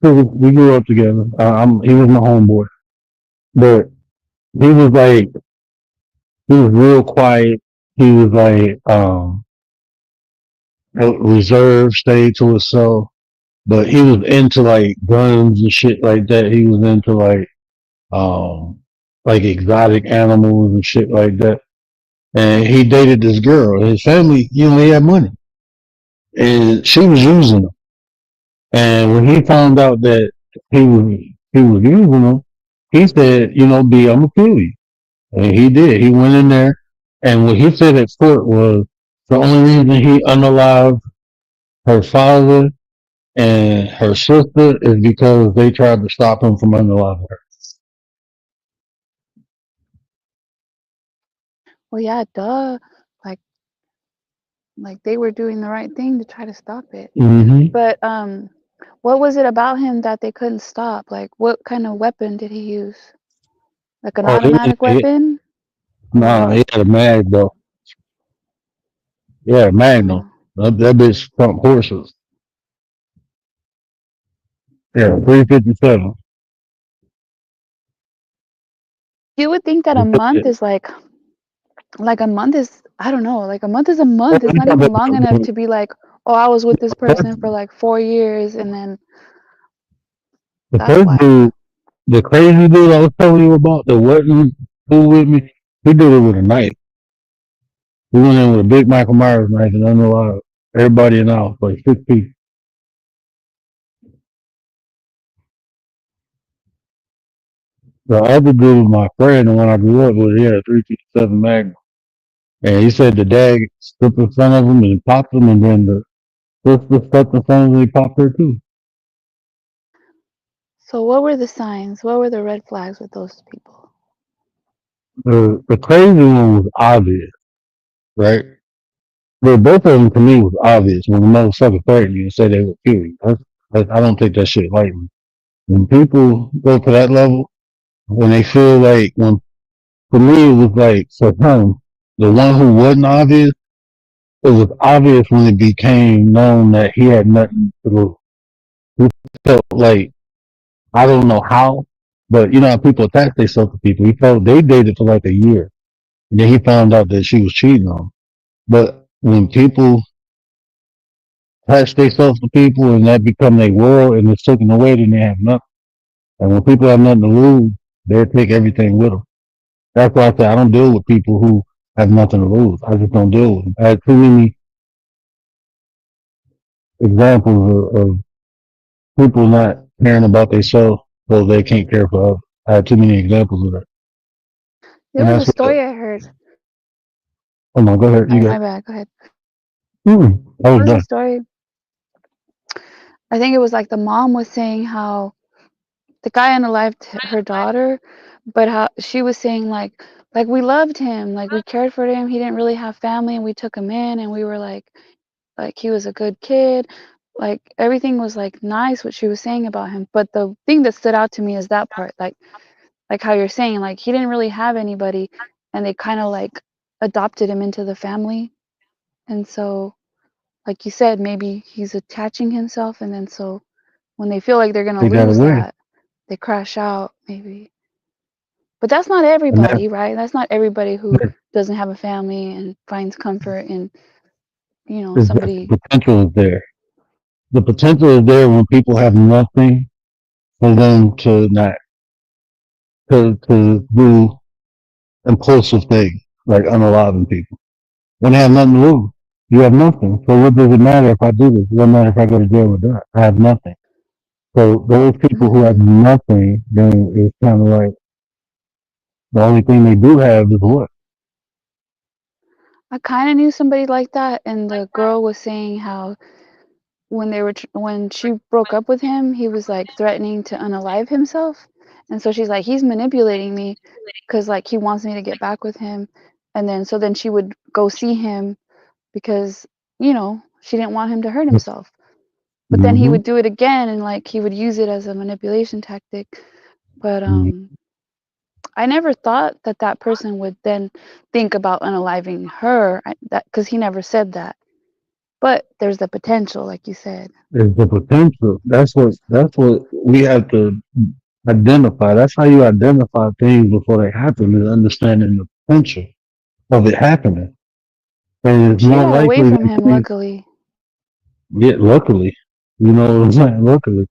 We grew up together. He was my homeboy, but he was like he was real quiet. He was like reserved, stayed to himself. But he was into like guns and shit like that. He was into like exotic animals and shit like that. And he dated this girl. His family, he had money, and she was using him. And when he found out that he was using him, he said, "B, I'm gonna kill you." And he did. He went in there, and what he said at court was the only reason he unalived her father and her sister is because they tried to stop him from unaliving her. Well, yeah, duh. Like they were doing the right thing to try to stop it. Mm-hmm. But what was it about him that they couldn't stop? Like what kind of weapon did he use? Like an Oh, automatic weapon? nah, he had a mag though. Yeah, Magnum. That bitch pumped horses. Yeah, 357. You would think that a month is like a month is, I don't know, like a month is a month. It's not even long enough to be like, oh, I was with this person for like 4 years, and then The that's first why. dude, the crazy dude I was telling you about that wasn't cool with me, he did it with a knife. He went in with a big Michael Myers knife and unalived everybody in the house, like 6 people. The other dude was my friend, the one I grew up with, he had a 357 Magnum. And he said the dad stood in front of him and popped him, and then the sister stepped in front of him and he popped her too. So what were the signs? What were the red flags with those people? The crazy one was obvious, right? But both of them to me was obvious when the motherfucker threatened you and said they would kill you. I don't take that shit lightly. When people go to that level, when they feel like, for me it was like, for him, the one who wasn't obvious, it was obvious when it became known that he had nothing to lose. He felt like, I don't know how, but you know how people attach themselves to people. He felt they dated for like a year, and then he found out that she was cheating on him. But when people attach themselves to people and that become their world and it's taken away, then they have nothing. And when people have nothing to lose, they'll take everything with them. That's why I say I don't deal with people who have nothing to lose. I just don't deal with them. I had too many examples of people not caring about themselves so they can't care for others. I had too many examples of that. There And was that's a story I heard. oh no, go ahead. You Oh, got my bad. Go ahead. I There was was a done. story. I think it was like the mom was saying how the guy unalived her daughter, but how she was saying like we loved him, like we cared for him. He didn't really have family, and we took him in, and we were like he was a good kid. Like everything was like nice what she was saying about him. But the thing that stood out to me is that part, like how you're saying, like he didn't really have anybody, and they kind of like adopted him into the family. And so, like you said, maybe he's attaching himself, and then so when they feel like they're gonna They got lose away. that, they crash out maybe. But that's not And everybody, right? That's not everybody who doesn't have a family and finds comfort in, somebody. the potential is there. The potential is there when people have nothing for them to not to do impulsive things like unaliving people. When they have nothing to lose, you have nothing. So what does it matter if I do this? It doesn't matter if I go to jail or die. I have nothing. So those people who have nothing, then it's kind of like the only thing they do have is what? I kind of knew somebody like that, and the girl was saying how when they were when she broke up with him, he was like threatening to unalive himself, And so she's like, he's manipulating me because like he wants me to get back with him. And then so then she would go see him because, you know, she didn't want him to hurt himself. But then he Mm-hmm. would do it again and like he would use it as a manipulation tactic. But I never thought that that person would then think about unaliving her, that because he never said that. But there's the potential, like you said. There's the potential. That's what we have to identify. That's how you identify things before they happen, is understanding the potential of it happening. And it's She more got away likely from than him, things luckily. get luckily. You know what I'm saying? Luckily.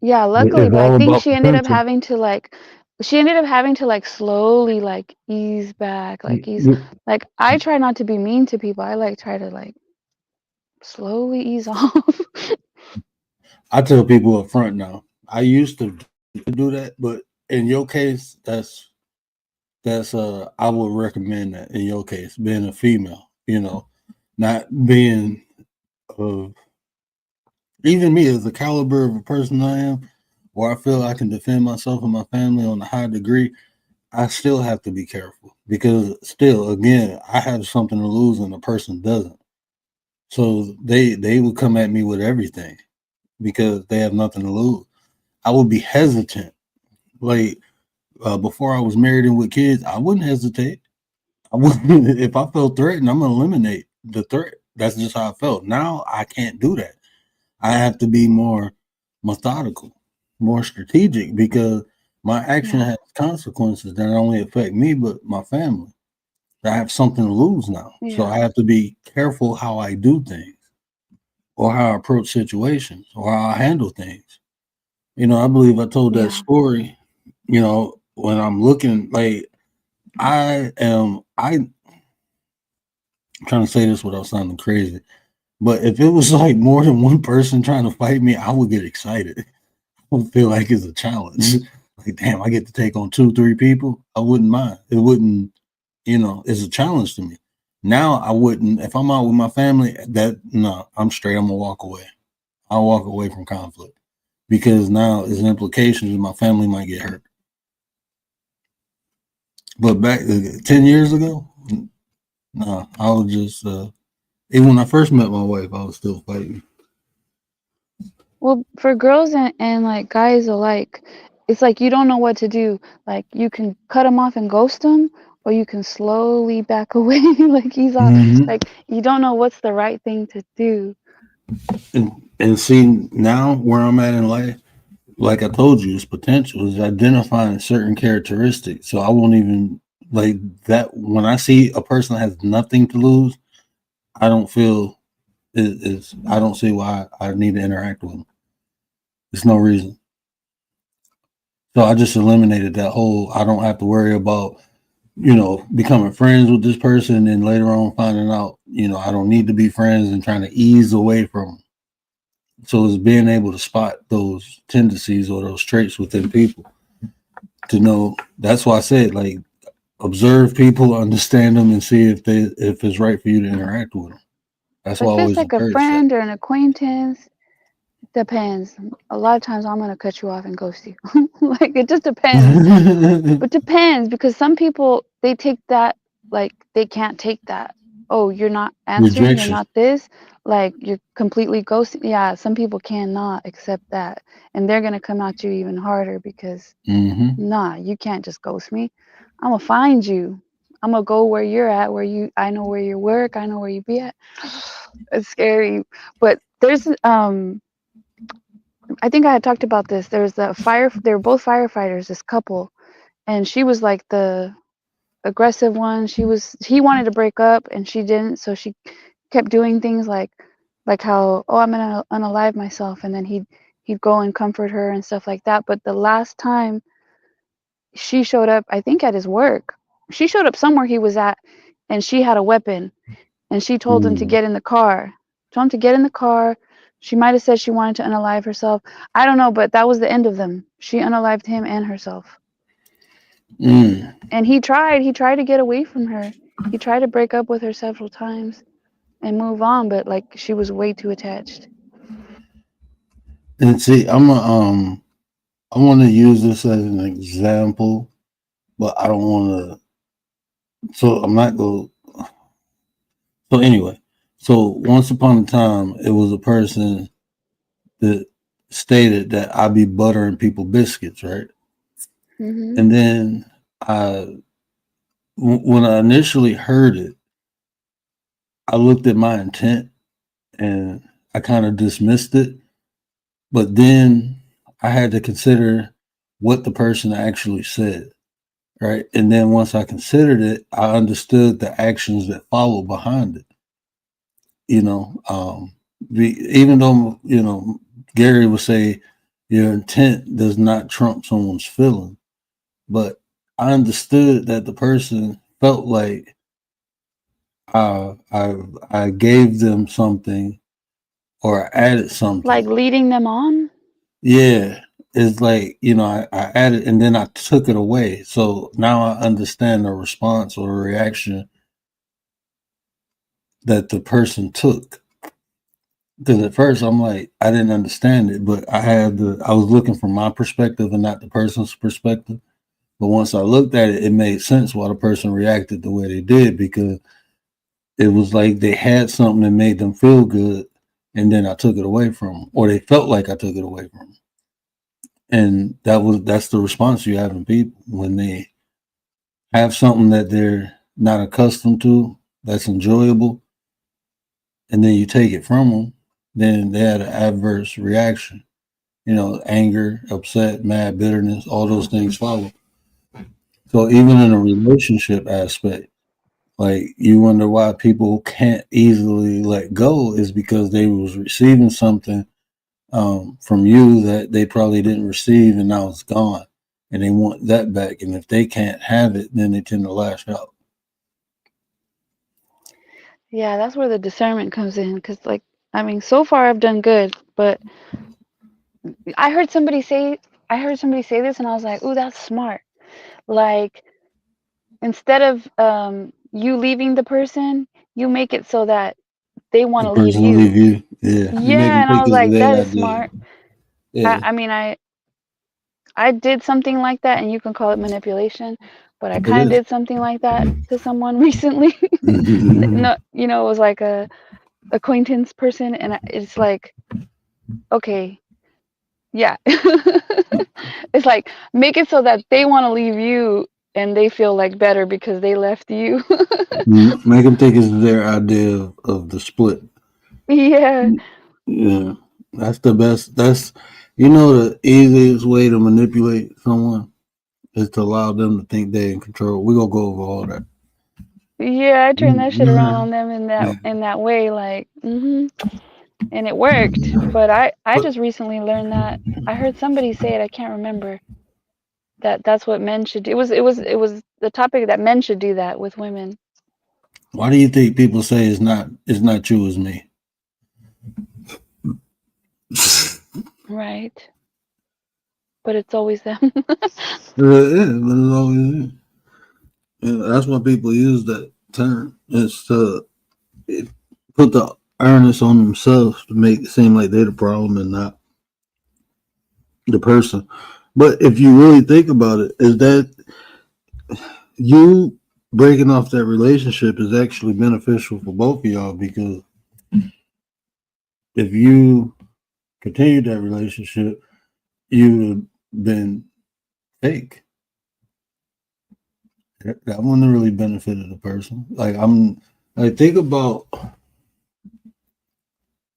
Yeah, luckily, It's but I all think about she ended up potential. having to like slowly like ease back, like ease like I try not to be mean to people. I like try to like slowly ease off. I tell people up front now. I used to do that, but in your case, that's I would recommend that in your case, being a female, you know, not being even me as the caliber of a person I am, where I feel I can defend myself and my family on a high degree. I still have to be careful because still, again, I have something to lose and the person doesn't. So they would come at me with everything because they have nothing to lose. I would be hesitant. Like before I was married and with kids, I wouldn't hesitate. I wouldn't if I felt threatened, I'm gonna eliminate the threat. That's just how I felt. Now I can't do that. I have to be more methodical, more strategic because my action has consequences that not only affect me but my family. I have something to lose now. So I Yeah. have to be careful how I do things or how I approach situations or how I handle things. You know, I believe I told that story, you know, when I'm looking like I'm trying to say this without sounding crazy. But if it was like more than one person trying to fight me, I would get excited. I would feel like it's a challenge. Like, damn, I get to take on 2-3 people. I wouldn't mind. It wouldn't, you know, it's a challenge to me. Now I wouldn't, if I'm out with my family, I'm straight. I'm gonna walk away. I'll walk away from conflict because now there's implications and my family might get hurt. But back 10 years ago, no, I was just even when I first met my wife, I was still fighting. Well, for girls and like guys alike, it's like you don't know what to do. Like you can cut them off and ghost them, or you can slowly back away. Like he's on. Like you don't know what's the right thing to do. And see now where I'm at in life, like I told you, it's potential is identifying certain characteristics. So I won't even like that when I see a person that has nothing to lose, I don't feel I don't see why I need to interact with them. There's no reason. So I just eliminated that whole I don't have to worry about, you know, becoming friends with this person and later on finding out, you know, I don't need to be friends and trying to ease away from them. So it's being able to spot those tendencies or those traits within people to know. That's why I said, like, observe people, understand them, and see if it's right for you to interact with them. That's why I If it's always like a encourage that. friend or an acquaintance, depends. A lot of times I'm gonna cut you off and ghost you. Like it just depends. But depends because some people they take that like they can't take that. Oh, you're not answering, you're Rejection. not this, like you're completely ghosting. Yeah, some people cannot accept that. And they're gonna come at you even harder because nah, you can't just ghost me. I'm gonna find you. I'm gonna go where you're at, I know where you work, I know where you be at. It's scary. But there's I think I had talked about this. There's they were both firefighters, this couple, and she was like the aggressive one. He wanted to break up and she didn't, so she kept doing things like how, oh, I'm gonna unalive myself, and then he'd go and comfort her and stuff like that. But the last time she showed up, I think at his work, she showed up somewhere he was at, and she had a weapon, and she told him to get in the car. Told him to get in the car. She might have said she wanted to unalive herself. I don't know, but that was the end of them. She unalived him and herself. And he tried to get away from her. He tried to break up with her several times and move on, but like she was way too attached. And see, I'm a I want to use this as an example, but I don't want to. So I'm not going. So anyway, so once upon a time, it was a person that stated that I be buttering people biscuits, right? Mm-hmm. And then when I initially heard it, I looked at my intent and I kind of dismissed it. But then I had to consider what the person actually said, right? And then once I considered it, I understood the actions that follow behind it. You know, even though, you know, Gary would say your intent does not trump someone's feeling, but I understood that the person felt like I gave them something or added something. Like leading them on. Yeah, it's like, you know, I added and then I took it away. So now I understand the response or reaction that the person took. Because at first I'm like, I didn't understand it, but I was looking from my perspective and not the person's perspective. But once I looked at it, it made sense why the person reacted the way they did, because it was like they had something that made them feel good, and then I took it away from them, or they felt like I took it away from them. And that's the response you have in people when they have something that they're not accustomed to, that's enjoyable, and then you take it from them, then they had an adverse reaction. You know, anger, upset, mad, bitterness, all those things follow. So even in a relationship aspect, like you wonder why people can't easily let go is because they was receiving something from you that they probably didn't receive, and now it's gone, and they want that back. And if they can't have it, then they tend to lash out. Yeah, that's where the discernment comes in. Because, like, I mean, so far I've done good, but I heard somebody say this, and I was like, "Ooh, that's smart." Like, instead of you leaving the person, you make it so that they want The to leave person will leave you. you. Yeah, you make Yeah, them and I think was it's like, that their is idea. smart. Yeah, I mean, I did something like that, and you can call it manipulation, but I it kind of is. did something like that to someone recently. No, you know, it was like a acquaintance person, and it's like, okay, yeah, it's like make it so that they want to leave you, and they feel like better because they left you. Make them think it's their idea of the split. Yeah. Yeah, that's the best. That's, you know, the easiest way to manipulate someone is to allow them to think they're in control. We're gonna go over all that. Yeah, I turned that shit around on them Yeah. in that way, like, and it worked. But I just recently learned that. I heard somebody say it. I can't remember. That's what men should do. It was the topic that men should do that with women. Why do you think people say it's not you, it's me? Right. But it's always them. Yeah, but it's always, that's why people use that term. It's to put the earnest on themselves to make it seem like they're the problem and not the person. But if you really think about it, is that you breaking off that relationship is actually beneficial for both of y'all, because if you continued that relationship, you'd have been fake. That wouldn't really benefited the person. Think about,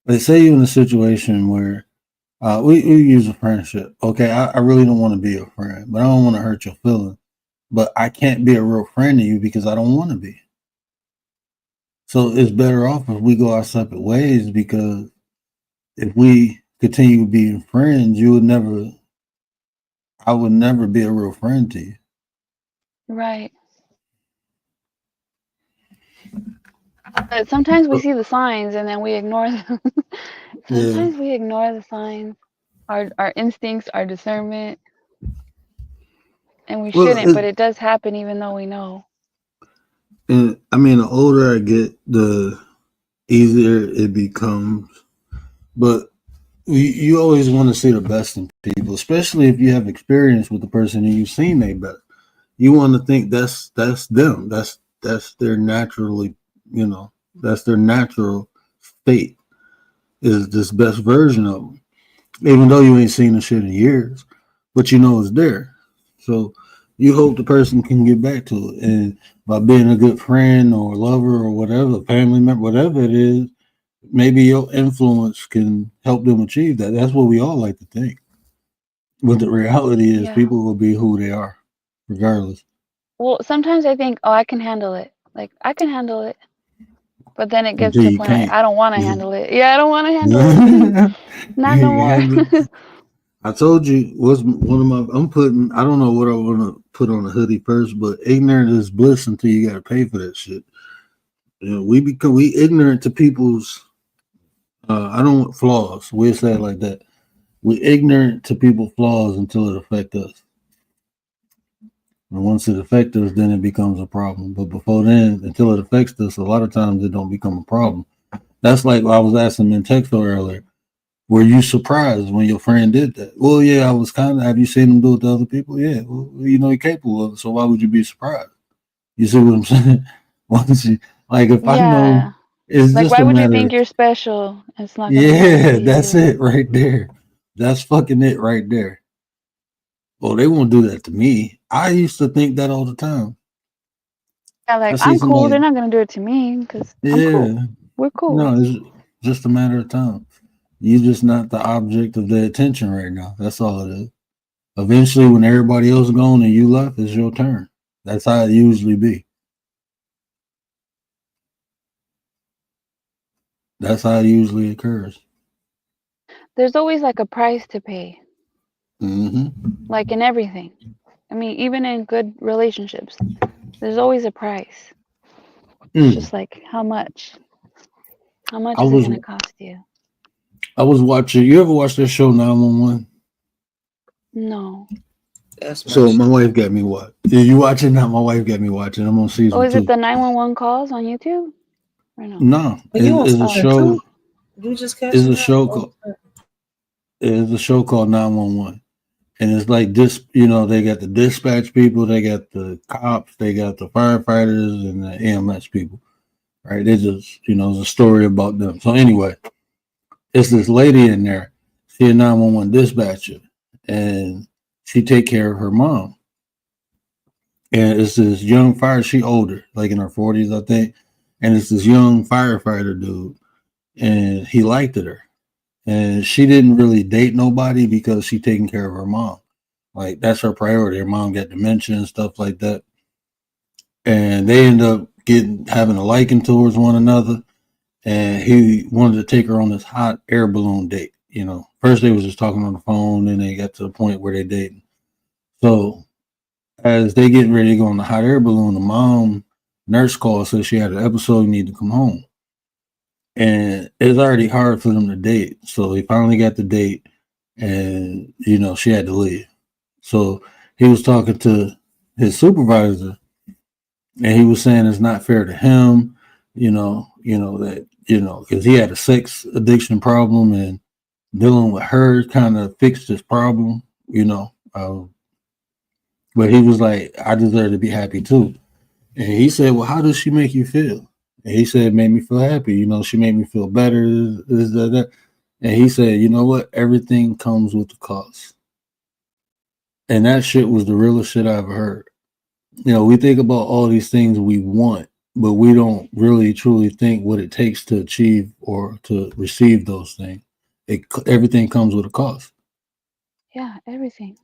let's say you're in a situation where we use a friendship. Okay, I really don't want to be a friend, but I don't want to hurt your feelings. But I can't be a real friend to you because I don't want to be. So it's better off if we go our separate ways, because if we continue being friends, I would never be a real friend to you. Right. But sometimes we see the signs and then we ignore them. Sometimes we ignore the signs, our instincts, our discernment, and we shouldn't, but it does happen even though we know. And I mean, the older I get, the easier it becomes. But you always want to see the best in people, especially if you have experience with the person and you've seen they best. You want to think that's them. That's their naturally, that's their natural state is this best version of them. Even though you ain't seen the shit in years, but you know it's there. So you hope the person can get back to it. And by being a good friend or lover or whatever, family member, whatever it is, maybe your influence can help them achieve that. That's what we all like to think. But the reality is people will be who they are, regardless. Well, sometimes I think, oh, I can handle it. Like, I can handle it. But then it gets Until to the you point can't. I don't want to Yeah. handle it. Yeah, I don't want to handle it. Not no more. I told you was one of my. I don't know what I want to put on a hoodie first, but ignorant is bliss until you got to pay for that shit. We ignorant to people's. I don't want flaws. We'll say it like that. We ignorant to people's flaws until it affects us. And once it affects us, then it becomes a problem. But before then, until it affects us, a lot of times it don't become a problem. That's like I was asking in text earlier. Were you surprised when your friend did that? Well, yeah, I was kind of. Have you seen him do it to other people? Yeah, well, you're capable of it. So why would you be surprised? You see what I'm saying? Once you, if I know, it's like, just why a would you matter think of, you're special? It's not gonna matter yeah, to you. that's it right there. That's fucking it right there. Well, they won't do that to me. I used to think that all the time. Yeah, I like, see I'm cool. They're somebody. not gonna do it to me because I'm Yeah, cool. We're cool. no, it's just a matter of time. You're just not the object of their attention right now. That's all it is. Eventually, when everybody else gone and you left, it's your turn. That's how it usually be. That's how it usually occurs. There's always like a price to pay, Mm-hmm. like in everything. I mean, even in good relationships, there's always a price. It's just like how much? How much I is it was gonna cost you? I was watching. You ever watch that show 911? No. So my wife got me watch. Are you watching that? My wife got me watching. I'm on Oh, season is it 2. the 911 calls on YouTube? Or no? No, Are you on it's a season show. 2? You just catching It's a up? show called. It's a show called 911, and it's like this. They got the dispatch people, they got the cops, they got the firefighters, and the EMS people. Right? They just, it's a story about them. So anyway, it's this lady in there. She a 911 dispatcher, and she take care of her mom. And it's this young fire. She older, like in her 40s, I think. And it's this young firefighter dude, and he liked her. And she didn't really date nobody because she taking care of her mom. Like that's her priority. Her mom got dementia and stuff like that. And they end up having a liking towards one another. And he wanted to take her on this hot air balloon date. First they was just talking on the phone, then they got to the point where they dating. So as they getting ready to go on the hot air balloon, the mom nurse called, said she had an episode, you need to come home. And it's already hard for them to date. So they finally got the date, and she had to leave. So he was talking to his supervisor, and he was saying it's not fair to him, that because he had a sex addiction problem, and dealing with her kind of fixed his problem, but he was like, I deserve to be happy too. And he said, well, how does she make you feel? And he said, it made me feel happy. She made me feel better. That. And he said, you know what? Everything comes with the cost. And that shit was the realest shit I ever heard. We think about all these things we want, but we don't really truly think what it takes to achieve or to receive those things. Everything comes with a cost. Yeah, everything.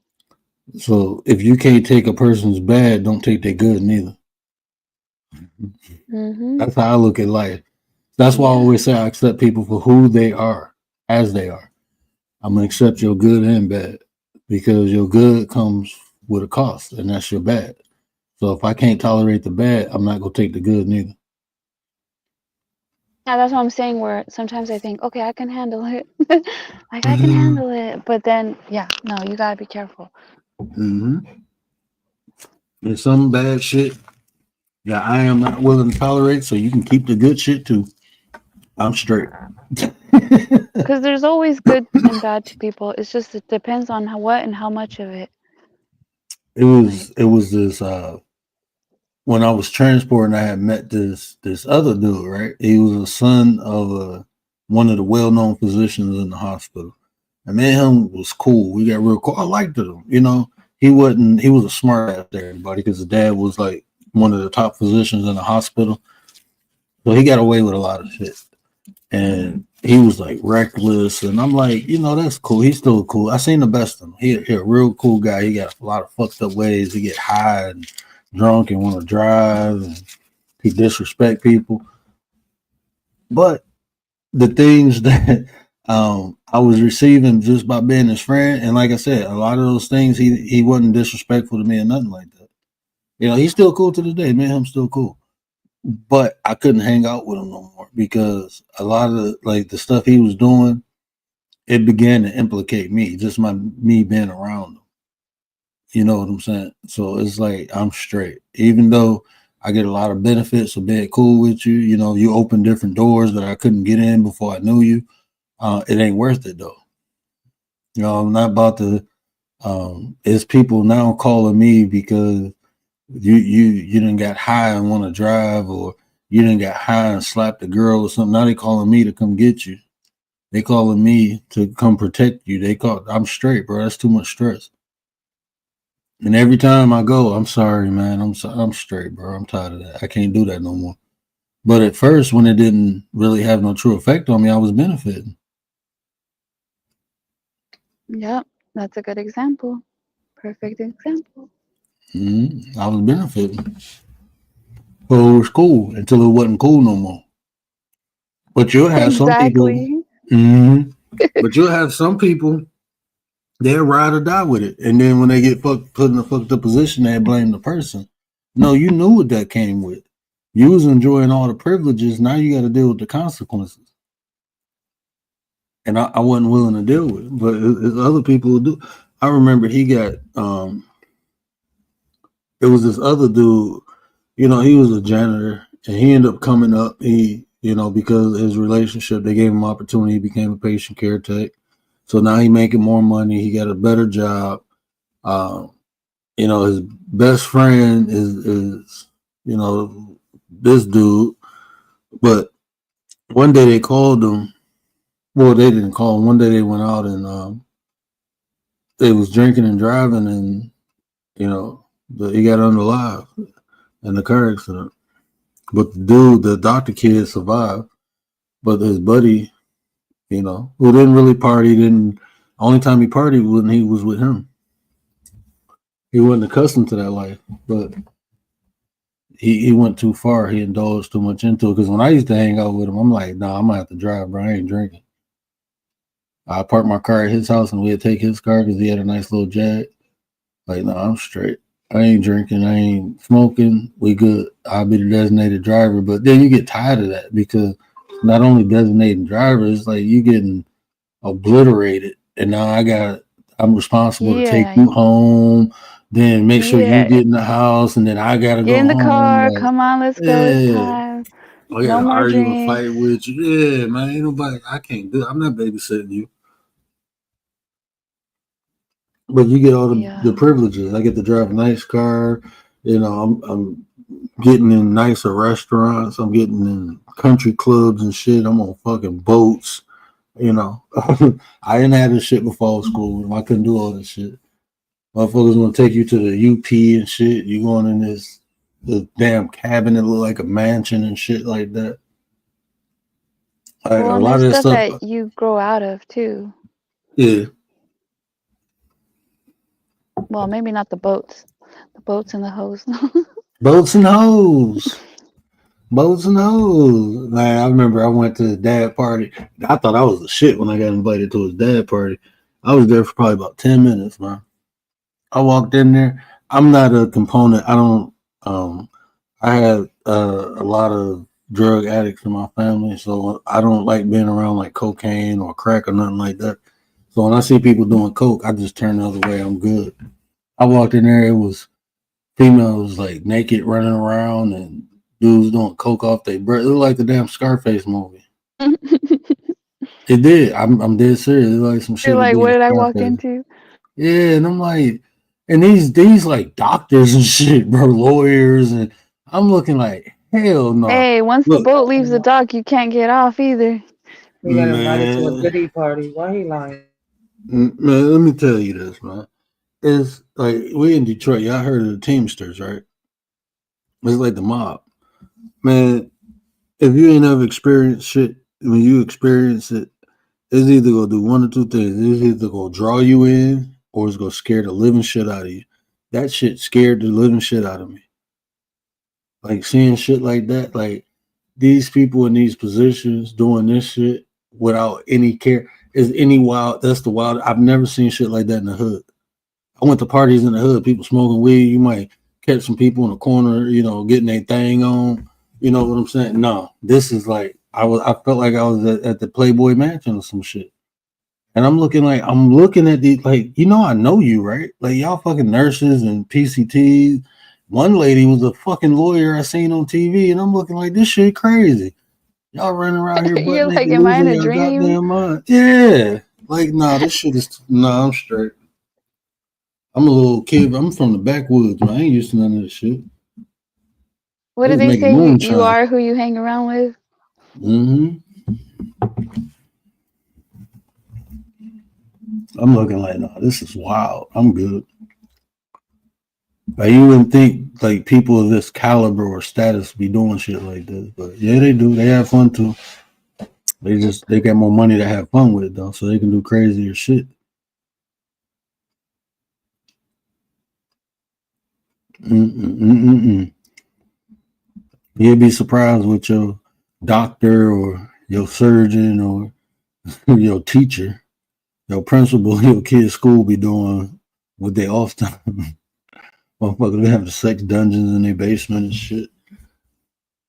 So if you can't take a person's bad, don't take their good neither. Mm-hmm. That's how I look at life. That's why I always say I accept people for who they are, as they are. I'm going to accept your good and bad because your good comes with a cost, and that's your bad. So if I can't tolerate the bad, I'm not going to take the good neither. Yeah, that's what I'm saying, where sometimes I think, okay, I can handle it. Like, I can handle it. But then, yeah, no, you got to be careful. Mm-hmm. There's some bad shit that I am not willing to tolerate, so you can keep the good shit too. I'm straight. Because there's always good and bad to people. It's just it depends on what and how much of it. It was this when I was transporting, I had met this other dude, right? He was a son of one of the well-known physicians in the hospital. And me and him was cool. We got real cool. I liked him, you know. He was a smart ass to everybody because his dad was like one of the top physicians in the hospital. So he got away with a lot of shit. And he was like reckless. And I'm like, you know, that's cool. He's still cool. I seen the best of him. He a real cool guy. He got a lot of fucked up ways. He get high and drunk and want to drive. And he disrespect people. But the things that I was receiving just by being his friend, and like I said, a lot of those things he wasn't disrespectful to me or nothing like that. You know, he's still cool to this day. Me and him still cool. But I couldn't hang out with him no more because a lot of the stuff he was doing, it began to implicate me, just me being around him. You know what I'm saying? So it's like I'm straight. Even though I get a lot of benefits of being cool with you, you know, you open different doors that I couldn't get in before I knew you. It ain't worth it though. You know, I'm not about to it's people now calling me because you didn't get high and want to drive, or you didn't get high and slap the girl or something. Now they calling me to come get you. They calling me to come protect you. I'm straight, bro. That's too much stress. And every time I go, I'm sorry, man. I'm straight, bro. I'm tired of that. I can't do that no more. But at first, when it didn't really have no true effect on me, I was benefiting. Yep, that's a good example. Perfect example. I was benefiting. So it was cool until it wasn't cool no more. But you'll have some people. But you'll have some people, they'll ride or die with it. And then when they get put in a fucked up position, they blame the person. No, you knew what that came with. You was enjoying all the privileges. Now you got to deal with the consequences. And I wasn't willing to deal with it. But it's other people who do. I remember he got, it was this other dude, you know, he was a janitor and he ended up coming up. You know, because of his relationship, they gave him opportunity. He became a patient care tech. So now he making more money. He got a better job. You know, his best friend is you know, this dude. But one day they called him. Well, they didn't call him. One day they went out and they was drinking and driving, and you know, he got unalive in the car accident. But the doctor kid survived. But his buddy, you know, who didn't really party, only time he partied when he was with him. He wasn't accustomed to that life, but he went too far. He indulged too much into it. Because when I used to hang out with him, I'm like, nah, I'm gonna have to drive, bro. I ain't drinking. I parked my car at his house and we'd take his car because he had a nice little Jag. Like, no, I'm straight. I ain't drinking. I ain't smoking. We good. I'll be the designated driver. But then you get tired of that because not only designating drivers, it's like you getting obliterated. And now I'm responsible to take you home, then make sure you get in the house, and then I gotta Get go in the home. car. Like, Come on, let's go. It's time. I gotta No more argue and drinks. fight with you. Yeah, man. Ain't nobody. I can't do it. I'm not babysitting you. But you get all the privileges. I get to drive a nice car. You know, I'm getting in nicer restaurants. I'm getting in country clubs and shit. I'm on fucking boats. You know, I didn't have this shit before school. I couldn't do all this shit. Motherfuckers gonna take you to the UP and shit. You going in this damn cabin that look like a mansion and shit like that. Like, Well, a and lot of there's that stuff stuff. that you grow out of too. Yeah. Well, maybe not the boats. The boats and the hose. Boats and hoes. Boats and hoes. Man, I remember I went to his dad party. I thought I was the shit when I got invited to his dad party. I was there for probably about 10 minutes, man. I walked in there. I'm not a component. I don't I had a lot of drug addicts in my family, so I don't like being around like cocaine or crack or nothing like that. So when I see people doing coke, I just turn the other way. I'm good. I walked in there, it was females like naked running around and dudes doing coke off their breath. It looked like the damn Scarface movie. It did. I'm dead serious. It's like some shit. You're to like, be what in did a I car walk crash. into? Yeah, and I'm like, and these like doctors and shit, bro, lawyers, and I'm looking like, hell no. Hey, once the Look, boat leaves the dock, you can't get off either. He got invited to a man, goodie party. Why he lying? man, let me tell you this, man. It's like we in Detroit. Y'all heard of the Teamsters, right? It's like the mob, man. If you ain't ever experienced shit, when you experience it, it's either gonna do one or two things. It's either gonna draw you in, or it's gonna scare the living shit out of you. That shit scared the living shit out of me. Like seeing shit like that, like these people in these positions doing this shit without any care is any wild. That's the wild. I've never seen shit like that in the hood. I went to parties in the hood, people smoking weed. You might catch some people in the corner, you know, getting their thing on. You know what I'm saying? No, this is like I felt like I was at the Playboy Mansion or some shit. And I'm looking at these like, you know, I know you, right? Like y'all fucking nurses and PCTs. One lady was a fucking lawyer I seen on TV, and I'm looking like this shit crazy. Y'all running around here butt You're like, naked, am I in losing a your dream? goddamn mind. Yeah. Like, nah, this shit is I'm straight. I'm a little kid, but I'm from the backwoods, man. I ain't used to none of this shit. What They do was they making say? You moonshine. are who you hang around with. Mm-hmm. I'm looking like, no, this is wild. I'm good. Like, you wouldn't think like people of this caliber or status be doing shit like this, but yeah, they do. They have fun too. They got more money to have fun with though, so they can do crazier shit. Mm-mm-mm-mm-mm. You'd be surprised what your doctor or your surgeon or your teacher, your principal, your kid's school be doing with their off time. Motherfuckers be having sex dungeons in their basement and shit.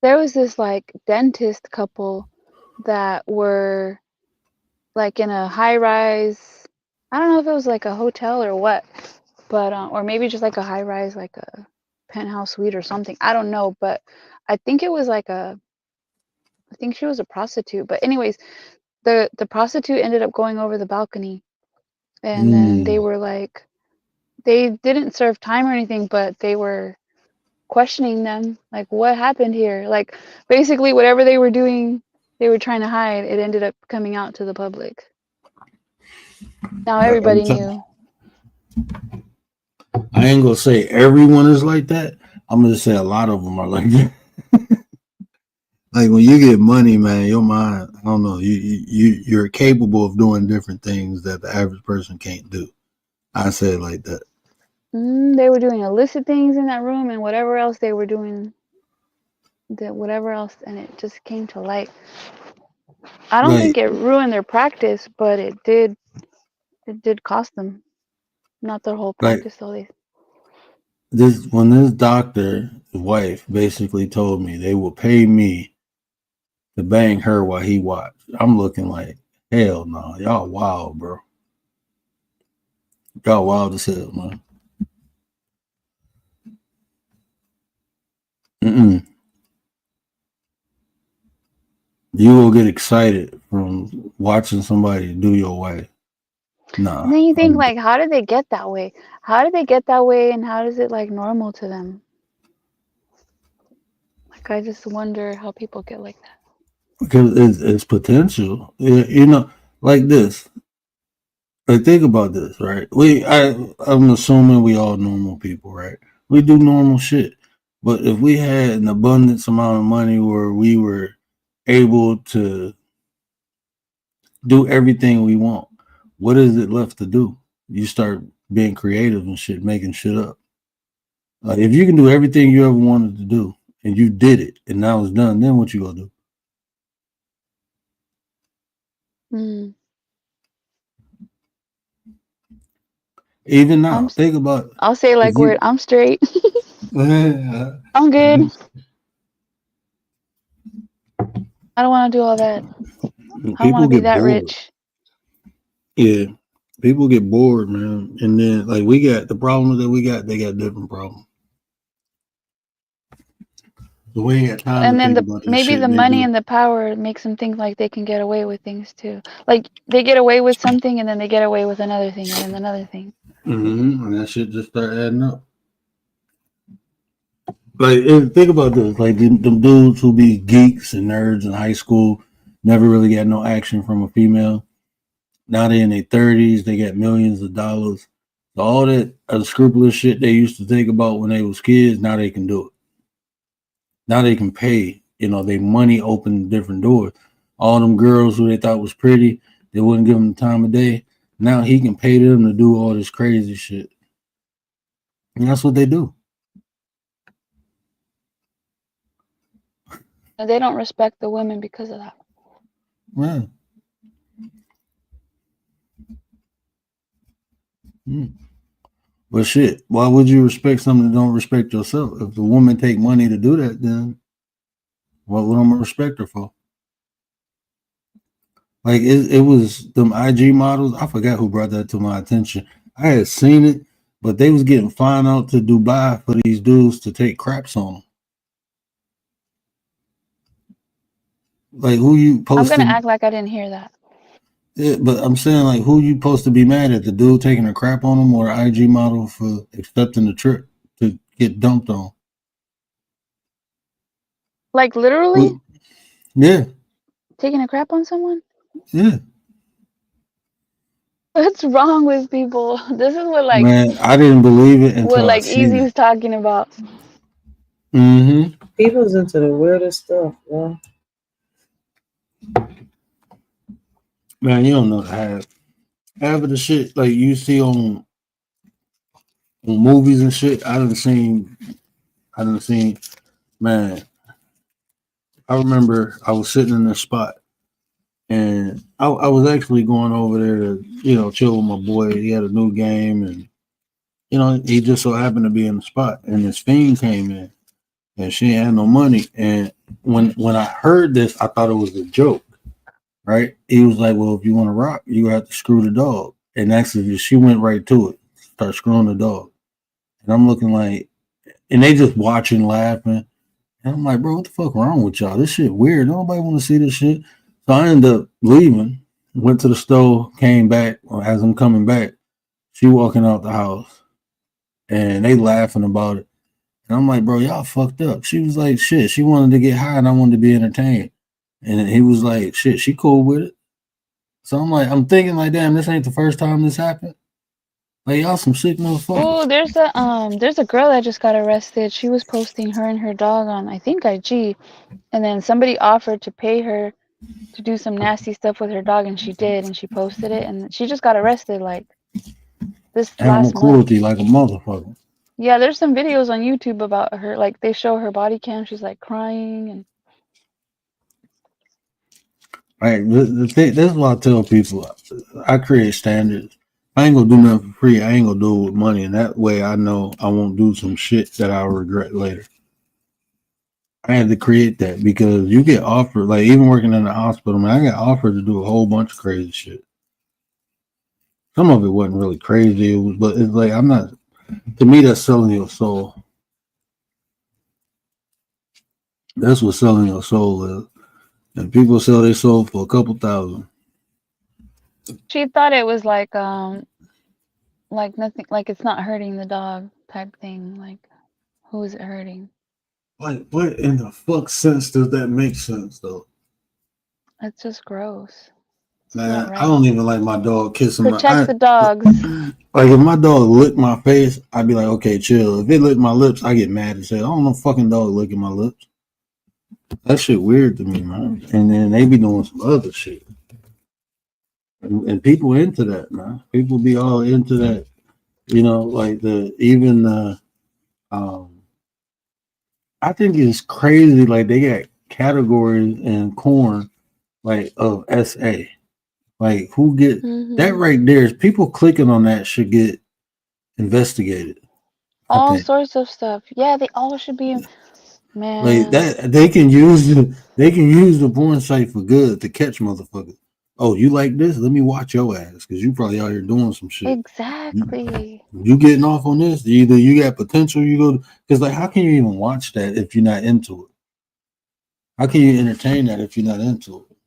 There was this like dentist couple that were like in a high rise. I don't know if it was like a hotel or what, but or maybe just like a high rise, like a penthouse suite or something. I don't know, but I think it was like I think she was a prostitute. But anyways, the prostitute ended up going over the balcony, and then they were like, they didn't serve time or anything, but they were questioning them, like, what happened here? Like, basically, whatever they were doing, they were trying to hide. It ended up coming out to the public. Now everybody knew. I ain't gonna say everyone is like that. I'm gonna say a lot of them are like that. Like when you get money, man, your mind, I don't know, you're capable of doing different things that the average person can't do. I say it like that. They were doing illicit things in that room, and whatever else they were doing, whatever else, and it just came to light. I don't think it ruined their practice, but it did cost them. Not their whole Like practice, though. when this doctor's wife basically told me they will pay me to bang her while he watched. I'm looking like, hell no, y'all wild, bro. Y'all wild as hell, man. Mm-mm. You will get excited from watching somebody do your way. Nah. And then you think, like, how did they get that way? How did they get that way, and how is it like normal to them? Like, I just wonder how people get like that. Because it's potential. You know, like this. Like, think about this, right? I'm assuming we all normal people, right? We do normal shit. But if we had an abundance amount of money where we were able to do everything we want, what is it left to do? You start being creative and shit, making shit up. Like, if you can do everything you ever wanted to do and you did it and now it's done, then what you gonna do? Even now, think about. I'll say like word. I'm straight. I'm good. I don't want to do all that. I don't want to be that rich. Yeah, people get bored, man. And then, like, we got the problems that we got, they got different problems. The way he had time And to then think about this maybe shit, the and they money do. and the power makes them think like they can get away with things too. Like they get away with something and then they get away with another thing and then another thing. And that shit just start adding up. Like, think about this. Like, them dudes who be geeks and nerds in high school never really got no action from a female. Now they in their 30s, they got millions of dollars. So all that unscrupulous shit they used to think about when they was kids, now they can do it. Now they can pay. Their money opened different doors. All them girls who they thought was pretty, they wouldn't give them the time of day. Now he can pay them to do all this crazy shit. And that's what they do. And they don't respect the women because of that. Yeah. But shit, why would you respect something that don't respect yourself? If the woman take money to do that, then what would I respect her for? Like it was them IG models. I forgot who brought that to my attention. I had seen it, but they was getting flying out to Dubai for these dudes to take craps on them. Like who you I'm posted? gonna act like I didn't hear that. Yeah, but I'm saying, like, who you supposed to be mad at? The dude taking a crap on him or the IG model for accepting the trip to get dumped on? Like literally Yeah, taking a crap on someone? yeah. What's wrong with people? This is what Man, I didn't believe it what until I like seen it. Easy's talking about. Mm-hmm. People's into the weirdest stuff, yeah. Man, you don't know the half of the shit like you see on movies and shit. I done seen. Man, I remember I was sitting in this spot, and I was actually going over there to chill with my boy. He had a new game, and he just so happened to be in the spot, and this fiend came in, and she ain't had no money. And when I heard this, I thought it was a joke. Right? He was like, well, if you want to rock, you have to screw the dog. And actually, she went right to it, start screwing the dog. And I'm looking like, and they just watching, laughing. And I'm like, bro, what the fuck wrong with y'all? This shit weird. Nobody want to see this shit. So I ended up leaving, went to the store, came back. As I'm coming back, she walking out the house, and they laughing about it. And I'm like, bro, y'all fucked up. She was like, shit, she wanted to get high, and I wanted to be entertained. And he was like, shit, she cool with it. So I'm thinking like, damn, this ain't the first time this happened. Like, y'all some sick motherfuckers. Oh, there's a girl that just got arrested. She was posting her and her dog on I think IG, and then somebody offered to pay her to do some nasty stuff with her dog, and she did, and she posted it, and she just got arrested like this Animal last month. cruelty like a motherfucker. Yeah, there's some videos on YouTube about her. Like they show her body cam. She's like crying and. Right. The thing, that's why I tell people I create standards. I ain't gonna do nothing for free. I ain't gonna do it with money. And that way I know I won't do some shit that I'll regret later. I had to create that because you get offered, like even working in the hospital, man, I got offered to do a whole bunch of crazy shit. Some of it wasn't really crazy, but it's like to me, that's selling your soul. That's what selling your soul is. And people sell their soul for a couple thousand. She thought it was like nothing, like it's not hurting the dog type thing. Like, who is it hurting? Like, what in the fuck sense does that make sense though? It's just gross. Man, I don't even like my dog kissing Protect the dogs. Like if my dog licked my face, I'd be like, okay, chill. If it licked my lips, I get mad and say, I don't know fucking dog licking my lips. That shit weird to me, man. And then they be doing some other shit. And people into that, man. People be all into that, like I think it's crazy, like they got categories in corn like of SA. Like who get that right there is people clicking on that should get investigated. All sorts of stuff. Yeah, they all should be. Man, like that they can use the porn site for good to catch motherfuckers. Oh, you like this? Let me watch your ass because you probably out here doing some shit. Exactly. You getting off on this? Either you got potential, you go because like how can you even watch that if you're not into it? How can you entertain that if you're not into it?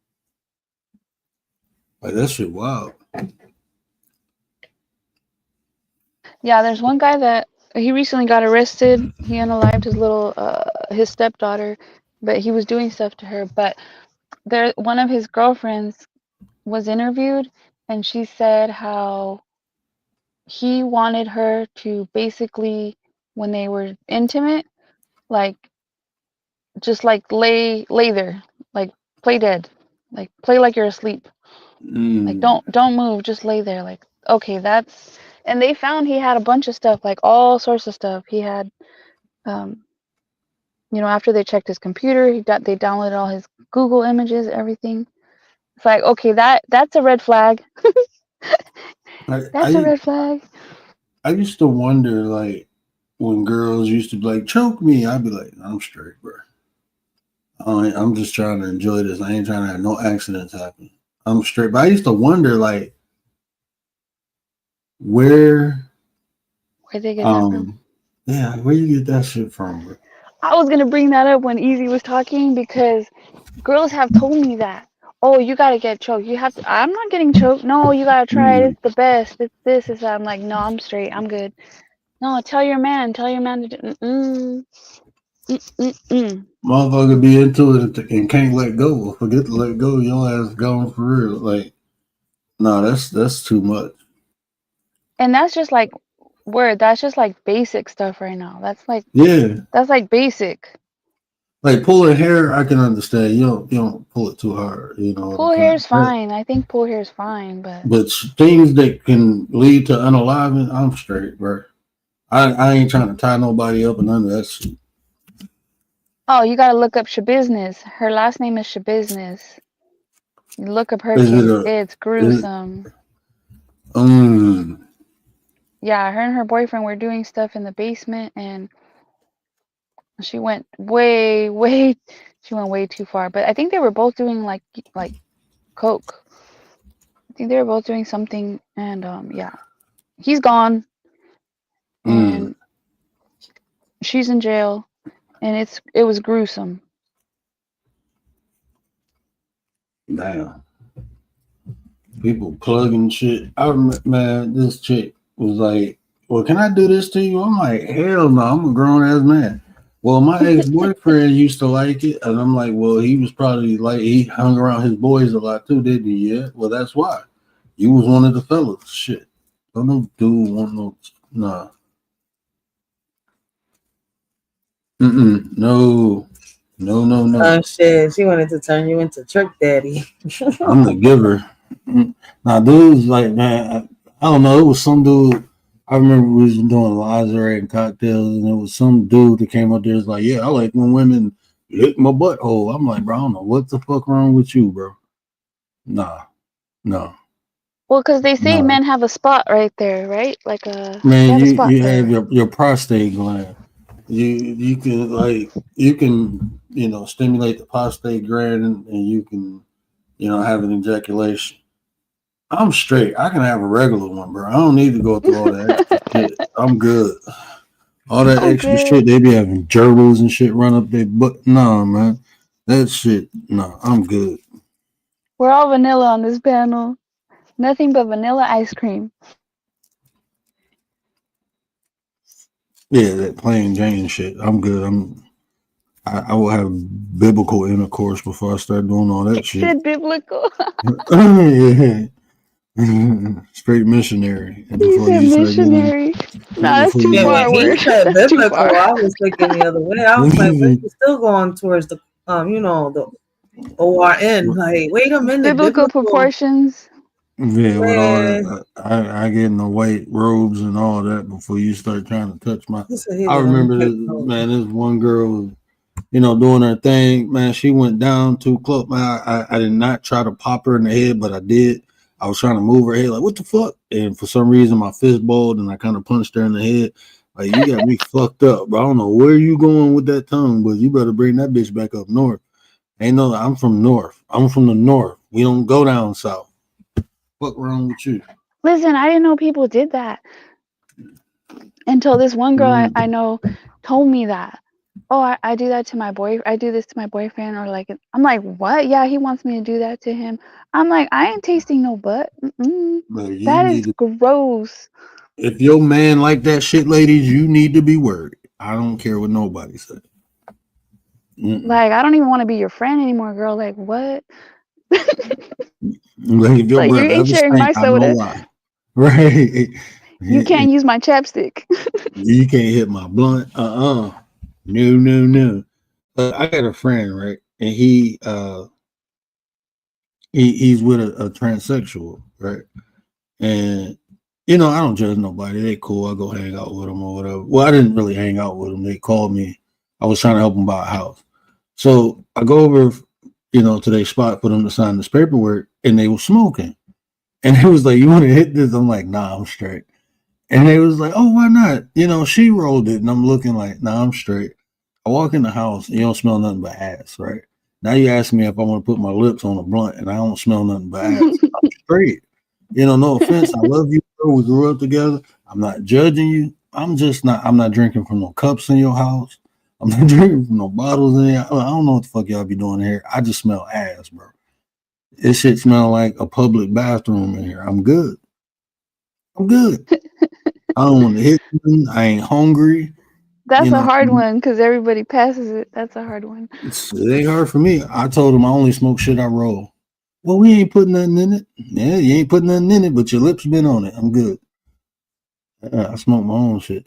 Like that shit wild. Yeah, there's one guy that he recently got arrested. He unalived his stepdaughter, but he was doing stuff to her. But one of his girlfriends was interviewed, and she said how he wanted her to basically, when they were intimate, like just like lay there, like play dead, like play like you're asleep, like don't move, just lay there. Like, okay, that's. And they found he had a bunch of stuff, like all sorts of stuff. He had, after they checked his computer, they downloaded all his Google images, everything. It's like, okay, that's a red flag. That's a red flag. I used to wonder, like, when girls used to be like, choke me, I'd be like, I'm straight, bro. I'm just trying to enjoy this. I ain't trying to have no accidents happen. I'm straight. But I used to wonder, like, where they get that from? Yeah, where you get that shit from, bro? I was gonna bring that up when Easy was talking because girls have told me that. Oh, you gotta get choked. You have to. I'm not getting choked. No, you gotta try it. It's the best. It's this. It's that. I'm like, no, I'm straight. I'm good. No, tell your man. Tell your man to do. Motherfucker be into it and can't let go. Forget to let go. Your ass gone for real. Like, no, that's too much. And that's just like that's just like basic stuff right now. That's like that's like basic. Like pulling hair, I can understand. You don't pull it too hard. Pull hair is fine. I think pull hair is fine, but things that can lead to unaliving, I'm straight, bro. I ain't trying to tie nobody up and none of that shit. Oh, you gotta look up Shabusiness. Her last name is Shabusiness. Look up her case. It's gruesome. Yeah, her and her boyfriend were doing stuff in the basement, and she went way too far. But I think they were both doing like coke. I think they were both doing something, and yeah, he's gone, and she's in jail, and it was gruesome. Damn. People plugging shit. I remember, man, this chick was like, well, can I do this to you? I'm like, hell no, I'm a grown ass man. Well, my ex-boyfriend used to like it, and I'm like, well, he was probably like, he hung around his boys a lot too, didn't he? Yeah, well, that's why. You was one of the fellas. Shit. Don't no dude want no, nah. No. Oh shit, she wanted to turn you into Trick Daddy. I'm the giver. Now, dudes like, man, I don't know. It was some dude. I remember we was doing lingerie and cocktails, and it was some dude that came up there. Was like, yeah, I like when women lick my butthole. I'm like, bro, I don't know what the fuck wrong with you, bro. Nah, no. Well, because they say men have a spot right there, right? Like man, you have your prostate gland. You can stimulate the prostate gland, and you can have an ejaculation. I'm straight. I can have a regular one, bro. I don't need to go through all that extra shit. I'm good. All that extra shit, they be having gerbils and shit run up their butt. No, man. That shit, no, I'm good. We're all vanilla on this panel. Nothing but vanilla ice cream. Yeah, that plain Jane shit. I'm good. I will have biblical intercourse before I start doing all that shit. Said biblical. Yeah. Straight missionary. He said missionary. Nah, that's too far. When he said biblical, I was thinking the other way. I was like, but he's still going towards the the ORN. Like, wait a minute. Biblical proportions. Yeah, with all that, I get in the white robes and all that before you start trying to touch my. I remember this, man. This one girl was, doing her thing. Man, she went down too close. Man, I did not try to pop her in the head, but I did. I was trying to move her head, like, what the fuck? And for some reason, my fist balled, and I kind of punched her in the head. Like, you got me fucked up, bro. I don't know where you going with that tongue, but you better bring that bitch back up north. I'm from north. I'm from the north. We don't go down south. What wrong with you? Listen, I didn't know people did that until this one girl I know told me that. oh, I do that to my boyfriend. I do this to my boyfriend, or like, I'm like, what? Yeah, he wants me to do that to him. I'm like, I ain't tasting no butt. But you That need is to, gross. if your man like that shit, ladies, you need to be worried. I don't care what nobody says. Like, I don't even want to be your friend anymore, girl. Like, what? Like if your Like, you brother ain't ever sharing my stink, I know soda. why. Right? You can't use my chapstick. You can't hit my blunt. No, no, no. I got a friend, right? And he's with a transsexual, right? And you know, I don't judge nobody. They cool. I go hang out with them or whatever. Well, I didn't really hang out with them. They called me. I was trying to help them buy a house. So I go over, you know, to their spot for them to sign this paperwork, and they were smoking. And he was like, "You want to hit this?" I'm like, "Nah, I'm straight." And they was like, "Oh, why not?" You know, she rolled it, and I'm looking like, "Nah, I'm straight." I walk in the house, and you don't smell nothing but ass, right? Now you ask me if I want to put my lips on a blunt, and I don't smell nothing but ass. I'm straight. You know, no offense. I love you, bro. We grew up together. I'm not judging you. I'm not drinking from no cups in your house. I'm not drinking from no bottles in here. I don't know what the fuck y'all be doing here. I just smell ass, bro. This shit smell like a public bathroom in here. I'm good. I'm good. I don't want to hit you. I ain't hungry. That's You a know, hard one because everybody passes it. That's a hard one. it ain't hard for me. I told him I only smoke shit I roll. Well, we ain't putting nothing in it. Yeah, you ain't putting nothing in it, but your lips been on it. I'm good. I smoke my own shit.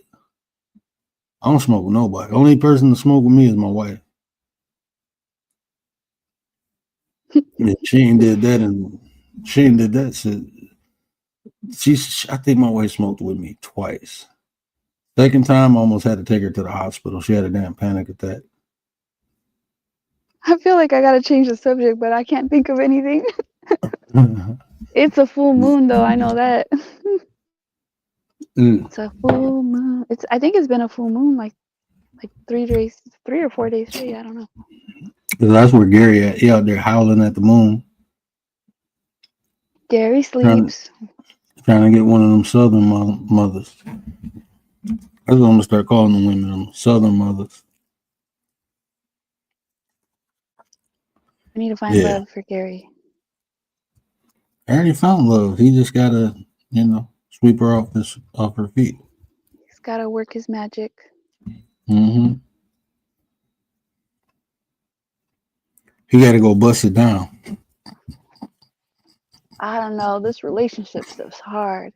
I don't smoke with nobody. The only person to smoke with me is my wife. And she ain't did that, and she ain't did that shit. I think my wife smoked with me twice. Second time, I almost had to take her to the hospital. She had a damn panic attack. I feel like I gotta change the subject, but I can't think of anything. It's a full moon, though. I know that. It's a full moon. I think it's been a full moon like 3 days, 3 or 4 days straight. I don't know. That's where Gary at. He out there howling at the moon, Gary trying sleeps. to get one of them southern mothers. That's what I'm gonna start calling them women, them southern mothers. I need to find Yeah. love for Gary. I already found love. He just gotta, sweep her off her feet. He's gotta work his magic. Mm-hmm. He gotta go bust it down. I don't know. This relationship stuff's hard.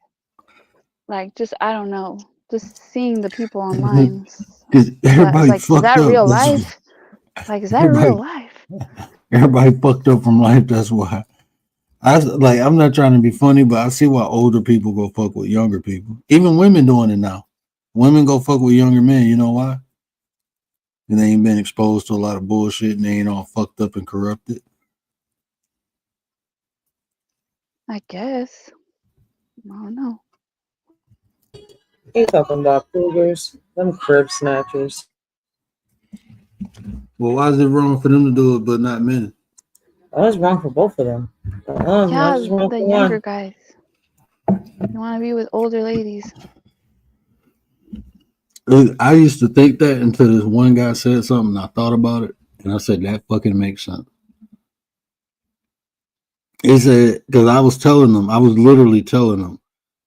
Like, I don't know. Just seeing the people online. Because everybody Like, is fucked that up. real life? Like, is that real life? Everybody fucked up from life. That's why. I'm not trying to be funny, but I see why older people go fuck with younger people. Even women doing it now. Women go fuck with younger men. You know why? And they ain't been exposed to a lot of bullshit, and they ain't all fucked up and corrupted. I guess. I don't know. He talking about cougars, them crib snatchers. Well, why is it wrong for them to do it, but not men? Oh, it's wrong for both of them. Yeah, Just wrong the for younger one. guys. You want to be with older ladies. I used to think that until this one guy said something, and I thought about it, and I said, that fucking makes sense. He said, because I was literally telling them,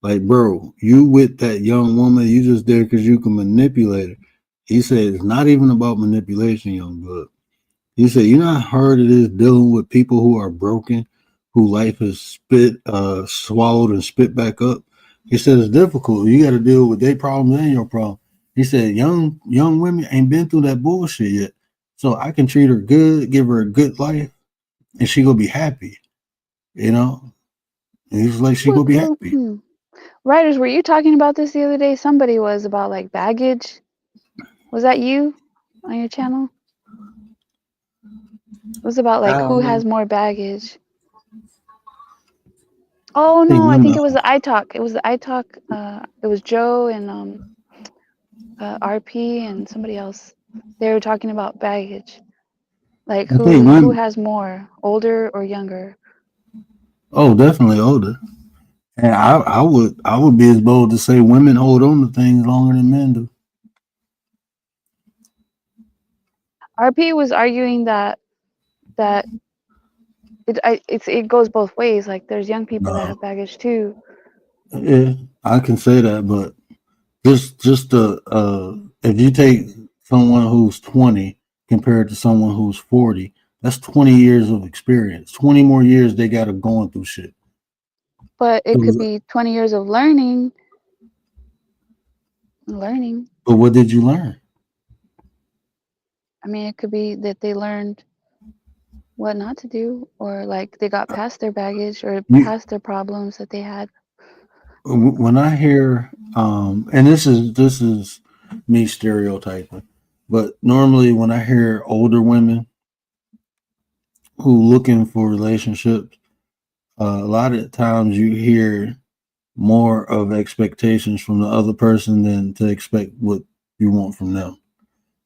like, bro, you with that young woman, you just there because you can manipulate her. He said, it's not even about manipulation, young blood. He said, you know how hard it is dealing with people who are broken, who life is swallowed and spit back up. He said, it's difficult. You got to deal with their problems and your problem. He said, young women ain't been through that bullshit yet. So I can treat her good, give her a good life, and she gonna be happy. And he's like, she gonna be happy. Writers, were you talking about this the other day? Somebody was about like baggage. Was that you on your channel? It was about like who has more baggage. Oh no, I think it was the iTalk. It was the iTalk. It was Joe and RP and somebody else. They were talking about baggage. Like who has more, older or younger? Oh, definitely older. And I would be as bold to say women hold on to things longer than men do. RP was arguing that it goes both ways. Like there's young people that No. have baggage too. Yeah, I can say that, but just if you take someone who's 20 compared to someone who's 40, that's 20 years of experience. 20 more years they got to going through shit. But it could So, be 20 years of learning. but what did you learn? I mean, it could be that they learned what not to do, or like they got past their baggage or You- past their problems that they had. When I hear, and this is me stereotyping, but normally when I hear older women who looking for relationships, a lot of times you hear more of expectations from the other person than to expect what you want from them.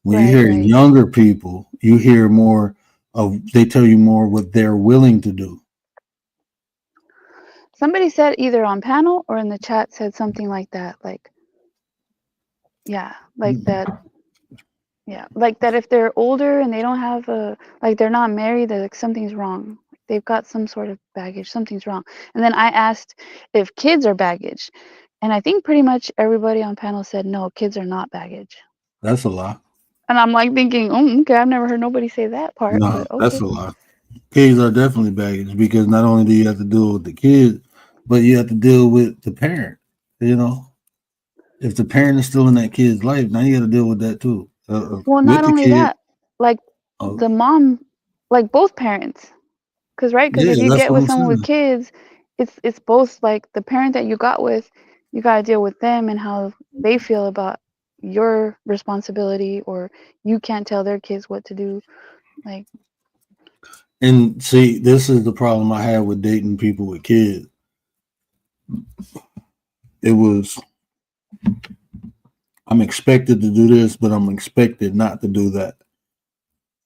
When you hear younger people, you hear more of, they tell you more what they're willing to do. Somebody said either on panel or in the chat said something like that. Like, yeah, like that. Yeah, like that if they're older and they don't have like they're not married, that like something's wrong. They've got some sort of baggage, something's wrong. And then I asked if kids are baggage. And I think pretty much everybody on panel said, no, kids are not baggage. That's a lie. And I'm like thinking, oh, okay, I've never heard nobody say that part. No, But okay. that's a lie. Kids are definitely baggage because not only do you have to deal with the kid, but you have to deal with the parent. You know, if the parent is still in that kid's life, now you got to deal with that too. Well, With not the only kid. that, like Oh. the mom, like both parents. Because Yeah, if you that's get what with I'm someone with saying. kids, it's both like the parent that you got with, you got to deal with them and how they feel about your responsibility, or you can't tell their kids what to do. Like, And see, this is the problem I had with dating people with kids. It was, I'm expected to do this, but I'm expected not to do that.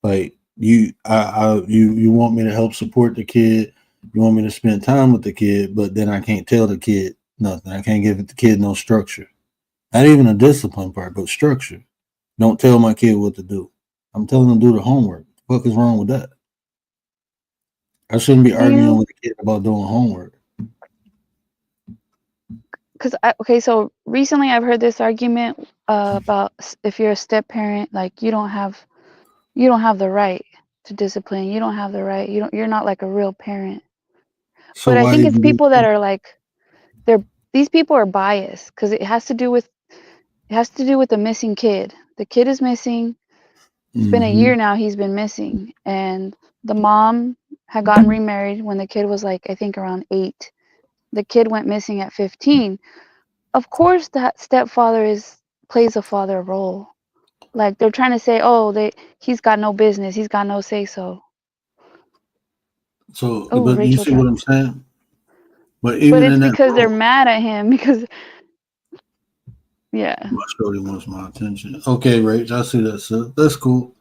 Like you want me to help support the kid. You want me to spend time with the kid, but then I can't tell the kid nothing. I can't give the kid no structure. Not even a discipline part, but structure. Don't tell my kid what to do. I'm telling them to do the homework. What the fuck is wrong with that? I shouldn't be arguing with a kid about doing homework. because okay, so recently I've heard this argument about if you're a step parent, like you don't have the right to discipline. You don't have the right. You're not like a real parent. So But I why think did it's you people that are like these people are biased because it has to do with the missing kid. The kid is missing. It's been a year now he's been missing, and the mom had gotten remarried when the kid was like, I think around 8. The kid went missing at 15. Of course that stepfather plays a father role. Like they're trying to say, oh, he's got no business, he's got no say so. So, Oh, but you Rachel see what I'm dropped. saying? But But even it's in that because they're role, mad at him because yeah. my shorty wants my attention. Okay, Rach, I see that, sir. That's cool.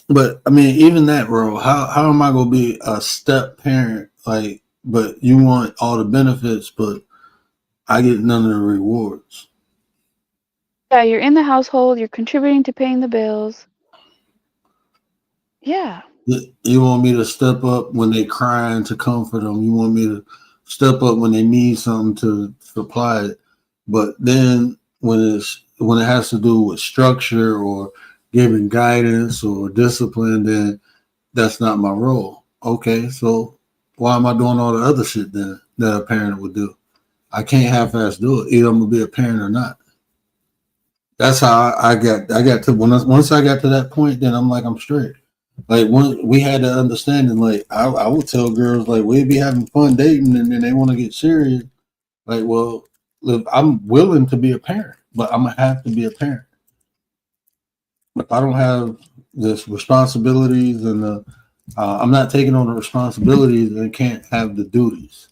But I mean, even that role, how am I gonna be a step parent? Like, but you want all the benefits, but I get none of the rewards. Yeah, you're in the household, you're contributing to paying the bills. Yeah. You want me to step up when they crying to comfort them. You want me to step up when they need something to supply it. But then when it has to do with structure or giving guidance or discipline, then that's not my role. Okay, so why am I doing all the other shit then that a parent would do? I can't half-ass do it. Either I'm gonna be a parent or not. That's how I got to once I got to that point, then I'm like, I'm straight. Like once we had that understanding, like I would tell girls like we'd be having fun dating and then they want to get serious. Like, well, look, I'm willing to be a parent, but I'm gonna have to be a parent. If I don't have this responsibilities and I'm not taking on the responsibilities and can't have the duties.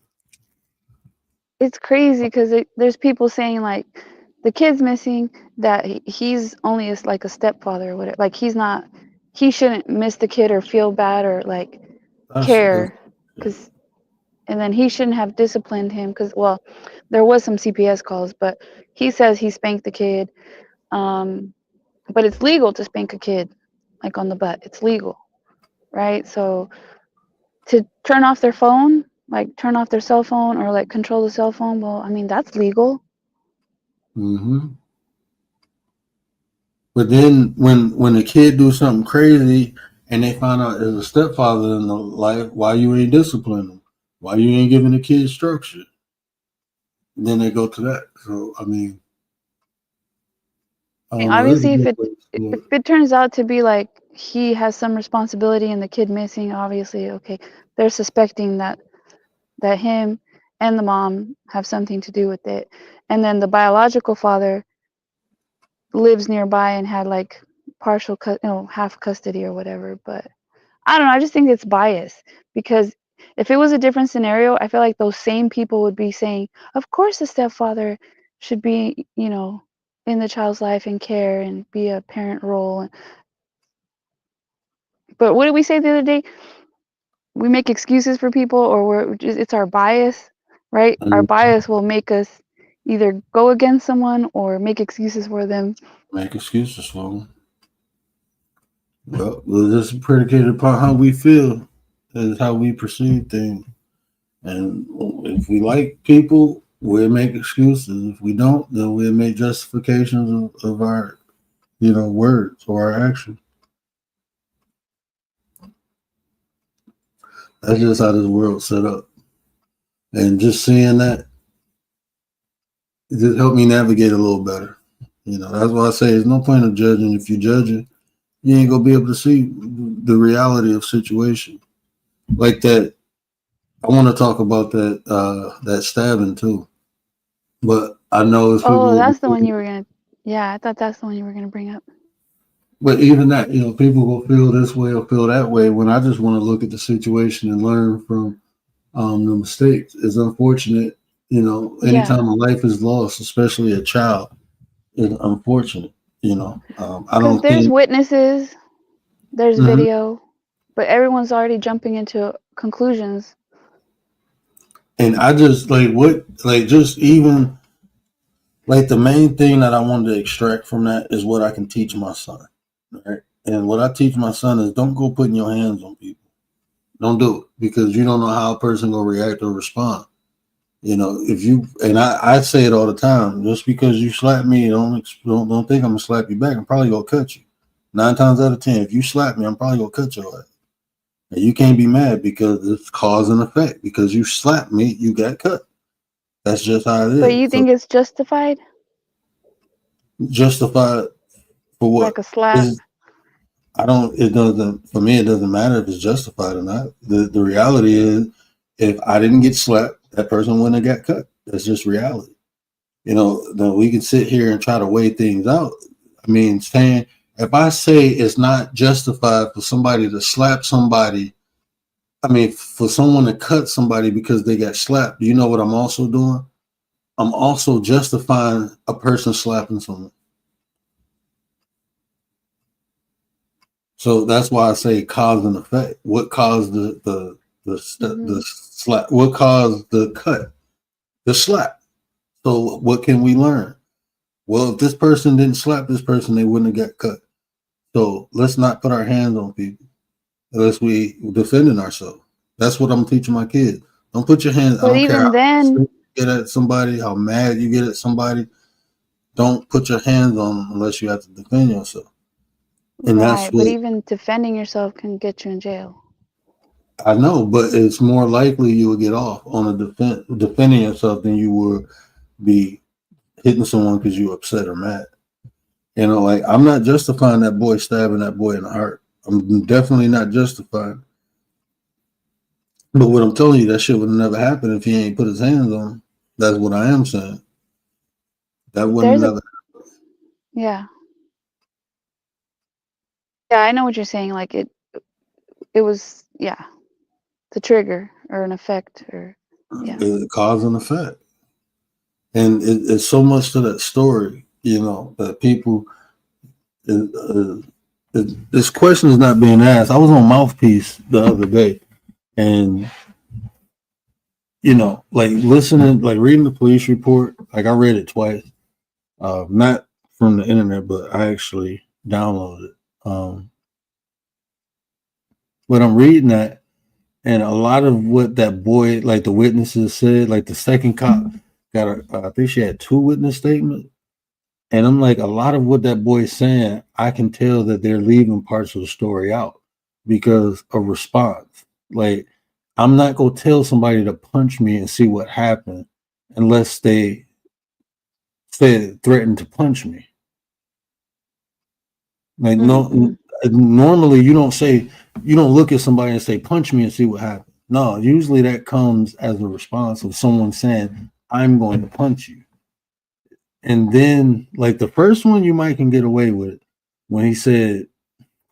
It's crazy because there's people saying like the kid's missing, that he's only like a stepfather or whatever. Like he shouldn't miss the kid or feel bad or like care, because and then he shouldn't have disciplined him because, well, there was some CPS calls, but he says he spanked the kid. But it's legal to spank a kid. like on the butt. It's legal, right? So to turn off their phone, like turn off their cell phone or like control the cell phone, well, I mean, that's legal. Mm-hmm. But then when a kid do something crazy and they find out there's a stepfather in the life, why you ain't disciplining them? Why you ain't giving the kid structure? Then they go to that. So I mean, I don't know. Obviously, if it turns out to be like he has some responsibility and the kid missing, obviously, okay, they're suspecting that him and the mom have something to do with it, and then the biological father lives nearby and had like partial, half custody or whatever. But I don't know. I just think it's bias because if it was a different scenario, I feel like those same people would be saying, of course, the stepfather should be, in the child's life and care and be a parent role. But what did we say the other day? We make excuses for people, or it's our bias, right? Our bias will make us either go against someone or make excuses for them. Make excuses for them. Well, this is predicated upon how we feel, is how we perceive things. And if we like people, we'll make excuses. If we don't, then we'll make justifications of our, words or our actions. That's just how this world's set up. And just seeing that, it just helped me navigate a little better. That's why I say there's no point of judging. If you're judging, you ain't gonna be able to see the reality of situation. Like that, I want to talk about that stabbing too. But I know it's people. Oh, that's the one you were gonna. Yeah, I thought that's the one you were gonna bring up. But even that, people will feel this way or feel that way. When I just want to look at the situation and learn from the mistakes. It's unfortunate, anytime a life is lost, especially a child, it's unfortunate. I don't There's think witnesses, there's Mhm. video, but everyone's already jumping into conclusions. And I just just even the main thing that I wanted to extract from that is what I can teach my son. Right. And what I teach my son is don't go putting your hands on people. Don't do it because you don't know how a person will react or respond. If you I say it all the time, just because you slap me, don't think I'm gonna slap you back. I'm probably gonna cut you. 9 times out of 10, if you slap me, I'm probably gonna cut your ass. And you can't be mad because it's cause and effect. Because you slapped me, you got cut. That's just how it is. But you think it's justified? Justified for what? Like a slap? It doesn't, for me, it doesn't matter if it's justified or not. The reality is, if I didn't get slapped, that person wouldn't have got cut. That's just reality. Then we can sit here and try to weigh things out. I mean, if I say it's not justified for somebody to slap somebody, for someone to cut somebody because they got slapped, do you know what I'm also doing? I'm also justifying a person slapping someone. So that's why I say cause and effect. What caused the slap? What caused the cut? The slap. So what can we learn? Well, if this person didn't slap this person, they wouldn't have got cut. So let's not put our hands on people unless we defending ourselves. That's what I'm teaching my kids. Don't put your hands. But I don't care how then, you get at somebody, how mad you get at somebody. Don't put your hands on them unless you have to defend yourself. And right, but even defending yourself can get you in jail. I know, but it's more likely you will get off on a defending yourself than you would be hitting someone because you're upset or mad. I'm not justifying that boy stabbing that boy in the heart. I'm definitely not justifying. But what I'm telling you, that shit would have never happened if he ain't put his hands on him. That's what I am saying. That wouldn't never happen. Yeah. Yeah, I know what you're saying. Like it was, the trigger or an effect or, Cause and effect. And it's so much to that story, that people, this question is not being asked. I was on Mouthpiece the other day and, listening, reading the police report, I read it twice, not from the internet, but I actually downloaded it. But I'm reading that, and a lot of what that boy, like the witnesses said, like the second cop got I think she had 2 witness statements. And I'm like, a lot of what that boy's saying, I can tell that they're leaving parts of the story out because of response. Like, I'm not going to tell somebody to punch me and see what happened unless they threaten to punch me. Like, no, normally you don't look at somebody and say, punch me and see what happened. No, usually that comes as a response of someone saying, I'm going to punch you. And then, like the first one, you might can get away with it when he said,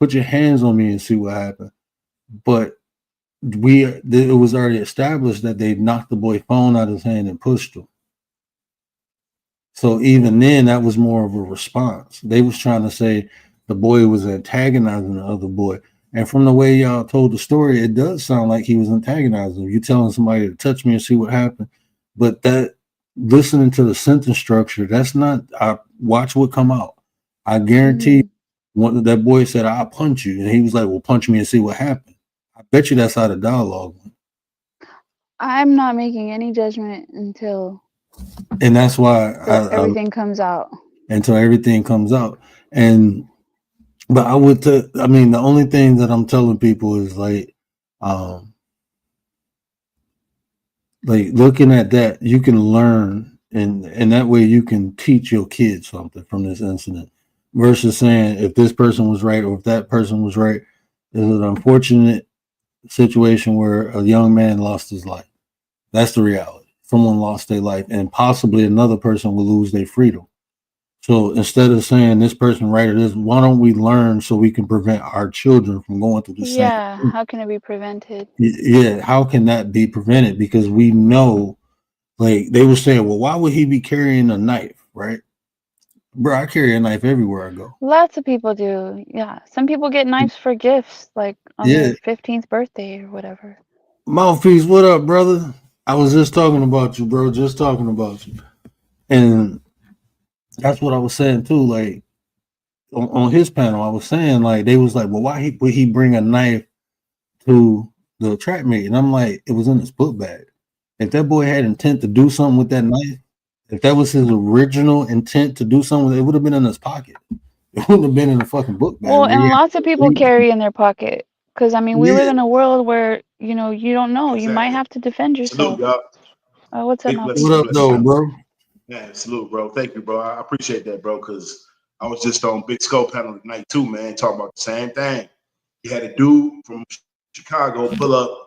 "Put your hands on me and see what happened." But it was already established that they knocked the boy phone out of his hand and pushed him. So even then, that was more of a response. They was trying to say the boy was antagonizing the other boy, and from the way y'all told the story, it does sound like he was antagonizing him. You telling somebody to touch me and see what happened, but that. Listening to the sentence structure, that's not. I watch what come out. I guarantee. When that boy said, "I'll punch you," and he was like, "Well, punch me and see what happened." I bet you that's how the dialogue went. I'm not making any judgment until And that's why everything comes out. Until everything comes out, but I would. I mean, the only thing that I'm telling people is like looking at that, you can learn, and that way you can teach your kids something from this incident versus saying if this person was right or if that person was right. Is an unfortunate situation where a young man lost his life. That's the reality. Someone lost their life, and possibly another person will lose their freedom. So instead of saying this person right or this, why don't we learn so we can prevent our children from going through the same? Yeah, how can it be prevented? Yeah, how can that be prevented? Because we know, like they were saying, well, why would he be carrying a knife, right? Bro, I carry a knife everywhere I go. Lots of people do. Yeah, some people get knives for gifts, like on their 15th birthday or whatever. Mouthpiece, what up, brother? I was just talking about you, bro. Just talking about you, and that's what I was saying too. Like on his panel, I was saying like they was like, well, why would he bring a knife to the track meet? And I'm like, it was in his book bag. If that boy had intent to do something with that knife, if that was his original intent to do something, it would have been in his pocket. It wouldn't have been in the fucking book bag. Well, and lots of people carry in their pocket because I mean, we live in a world where you don't know. You might have to defend yourself. Salute, y'all. What's up, Big Malcolm? blessings, What up, though, bro? Yeah, salute, bro. Thank you, bro. I appreciate that, bro, because I was just on Big Skull panel tonight too, man, talking about the same thing. You had a dude from Chicago pull up.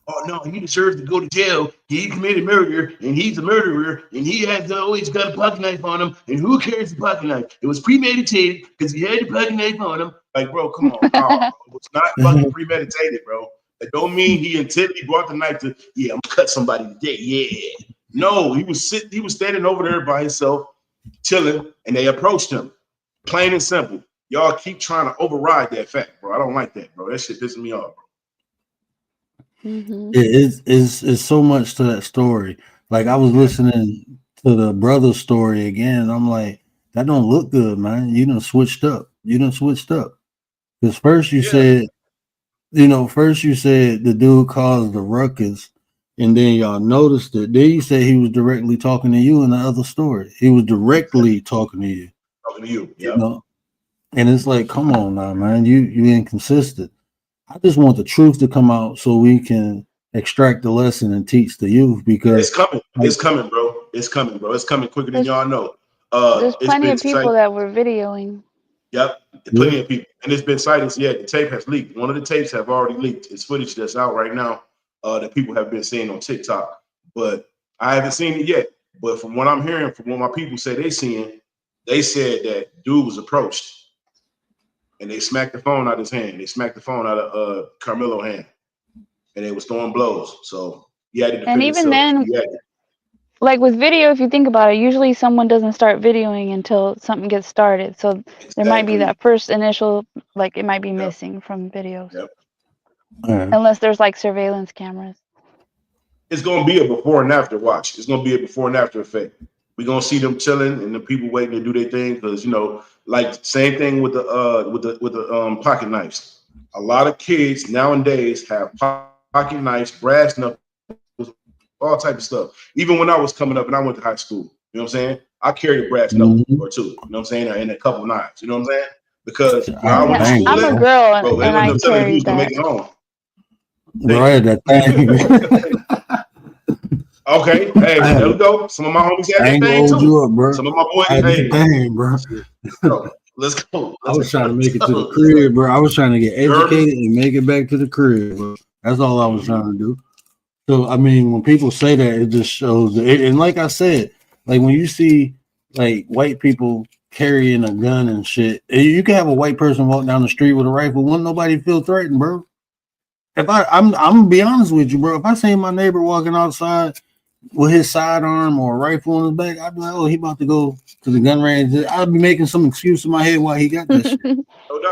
Oh no, he deserves to go to jail. He committed murder, and he's a murderer, and he has always got a pocket knife on him. And who carries the pocket knife? It was premeditated because he had the pocket knife on him. Like, bro, come on, no, it was not fucking premeditated, bro. That don't mean he intently brought the knife to. Yeah, I'm gonna cut somebody today. Yeah, no, he was standing over there by himself, chilling, and they approached him. Plain and simple. Y'all keep trying to override that fact, bro. I don't like that, bro. That shit pisses me off, bro. It's so much to that story. Like I was listening to the brother story again, and I'm like, that don't look good, man. You done switched up. Because first you said the dude caused the ruckus, and then y'all noticed it. Then you said he was directly talking to you in the other story. He was directly talking to you. Talking to you, yeah. You know? And it's like, come on now, man. You inconsistent. I just want the truth to come out so we can extract the lesson and teach the youth because it's coming. It's coming, bro. It's coming, bro. It's coming quicker than y'all know. There's plenty of people that were videoing. Yep, plenty of people. And it's been cited. Yeah, the tape has leaked. One of the tapes have already leaked. It's footage that's out right now that people have been seeing on TikTok. But I haven't seen it yet. But from what I'm hearing, from what my people say they seeing, they said that dude was approached. And they smacked the phone out of his hand. They smacked the phone out of Carmelo's hand. And they was throwing blows. So he had to defend and even himself. then, like with video, if you think about it, usually someone doesn't start videoing until something gets started. So there might be that first initial, like it might be missing from videos. Unless there's like surveillance cameras. It's going to be a before and after watch. It's going to be a before and after effect. We're going to see them chilling and the people waiting to do their thing. Because, like same thing with the pocket knives. a lot of kids nowadays have pocket knives, brass knuckles, all type of stuff. Even when I was coming up and I went to high school, you know what I'm saying? I carried a brass knuckle or two, you know what I'm saying? And a couple of knives, you know what I'm saying? Because where I went to school, I'm a girl bro, they and wasn't I telling you who's carried gonna that. make it home. Bro, I had that thing. Okay, hey, there we go. Some of my homies had I that ain't gonna thing hold too. you up, bro. Some of my boys, I had hey, that thing, bro. let's go. I was trying to make it to the crib, bro. I was trying to get educated and make it back to the crib, bro. That's all I was trying to do. So, I mean, when people say that, it just shows it. And like I said, like when you see like white people carrying a gun and shit, you can have a white person walk down the street with a rifle. Wouldn't nobody feel threatened, bro? If I'm gonna be honest with you, bro. If I see my neighbor walking outside with his sidearm or a rifle on his back, I'd be like, oh, he about to go to the gun range. I'd be making some excuse in my head why he got that shit.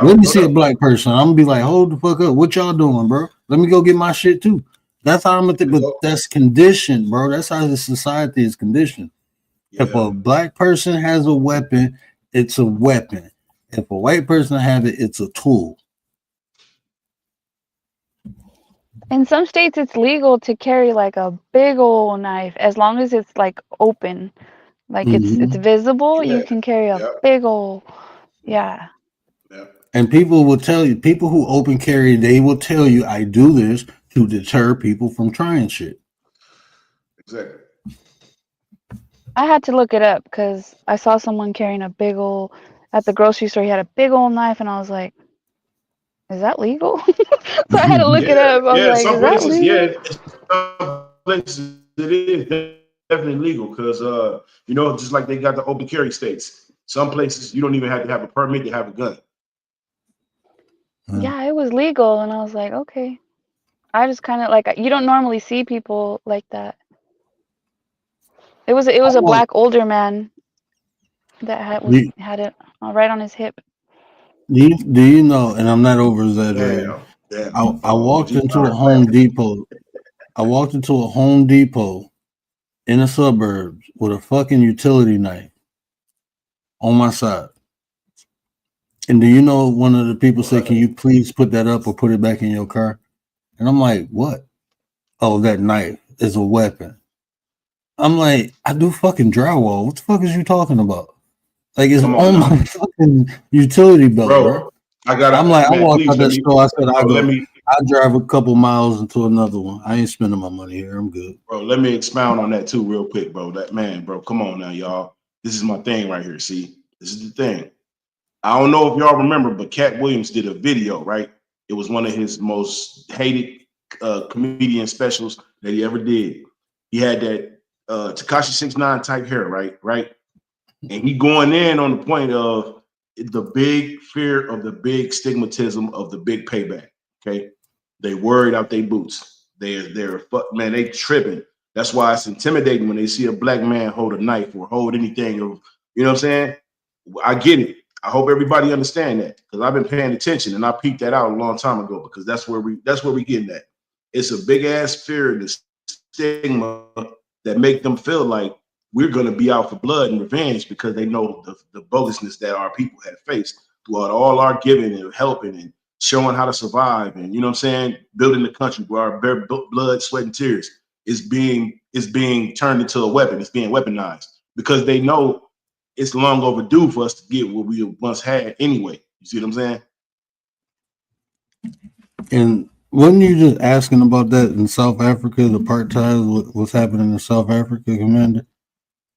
Let me see a black person. I'm gonna be like, hold the fuck up. What y'all doing, bro? Let me go get my shit too. That's how I'm gonna think, but that's conditioned, bro. That's how the society is conditioned. If a black person has a weapon, it's a weapon. If a white person have it, it's a tool. In some states, it's legal to carry like a big old knife as long as it's like open, like it's visible. You can carry a big old, yeah. And people will tell you, people who open carry, they will tell you, I do this to deter people from trying shit. Exactly. I had to look it up because I saw someone carrying a big old at the grocery store. He had a big old knife, and I was like, "Is that legal?" So I had to look it up. I was like, some "Is that places, legal?" some places it is definitely legal because you know, just like they got the open carry states. Some places you don't even have to have a permit to have a gun. Yeah, it was legal, and I was like, "Okay." I just kind of like you don't normally see people like that. It was a black older man that had it right on his hip. Do you know, and I'm not over exaggerating. I walked into a Home Depot. I walked into a Home Depot in the suburbs with a fucking utility knife on my side. And do you know one of the people said, "Can you please put that up or put it back in your car?" And I'm like, "What?" "Oh, that knife is a weapon." I'm like, "I do fucking drywall. What the fuck is you talking about?" Like, it's on my fucking utility belt, bro. I'm like, I walked out that store. I said, I drive a couple miles into another one. I ain't spending my money here. I'm good. Bro, let me expound on that too real quick, bro. That man, bro, come on now, y'all. This is my thing right here. See, this is the thing. I don't know if y'all remember, but Cat Williams did a video, right? It was one of his most hated comedian specials that he ever did. He had that Tekashi 6ix9ine type hair, right? And he going in on the point of the big fear of the big stigmatism of the big payback. Okay, they worried out their boots. They're man, they tripping. That's why it's intimidating when they see a black man hold a knife or hold anything. Or, you know what I'm saying? I get it. I hope everybody understand that because I've been paying attention and I peeped that out a long time ago because that's where we getting at. It's a big ass fear and the stigma that make them feel like we're going to be out for blood and revenge because they know the bogusness that our people have faced throughout all our giving and helping and showing how to survive and, you know what I'm saying, building the country where our bare blood, sweat, and tears is being turned into a weapon. It's being weaponized because they know it's long overdue for us to get what we once had anyway. You see what I'm saying? And wasn't you just asking about that in South Africa, the apartheid, what's happening in South Africa, Commander?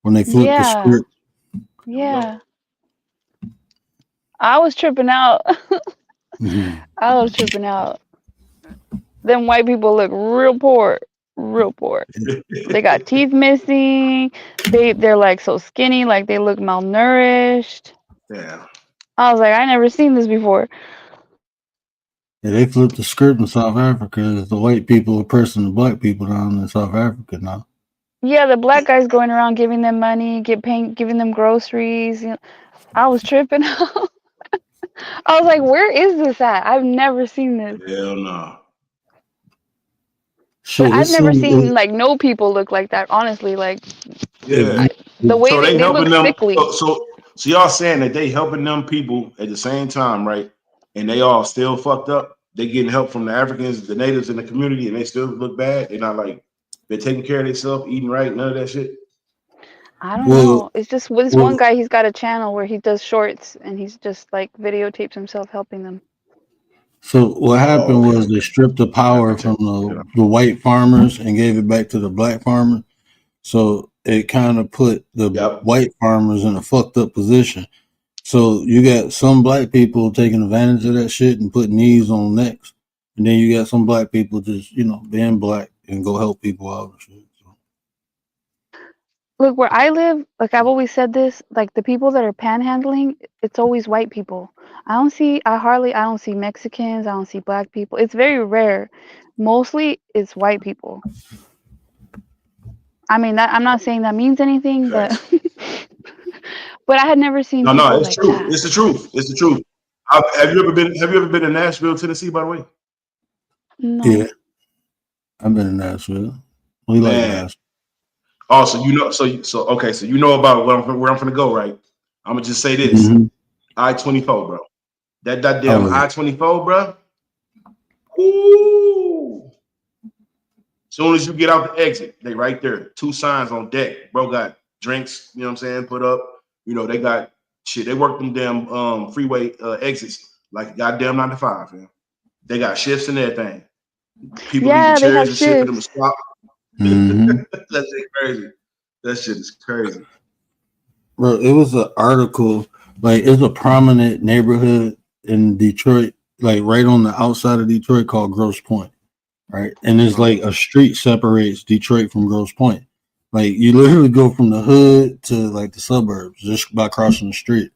When they flipped the script? Yeah. I was tripping out. I was tripping out. Them white people look real poor. Real poor. They got teeth missing. They're like so skinny, like they look malnourished. Yeah. I was like, I never seen this before. Yeah, they flipped the script in South Africa. The white people oppressing the black people down in South Africa now. Yeah, the black guys going around giving them money, giving them groceries. You know, I was tripping out. I was like, where is this at? I've never seen this. Hell no. But I've never seen like no people look like that. Honestly, like the way so they look helping them. sickly. So y'all saying that they helping them people at the same time, right? And they all still fucked up. they getting help from the Africans, the natives in the community, and they still look bad. They're not like they're taking care of themselves, eating right, none of that shit. I don't know. It's just with this one guy. He's got a channel where he does shorts, and he's just like videotapes himself helping them. So what happened was they stripped the power from the white farmers and gave it back to the black farmers. So it kind of put the white farmers in a fucked up position. So you got some black people taking advantage of that shit and putting knees on necks. And then you got some black people just, being black and go help people out and shit. Look, where I live, like I've always said this, like the people that are panhandling, it's always white people. I don't see Mexicans, I don't see black people. It's very rare. Mostly it's white people. I mean, I'm not saying that means anything, but but I had never seen people No, it's like true. that. It's the truth. It's the truth. Have you ever been to Nashville, Tennessee, by the way? No. Yeah. I've been in Nashville. We like Nashville. Oh, so okay, so you know about where I'm gonna go, right? I'm gonna just say this: I-24, bro. That damn I-24, bro. Ooh. Soon as you get out the exit, they right there. 2 signs on deck. Bro got drinks. You know what I'm saying? Put up. They got shit. They work them damn freeway exits like goddamn 9 to 5. Man. They got shifts and everything. People leaving chairs and shit for them to swap. That shit crazy. That shit is crazy. Bro, it was an article, like it's a prominent neighborhood in Detroit, like right on the outside of Detroit called Grosse Pointe, right? And it's like a street separates Detroit from Grosse Pointe. Like you literally go from the hood to like the suburbs just by crossing the street.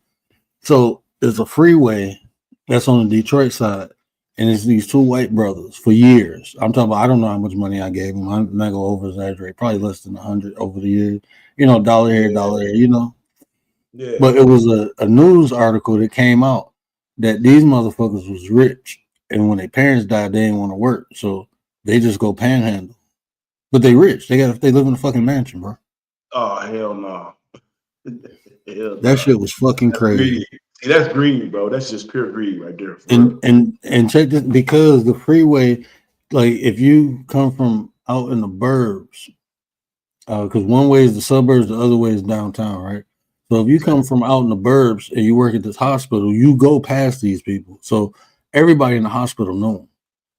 So there's a freeway that's on the Detroit side. And it's these 2 white brothers for years. I'm talking about, I don't know how much money I gave them. I'm not going to over exaggerate. Probably less than 100 over the years. Dollar here, dollar here, Yeah. But it was a news article that came out that these motherfuckers was rich. And when their parents died, they didn't want to work. So they just go panhandle. But they rich. They live in a fucking mansion, bro. Oh, hell no. That shit was fucking crazy. Greed. See, that's greed, bro. That's just pure greed right there. And check this, because the freeway, like if you come from out in the burbs, because one way is the suburbs, the other way is downtown, right? So if you come from out in the burbs and you work at this hospital, you go past these people. So everybody in the hospital know them.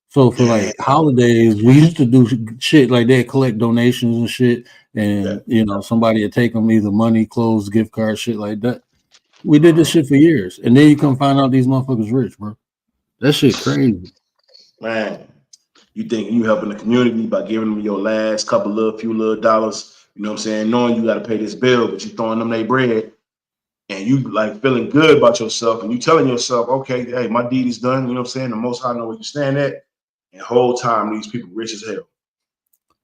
So for like holidays, we used to do shit like they'd collect donations and shit, and somebody would take them either money, clothes, gift cards, shit like that. We did this shit for years, and then you come find out these motherfuckers rich, bro. That shit crazy. Man, you think you helping the community by giving them your last few little dollars, you know what I'm saying? Knowing you got to pay this bill, but you throwing them their bread, and you like feeling good about yourself, and you telling yourself, okay, hey, my deed is done. You know what I'm saying? The Most High know where you stand at. And the whole time, these people rich as hell.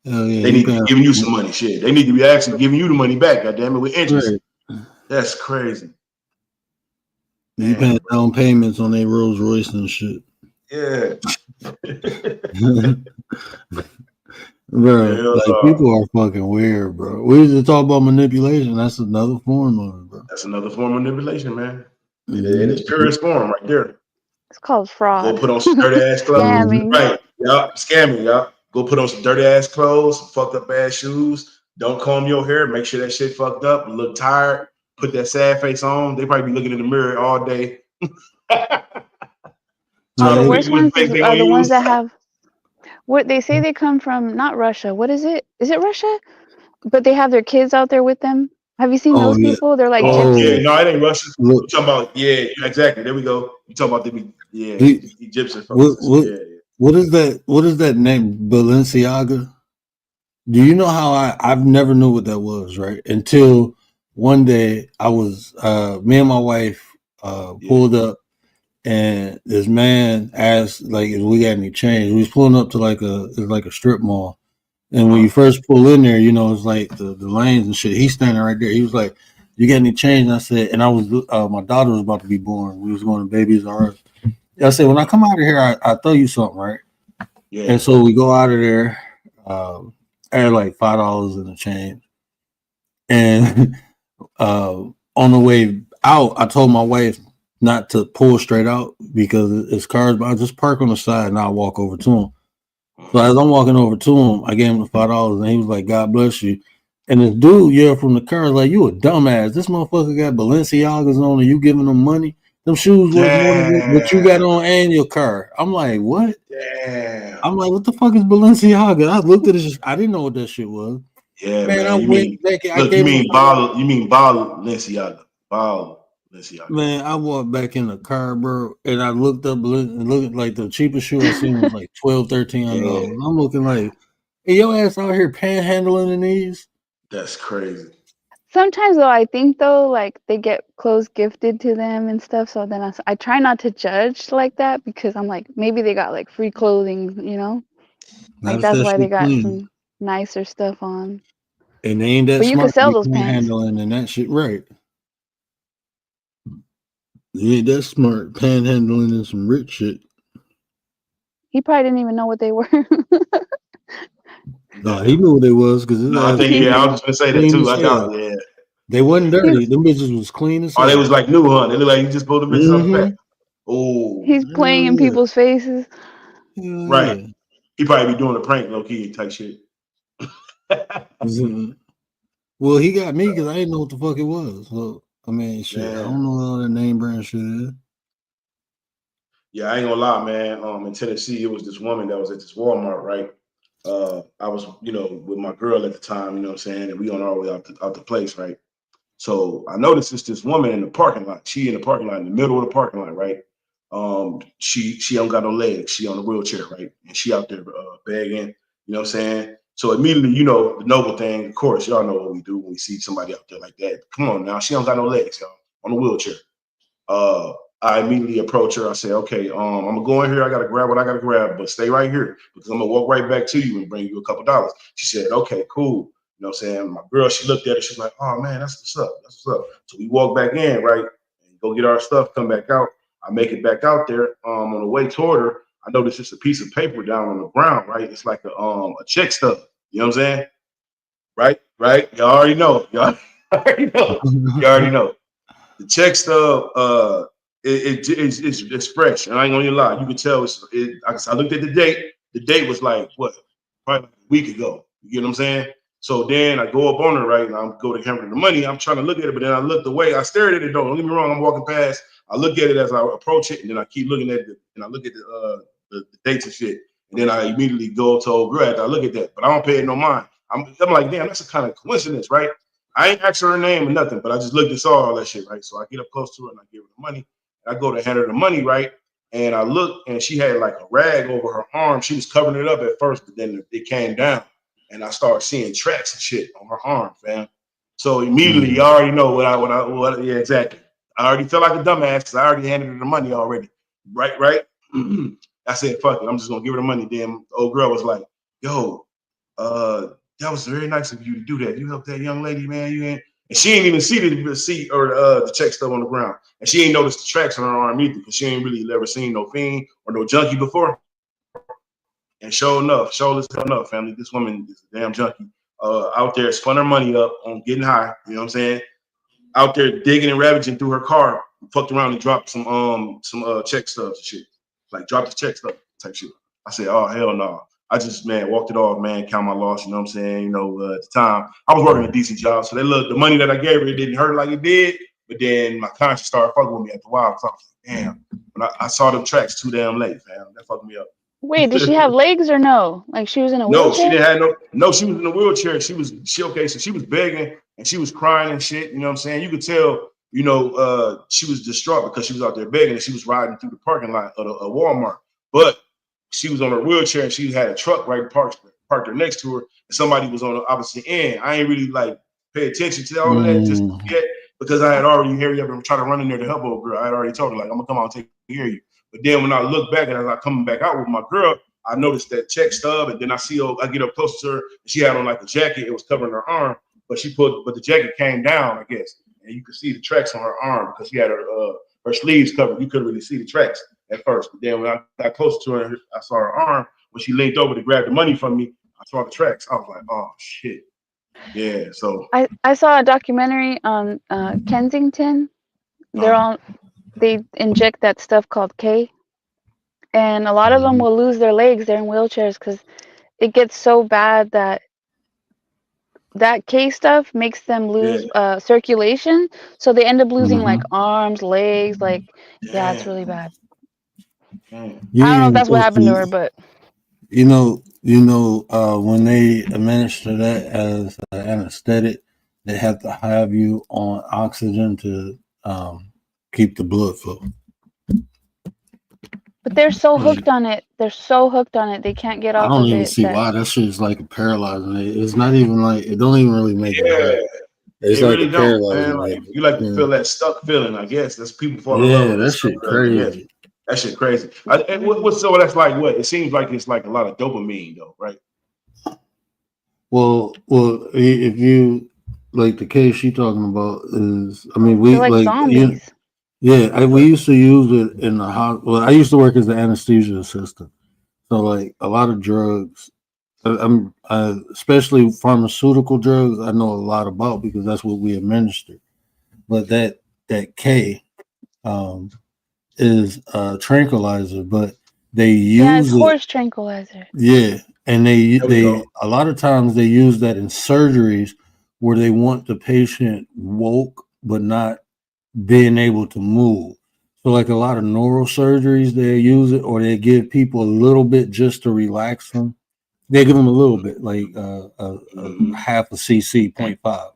Yeah, they need to be giving you some money. Shit, they need to be actually giving you the money back. Goddamn it, with interest. Right. That's crazy. You paying down payments on their Rolls Royce and shit. Yeah. Bro, people are fucking weird, bro. We used to talk about manipulation. That's another form of it, bro. That's another form of manipulation, man. In its purest form, right there. It's called fraud. Go put on some dirty ass clothes. Scamming. Right. Yup. Scamming, yup. Go put on some dirty ass clothes, some fucked up ass shoes. Don't comb your hair. Make sure that shit fucked up. Look tired. Put that sad face on. They probably be looking in the mirror all day. The worst ones are the ones that have what they say they come from, not Russia. What is it? Is it Russia? But they have their kids out there with them. Have you seen those people? They're like gypsies. Yeah, no, it ain't Russian. You're talking about, exactly. There we go. You talking about the Egyptian folks. What is that? What is that name? Balenciaga? Do you know how I've never knew what that was, right? Until one day I was me and my wife pulled up, and this man asked like if we got any change. We was pulling up to like a strip mall, and when you first pull in there, it's like the lanes and shit. He's standing right there. He was like, "You got any change?" And I said, and I was my daughter was about to be born. We was going to Babies R Us. I said, when I come out of here, I throw you something, right? Yeah. And so we go out of there. I had like $5 in the change, and on the way out, I told my wife, not to pull straight out because it's cars, but I just park on the side and I'll walk over to him. So as I'm walking over to him, I gave him the $5 and he was like, God bless you. And this dude yelled from the car, like, you a dumbass. This motherfucker got Balenciagas on and you giving him money. Them shoes worth more than what you got on and your car. I'm like, what? Damn. I'm like, what the fuck is Balenciaga? I looked at it, I didn't know what that shit was. Yeah, Man, I man. went back. I Look, gave him you mean Balenciaga. Balenciaga. Man, I walked back in the car, bro, and I looked up and looked like the cheapest shoe I seen was like $1,200-$1,300. I'm looking like, hey, your ass out here panhandling in these? That's crazy. Sometimes though, I think though, like they get clothes gifted to them and stuff. So then I try not to judge like that because I'm like, maybe they got like free clothing, you know? Not Like if that's that why they shit got clean. some nicer stuff on. And they ain't that But you could smart to sell be those pants. panhandling and that shit, right? You ain't that smart panhandling and some rich shit. He probably didn't even know what they were. No, he knew what they was because No, I think I was just gonna say that too. I got yeah. They wasn't dirty. Them bitches was clean as hell. Oh, they was like new, huh? They look like you just pulled the bitches off the back. Mm-hmm. Oh, He's playing in people's faces. right. He probably be doing a prank, low key type shit. Well, he got me because I didn't know what the fuck it was. So I mean, shit, I don't know what all that name brand shit is. Yeah, I ain't gonna lie, man. In Tennessee, it was this woman that was at this Walmart, right? I was, with my girl at the time, you know what I'm saying, and we on our way out the place, right? So I noticed it's this woman in the parking lot. She in the parking lot, in the middle of the parking lot, right? She don't got no legs. She on a wheelchair, right? And she out there begging, you know what I'm saying? So immediately, the noble thing, of course, y'all know what we do when we see somebody out there like that. Come on now, she don't got no legs, y'all, on a wheelchair. I immediately approach her. I say, okay, I'm gonna go in here. I gotta grab what I gotta grab, but stay right here because I'm gonna walk right back to you and bring you a couple dollars. She said, okay, cool. You know what I'm saying? My girl, she looked at it. She's like, oh man, that's what's up. That's what's up. So we walk back in, right? And go get our stuff, come back out. I make it back out there. On the way toward her, I noticed just a piece of paper down on the ground, right? It's like a check stub. You know what I'm saying? Right? Y'all already know. Y'all already know. You already know. The check stub, it's fresh. And I ain't gonna lie. You can tell I looked at the date. The date was like what? Probably like a week ago. You get what I'm saying? So then I go up on her, right? And I go to hand her the money. I'm trying to look at it, but then I looked away. I stared at it though. Don't get me wrong. I'm walking past. I look at it as I approach it, and then I keep looking at it, and I look at the dates and shit. And then I immediately go to old girl after I look at that. But I don't pay it no mind. I'm like, damn, that's a kind of coincidence, right? I ain't asked her name or nothing, but I just looked and saw all that shit, right? So I get up close to her and I give her the money. I go to hand her the money, right? And I look, and she had like a rag over her arm. She was covering it up at first, but then it came down, and I started seeing tracks and shit on her arm, fam. So immediately, you already know what. Yeah, exactly. I already felt like a dumbass because I already handed her the money already, right? I said, fuck it, I'm just gonna give her the money. Then old girl was like, yo, that was very nice of you to do that. You helped that young lady, man. And she ain't even see the receipt or the check stub on the ground. And she ain't noticed the tracks on her arm either because she ain't really ever seen no fiend or no junkie before. And sure enough, family, this woman is a damn junkie. Out there spun her money up on getting high, you know what I'm saying? Out there digging and ravaging through her car, fucked around and dropped some check stubs and shit. Like dropped the check stub type shit. I said, oh hell no. I just, walked it off, count my loss, you know what I'm saying? At the time, I was working a decent job. So the money that I gave her, it didn't hurt like it did. But then my conscience started fucking with me after a while. So I was like, damn. When I saw them tracks too damn late, fam. That fucked me up. Wait, did she have legs or no? Like she was in a No, wheelchair? she didn't have no, she was in a wheelchair. She was begging and she was crying and shit. You know what I'm saying? You could tell, she was distraught because she was out there begging and she was riding through the parking lot of a Walmart. But she was on her wheelchair and she had a truck right parked there next to her, and somebody was on the opposite end. I ain't really like pay attention to all of that just yet because I had already hurried up and tried to run in there to help old girl. I had already told her like I'm gonna come out and take care of you. But then when I look back and as I coming back out with my girl, I noticed that check stub, and then I get up close to her, and she had on like a jacket. It was covering her arm, but the jacket came down, I guess, and you could see the tracks on her arm because she had her sleeves covered. You couldn't really see the tracks at first. But then when I got close to her, I saw her arm. When she leaned over to grab the money from me, I saw the tracks. I was like, oh shit. Yeah. So I saw a documentary on Kensington. They're all they inject that stuff called K, and a lot of them will lose their legs. They're in wheelchairs because it gets so bad that K stuff makes them lose circulation, so they end up losing like arms, legs. Like, yeah, it's really bad. I don't know if that's what happened to her, but You know, when they administer that as an anesthetic, they have to have you on oxygen to keep the blood flow. but they're so hooked on it. They're so hooked on it. They can't get I off don't of even it. see why that shit is like a paralyzing. It's not even like it don't even really make it hurt. It's They like really a don't, paralyzing. man. Like, you like to feel that stuck feeling, I guess. That's people fall in love Yeah, with that that stuck shit feeling, I guess. crazy. That shit crazy. And what's so that's like what? It seems like it's like a lot of dopamine though, right? Well, if you like the case you talking about is, I mean, we They're like zombies. we used to use it in the hospital. Well, I used to work as an anesthesia assistant, so like a lot of drugs, especially pharmaceutical drugs, I know a lot about because that's what we administer. But that K is a tranquilizer, but they Yeah, it's use it. horse tranquilizer. Yeah, and they a lot of times they use that in surgeries where they want the patient woke but not being able to move. So like a lot of neurosurgeries, they use it, or they give people a little bit just to relax them. They give them a little bit, like a half a cc, 0.5,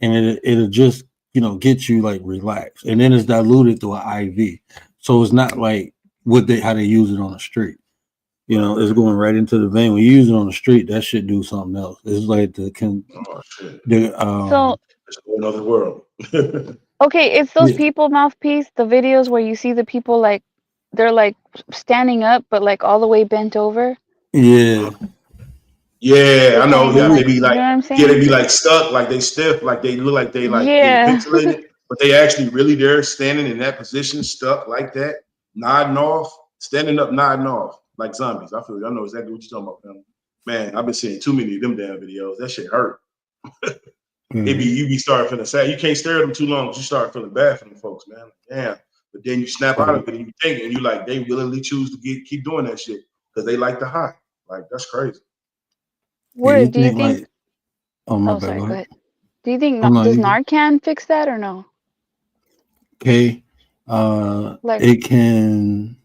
and it'll just get you like relaxed, and then it's diluted through an IV. So it's not like how they use it on the street. It's going right into the vein. When you use it on the street, that shit do something else. It's like shit. So It's another world. okay, it's those people mouthpiece, the videos where you see the people like they're like standing up but like all the way bent over. Yeah. Yeah, I know. Yeah, they be you like, know what I'm yeah, they saying? be like stuck, like they stiff, like they look like they like Yeah. getting pixelated, but they actually really there standing in that position, stuck like that, nodding off, standing up, nodding off, like zombies. I know exactly what you're talking about, man. I've been seeing too many of them damn videos. That shit hurt. You be starting feeling sad. You can't stare at them too long because you start feeling bad for them folks, man. Like, damn. But then you snap out of it and you think, and you like they willingly choose to keep doing that shit because they like the high. Like that's crazy. Word, do you think? Like, my Oh, bad, sorry. go Go ahead. ahead. Do you think Oh, no, does you can- Narcan fix that or no? K, Like- it can.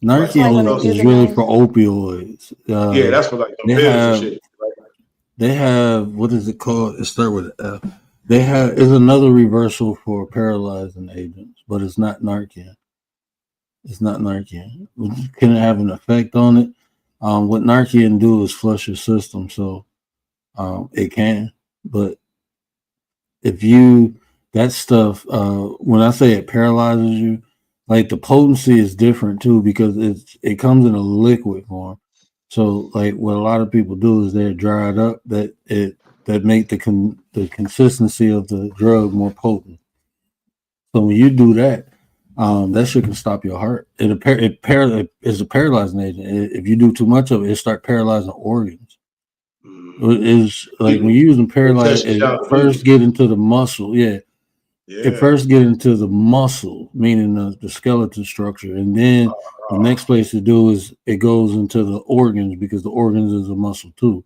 Like when they Narcan do is the really nose? for opioids. Yeah, that's for like the they pills and have, shit. Right? They have, what is it called? It starts with an F. They have is another reversal for paralyzing agents, but it's not Narcan. It's not Narcan. It can have an effect on it. What Narcan do is flush your system, so it can. But if that stuff, when I say it paralyzes you, like the potency is different too because it comes in a liquid form. So like what a lot of people do is they're dried up that make the consistency of the drug more potent. So when you do that, that shit can stop your heart. It is a paralyzing agent. If you do too much of it, it start paralyzing organs. It's like when you use them paralyzed, it first get into the muscle. Yeah. It first get into the muscle, meaning the skeleton structure, and then the next place to do is it goes into the organs because the organs is a muscle too.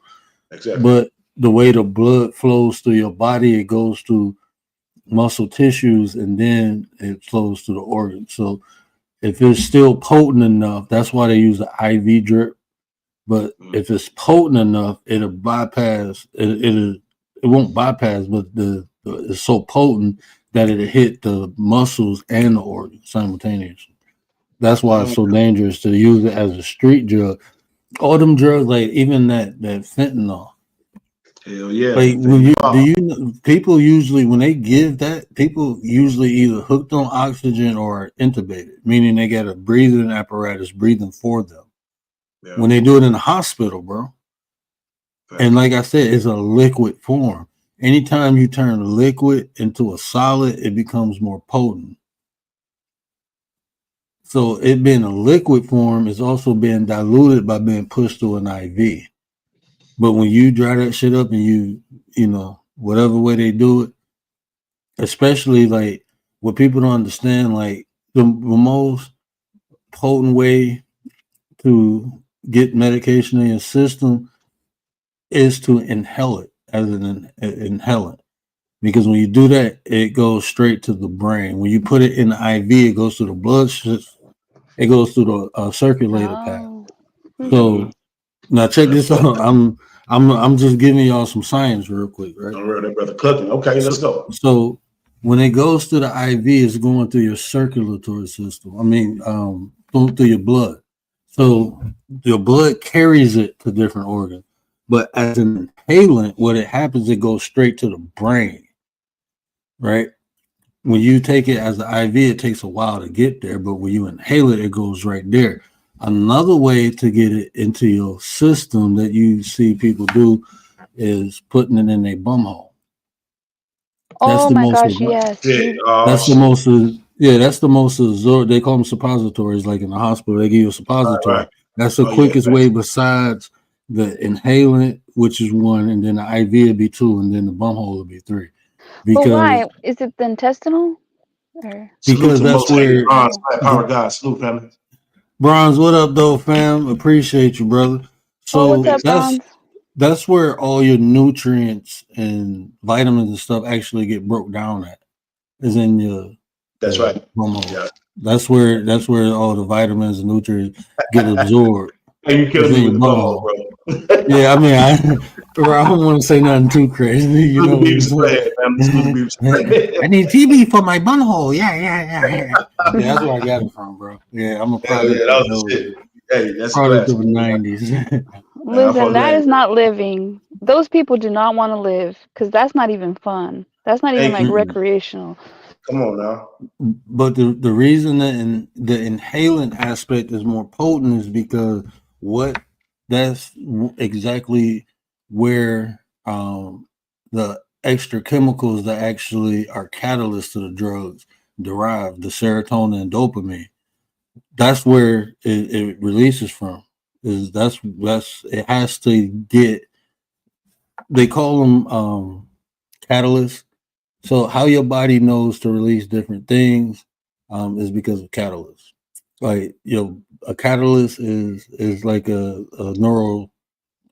Exactly. But the way the blood flows through your body, it goes through muscle tissues and then it flows to the organs. So if it's still potent enough, that's why they use the IV drip. But if it's potent enough, it'll bypass. It won't bypass, but it's so potent that it'll hit the muscles and the organs simultaneously. That's why it's so dangerous to use it as a street drug. All them drugs, like even that fentanyl. Hell yeah. Like people usually when they give that, people usually either hooked on oxygen or intubated, meaning they got a breathing apparatus breathing for them. Yeah. When they do it in the hospital, bro. And like I said, it's a liquid form. Anytime you turn a liquid into a solid, it becomes more potent. So it being a liquid form is also being diluted by being pushed through an IV. But when you dry that shit up and you know, whatever way they do it, especially like what people don't understand, like the most potent way to get medication in your system is to inhale it as an inhalant. Because when you do that, it goes straight to the brain. When you put it in the IV, it goes through the blood. It goes through the circulator path. So now check this out. I'm just giving y'all some science real quick, right? All right, that brother cooking. Okay, let's go. So when it goes to the IV, it's going through your circulatory system. I mean, going through your blood. So your blood carries it to different organs. But as an inhalant, what it happens, it goes straight to the brain, right? When you take it as an IV, it takes a while to get there, but when you inhale it, it goes right there. Another way to get it into your system that you see people do is putting it in their bum hole. Oh my gosh, yes. That's the most, that's the most absorbed. They call them suppositories, like in the hospital, they give you a suppository. Right. That's the quickest way besides the inhalant, which is 1, and then the IV would be 2, and then the bum hole would be 3. But why? Is it the intestinal? Or? Because that's where Power God, salute family. Bronze, what up though, fam? Appreciate you, brother. So what's up, Bronze? that's where all your nutrients and vitamins and stuff actually get broke down at. Is in your That's right. bum hole. Yeah. That's where all the vitamins and nutrients get absorbed. Hey, you killing me with the bum hole, bro. Yeah, I mean, I don't want to say nothing too crazy. You know, I need TB for my bum hole. Yeah, that's where I got it from, bro. Yeah, I'm a product. Yeah, that was the shit. Hey, that's product of the 90s. Listen, that is not living. Those people do not want to live because that's not even fun. That's not even like recreational. Come on now. But the reason that the inhalant aspect is more potent is because that's exactly where the extra chemicals that actually are catalysts to the drugs derive, the serotonin and dopamine. That's where it releases from. That's it has to get. They call them catalysts. So how your body knows to release different things is because of catalysts. Like, a catalyst is like a neural,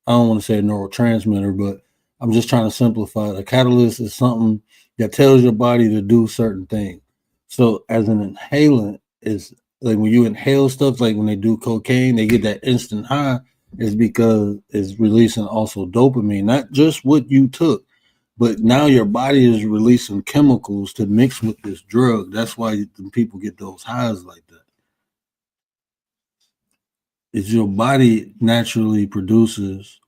I don't want to say a neurotransmitter, but I'm just trying to simplify it. A catalyst is something that tells your body to do certain things. So as an inhalant, is like when you inhale stuff, like when they do cocaine, they get that instant high, is because it's releasing also dopamine, not just what you took, but now your body is releasing chemicals to mix with this drug. That's why people get those highs like that. It's your body naturally produces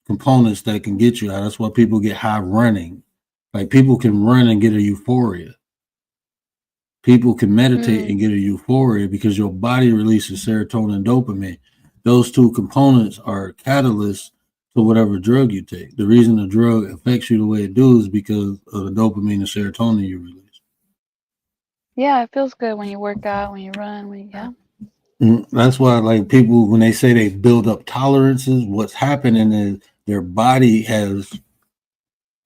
components that can get you high. That's why people get high running. Like people can run and get a euphoria. People can meditate and get a euphoria because your body releases serotonin and dopamine. Those two components are catalysts to whatever drug you take. The reason the drug affects you the way it does is because of the dopamine and serotonin you release. Yeah, it feels good when you work out, when you run, That's why, like, people, when they say they build up tolerances, what's happening is their body has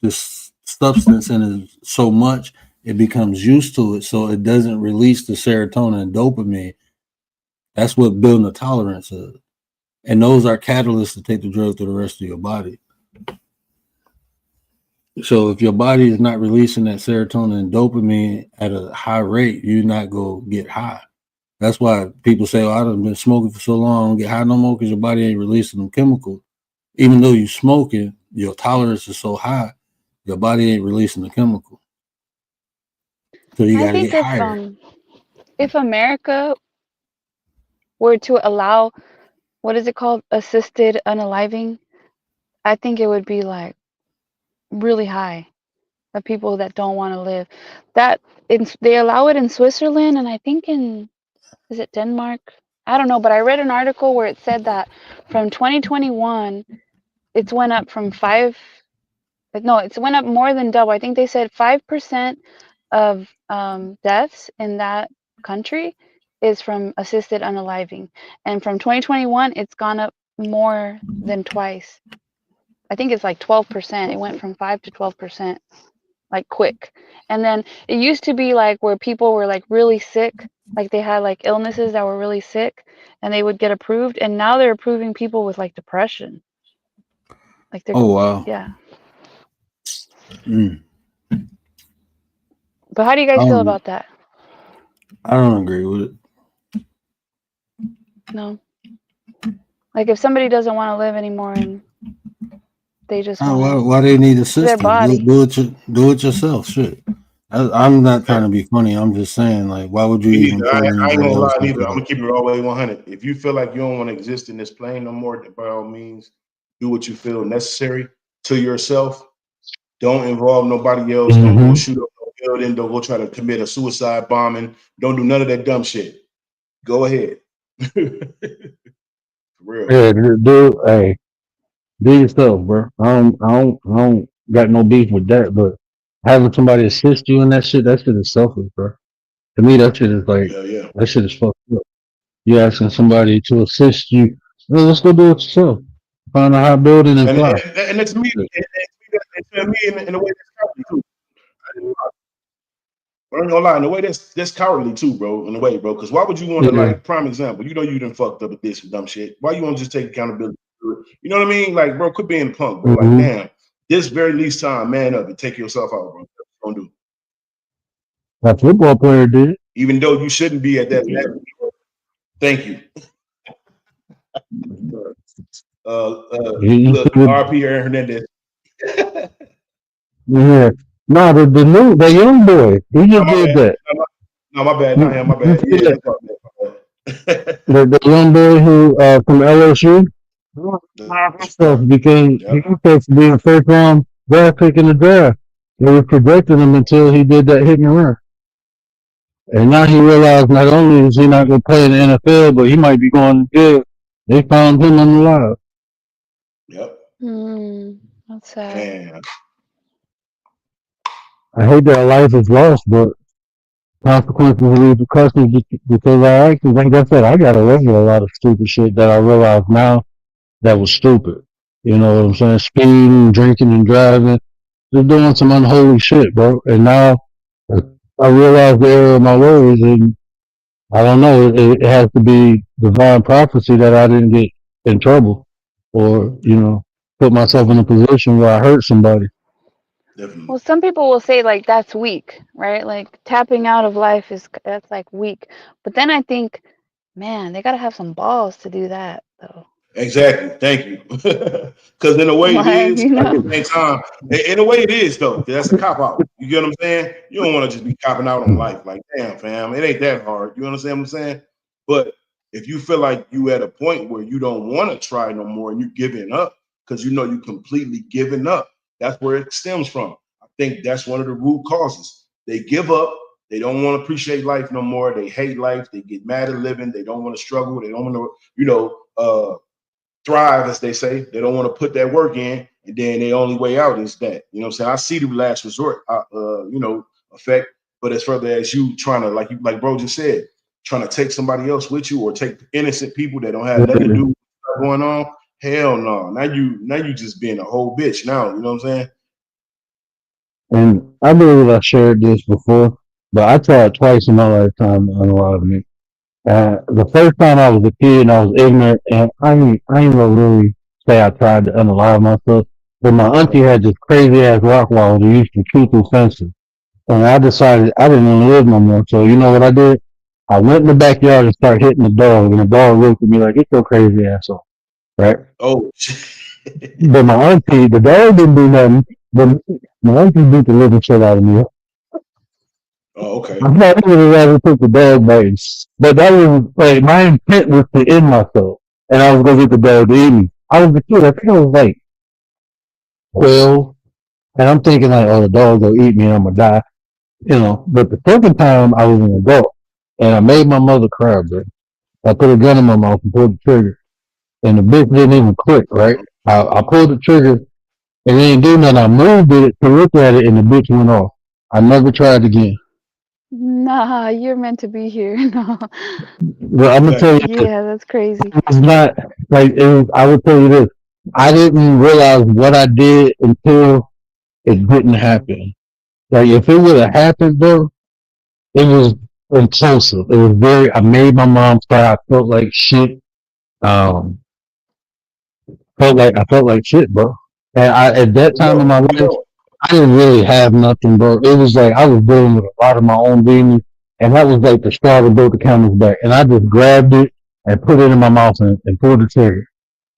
this substance in it so much it becomes used to it, so it doesn't release the serotonin and dopamine. That's what building a tolerance is. And those are catalysts to take the drug to the rest of your body. So if your body is not releasing that serotonin and dopamine at a high rate, you're not going to get high. That's why people say, I've been smoking for so long, I don't get high no more because your body ain't releasing them chemicals. Even though you're smoking, your tolerance is so high, your body ain't releasing the chemical. So you got to get higher. If America were to allow, what is it called, assisted unaliving, I think it would be like really high of people that don't want to live. They allow it in Switzerland, and I think is it Denmark? I don't know, but I read an article where it said that from 2021, it's went up from it's went up more than double. I think they said 5% of deaths in that country is from assisted unaliving. And from 2021, it's gone up more than twice. I think it's like 12%. It went from 5 to 12%. like quick. And then it used to be like where people were like really sick, like they had like illnesses that were really sick, and they would get approved. And now they're approving people with like depression. Like they're Oh wow. yeah. Mm. But how do you guys feel about that? I don't agree with it. No. Like if somebody doesn't want to live anymore and they just Why they need a their system? body. Do it yourself. Shit. I'm not trying to be funny. I'm just saying, like, why would you Me even? neither. tell I ain't anybody gonna else lie to neither. do I'm it? gonna keep it all the way 100. If you feel like you don't want to exist in this plane no more, then by all means, do what you feel necessary to yourself. Don't involve nobody else. Don't go shoot up no building. Don't go try to commit a suicide bombing. Don't do none of that dumb shit. Go ahead. For real. Yeah, hey, do yourself, bro. I don't got no beef with that, but having somebody assist you in that shit is selfish, bro. To me, that shit is like, Yeah. that shit is fucked up. You asking somebody to assist you, well, let's go do it yourself. Find a hot building and fly. And it's me. It's me in a way that's cowardly too. I ain't gonna lie, in a way that's cowardly too, bro. In a way, bro. Because why would you want to like prime example? You know you done fucked up with this dumb shit. Why you want to just take accountability? You know what I mean? Like, bro, quit being punk, bro. Like, damn, this very least time, man up and take yourself out, bro. Don't do. That football player did. Even though you shouldn't be at that level. Thank you. Look, RP Aaron Hernandez. Yeah. No, the young boy, he just did that. No, my bad. No, my bad. Yeah, the young boy who from LSU stuff because he was supposed to be a first round draft pick in the draft. They were projecting him until he did that hit and run. And now he realized not only is he not going to play in the NFL, but he might be going to jail. They found him alive. Yep. That's sad. Man. I hate that life is lost, but consequences and repercussions because our actions. Like I said, I got away with a lot of stupid shit that I realize now that was stupid. You know what I'm saying? Speeding, drinking, and driving, just doing some unholy shit, bro. And now I realize the error of my ways, and I don't know. It has to be divine prophecy that I didn't get in trouble, or put myself in a position where I hurt somebody. Well, some people will say like that's weak, right? Like tapping out of life that's like weak. But then I think, man, they gotta have some balls to do that, though. Exactly. Thank you. Because in a way it is, at the same time, in a way it is though. That's a cop out. You get what I'm saying? You don't want to just be copping out on life. Like, damn, fam, it ain't that hard. You understand what I'm saying? But if you feel like you at a point where you don't want to try no more and you giving up because you know you completely giving up, that's where it stems from. I think that's one of the root causes. They give up. They don't want to appreciate life no more. They hate life. They get mad at living. They don't want to struggle. They don't want to, thrive, as they say. They don't want to put that work in, and then the only way out is that. You know what I'm saying? I see the last resort, effect. But as further as you trying to, like bro just said, trying to take somebody else with you or take innocent people that don't have nothing to do with what's going on, hell no. Now you just being a whole bitch now. You know what I'm saying? And I believe I shared this before, but I tried twice in my lifetime to unalive me. The first time I was a kid and I was ignorant, and I ain't gonna really say I tried to unalive myself, but my auntie had this crazy ass rock wall that used to shoot through fences. And I decided I didn't want to live no more. So you know what I did? I went in the backyard and started hitting the dog, and the dog looked at me like, "It's your crazy asshole," right? Oh. But my auntie, the dog didn't do nothing, but my auntie beat the living shit out of me. Oh, okay. I thought I would have rather took the dog bites, but that was like my intent was to end myself, and I was gonna get the dog to eat me. I was a kid. I think I was like 12, and I'm thinking like, "Oh, the dog will eat me, and I'm gonna die," But the second time, I was an adult, and I made my mother cry, bro. I put a gun in my mouth and pulled the trigger, and the bitch didn't even click. Right? I pulled the trigger, and it didn't do nothing. I moved it to look at it, and the bitch went off. I never tried again. Nah, you're meant to be here. No. Well, I'm gonna tell you. Yeah, that's crazy. It's not like it was. I will tell you this. I didn't realize what I did until it didn't happen. Like if it would have happened, bro, it was impulsive. It was very. I made my mom cry. I felt like shit. Um, I felt like shit, bro. And at that time in my life, I didn't really have nothing, bro. It was like I was dealing with a lot of my own demons, and that was like the straw that broke the camel's back. And I just grabbed it and put it in my mouth and pulled the trigger.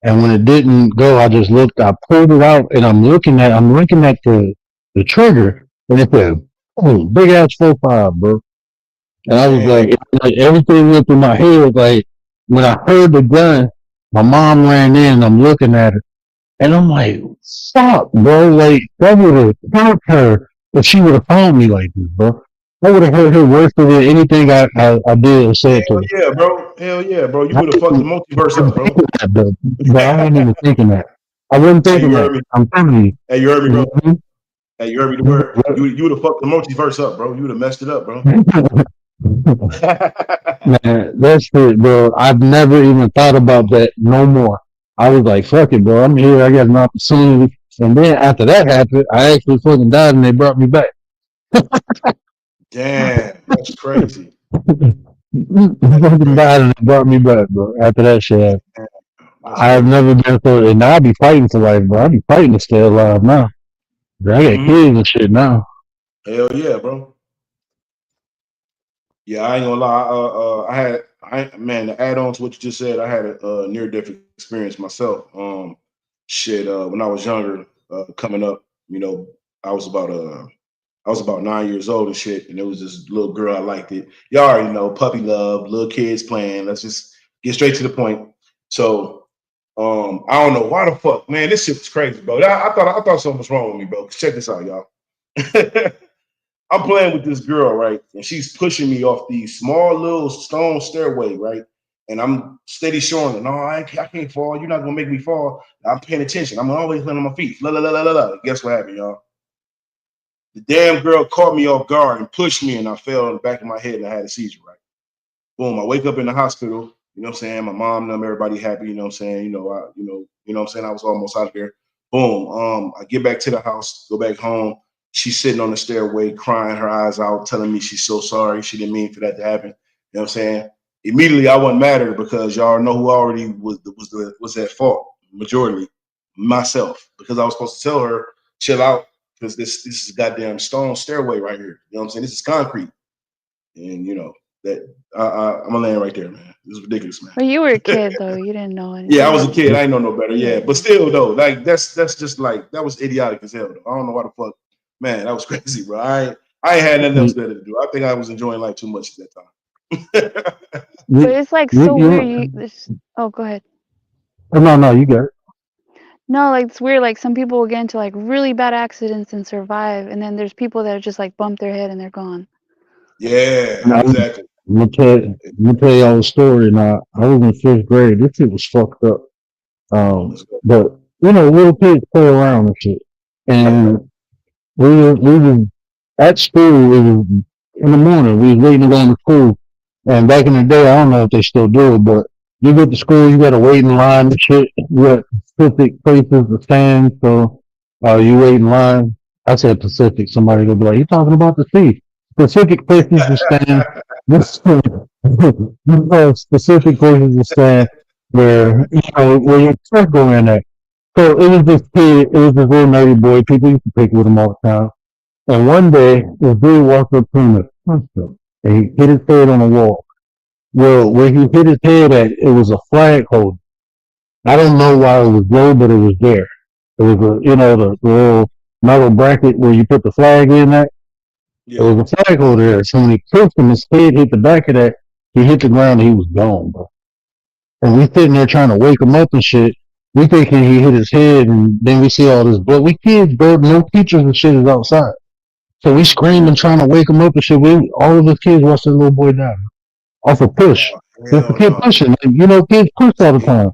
And when it didn't go, I just looked. I pulled it out, and I'm looking at the trigger, and it said, "Oh, big ass 4.5, bro." And I was like everything went through my head. Like when I heard the gun, my mom ran in, and I'm looking at her. And I'm like, stop, bro. Like, that would have hurt her if she would have found me like this, bro. That would have hurt her worse than anything I did or said to her. Yeah, bro. Hell yeah, bro. You would have fucked the multiverse up, bro. But I wasn't even thinking that. I wasn't thinking that. I'm telling you. Hey, you heard me, bro. Mm-hmm. Hey, you heard me the word. You would have fucked the multiverse up, bro. You would have messed it up, bro. Man, that's it, bro. I've never even thought about that no more. I was like, fuck it, bro. I'm here. I got an opportunity. And then after that happened, I actually fucking died and they brought me back. Damn, that's crazy. I fucking died and they brought me back, bro. After that shit happened. I have never been so, and now I be fighting for life, bro. I be fighting to stay alive now. Bro, I got kids and shit now. Hell yeah, bro. Yeah, I ain't gonna lie. Man, to add on to what you just said, I had a near-death experience myself. When I was younger, coming up, you know, I was about 9 years old and shit, and there was this little girl I liked it. You already know, puppy love, little kids playing. Let's just get straight to the point. So, I don't know why the fuck, man. This shit was crazy, bro. I thought something was wrong with me, bro. Check this out, y'all. I'm playing with this girl, right? And she's pushing me off the small little stone stairway, right? And I'm steady showing her, no, I can't fall. You're not gonna make me fall. I'm paying attention. I'm always landing on my feet. La la la la la la. Guess what happened, y'all? The damn girl caught me off guard and pushed me, and I fell on the back of my head and I had a seizure, right? Boom. I wake up in the hospital. You know what I'm saying? My mom, them, everybody happy. You know what I'm saying? You know what I'm saying? I was almost out of there. Boom. I get back to the house, go back home. She's sitting on the stairway, crying her eyes out, telling me she's so sorry. She didn't mean for that to happen. You know what I'm saying? Immediately, I wasn't mad at her because y'all know who already was at fault. Majority, myself, because I was supposed to tell her, chill out, because this is a goddamn stone stairway right here. You know what I'm saying? This is concrete, and you know that I'm gonna land right there, man. This is ridiculous, man. Well, you were a kid though. You didn't know anything. Yeah, I was a kid. I ain't know no better. Yeah, but still though, like that's just like that was idiotic as hell. Though. I don't know why the fuck. Man, that was crazy, bro. I ain't had nothing else better to do. I think I was enjoying life too much at that time. But it's like so weird. Oh, go ahead. No, you got it. No, like it's weird. Like some people will get into like really bad accidents and survive, and then there's people that just like bump their head and they're gone. Yeah, exactly. Let me tell y'all a story. Now, I was in 5th grade. This shit was fucked up. But you know, little kids play around and shit, and we were at school. It was in the morning. We was waiting to go to school. And back in the day, I don't know if they still do it, but you get to school, you got to wait in line and shit. You got specific places to stand. So you wait in line. I said Pacific. Somebody will be like, "You talking about the sea?" Specific places to stand. Specific places to stand where where your truck go in at. So it was this kid. It was this little nerdy boy. People used to pick with him all the time. And one day, this dude walked up to him and punched him. And he hit his head on the wall. Well, where he hit his head at, it was a flag holder. I don't know why it was low, but it was there. It was the little metal bracket where you put the flag in that. Yeah. It was a flag holder there. So when he pushed him, his head hit the back of that. He hit the ground and he was gone, bro. And we sitting there trying to wake him up and shit. We thinking he hit his head, and then we see all this blood. We kids, bro. No teachers and shit is outside. So we screaming, trying to wake him up and shit. All of the kids watched this little boy die off a push. Just a kid pushing. Kids push all the time.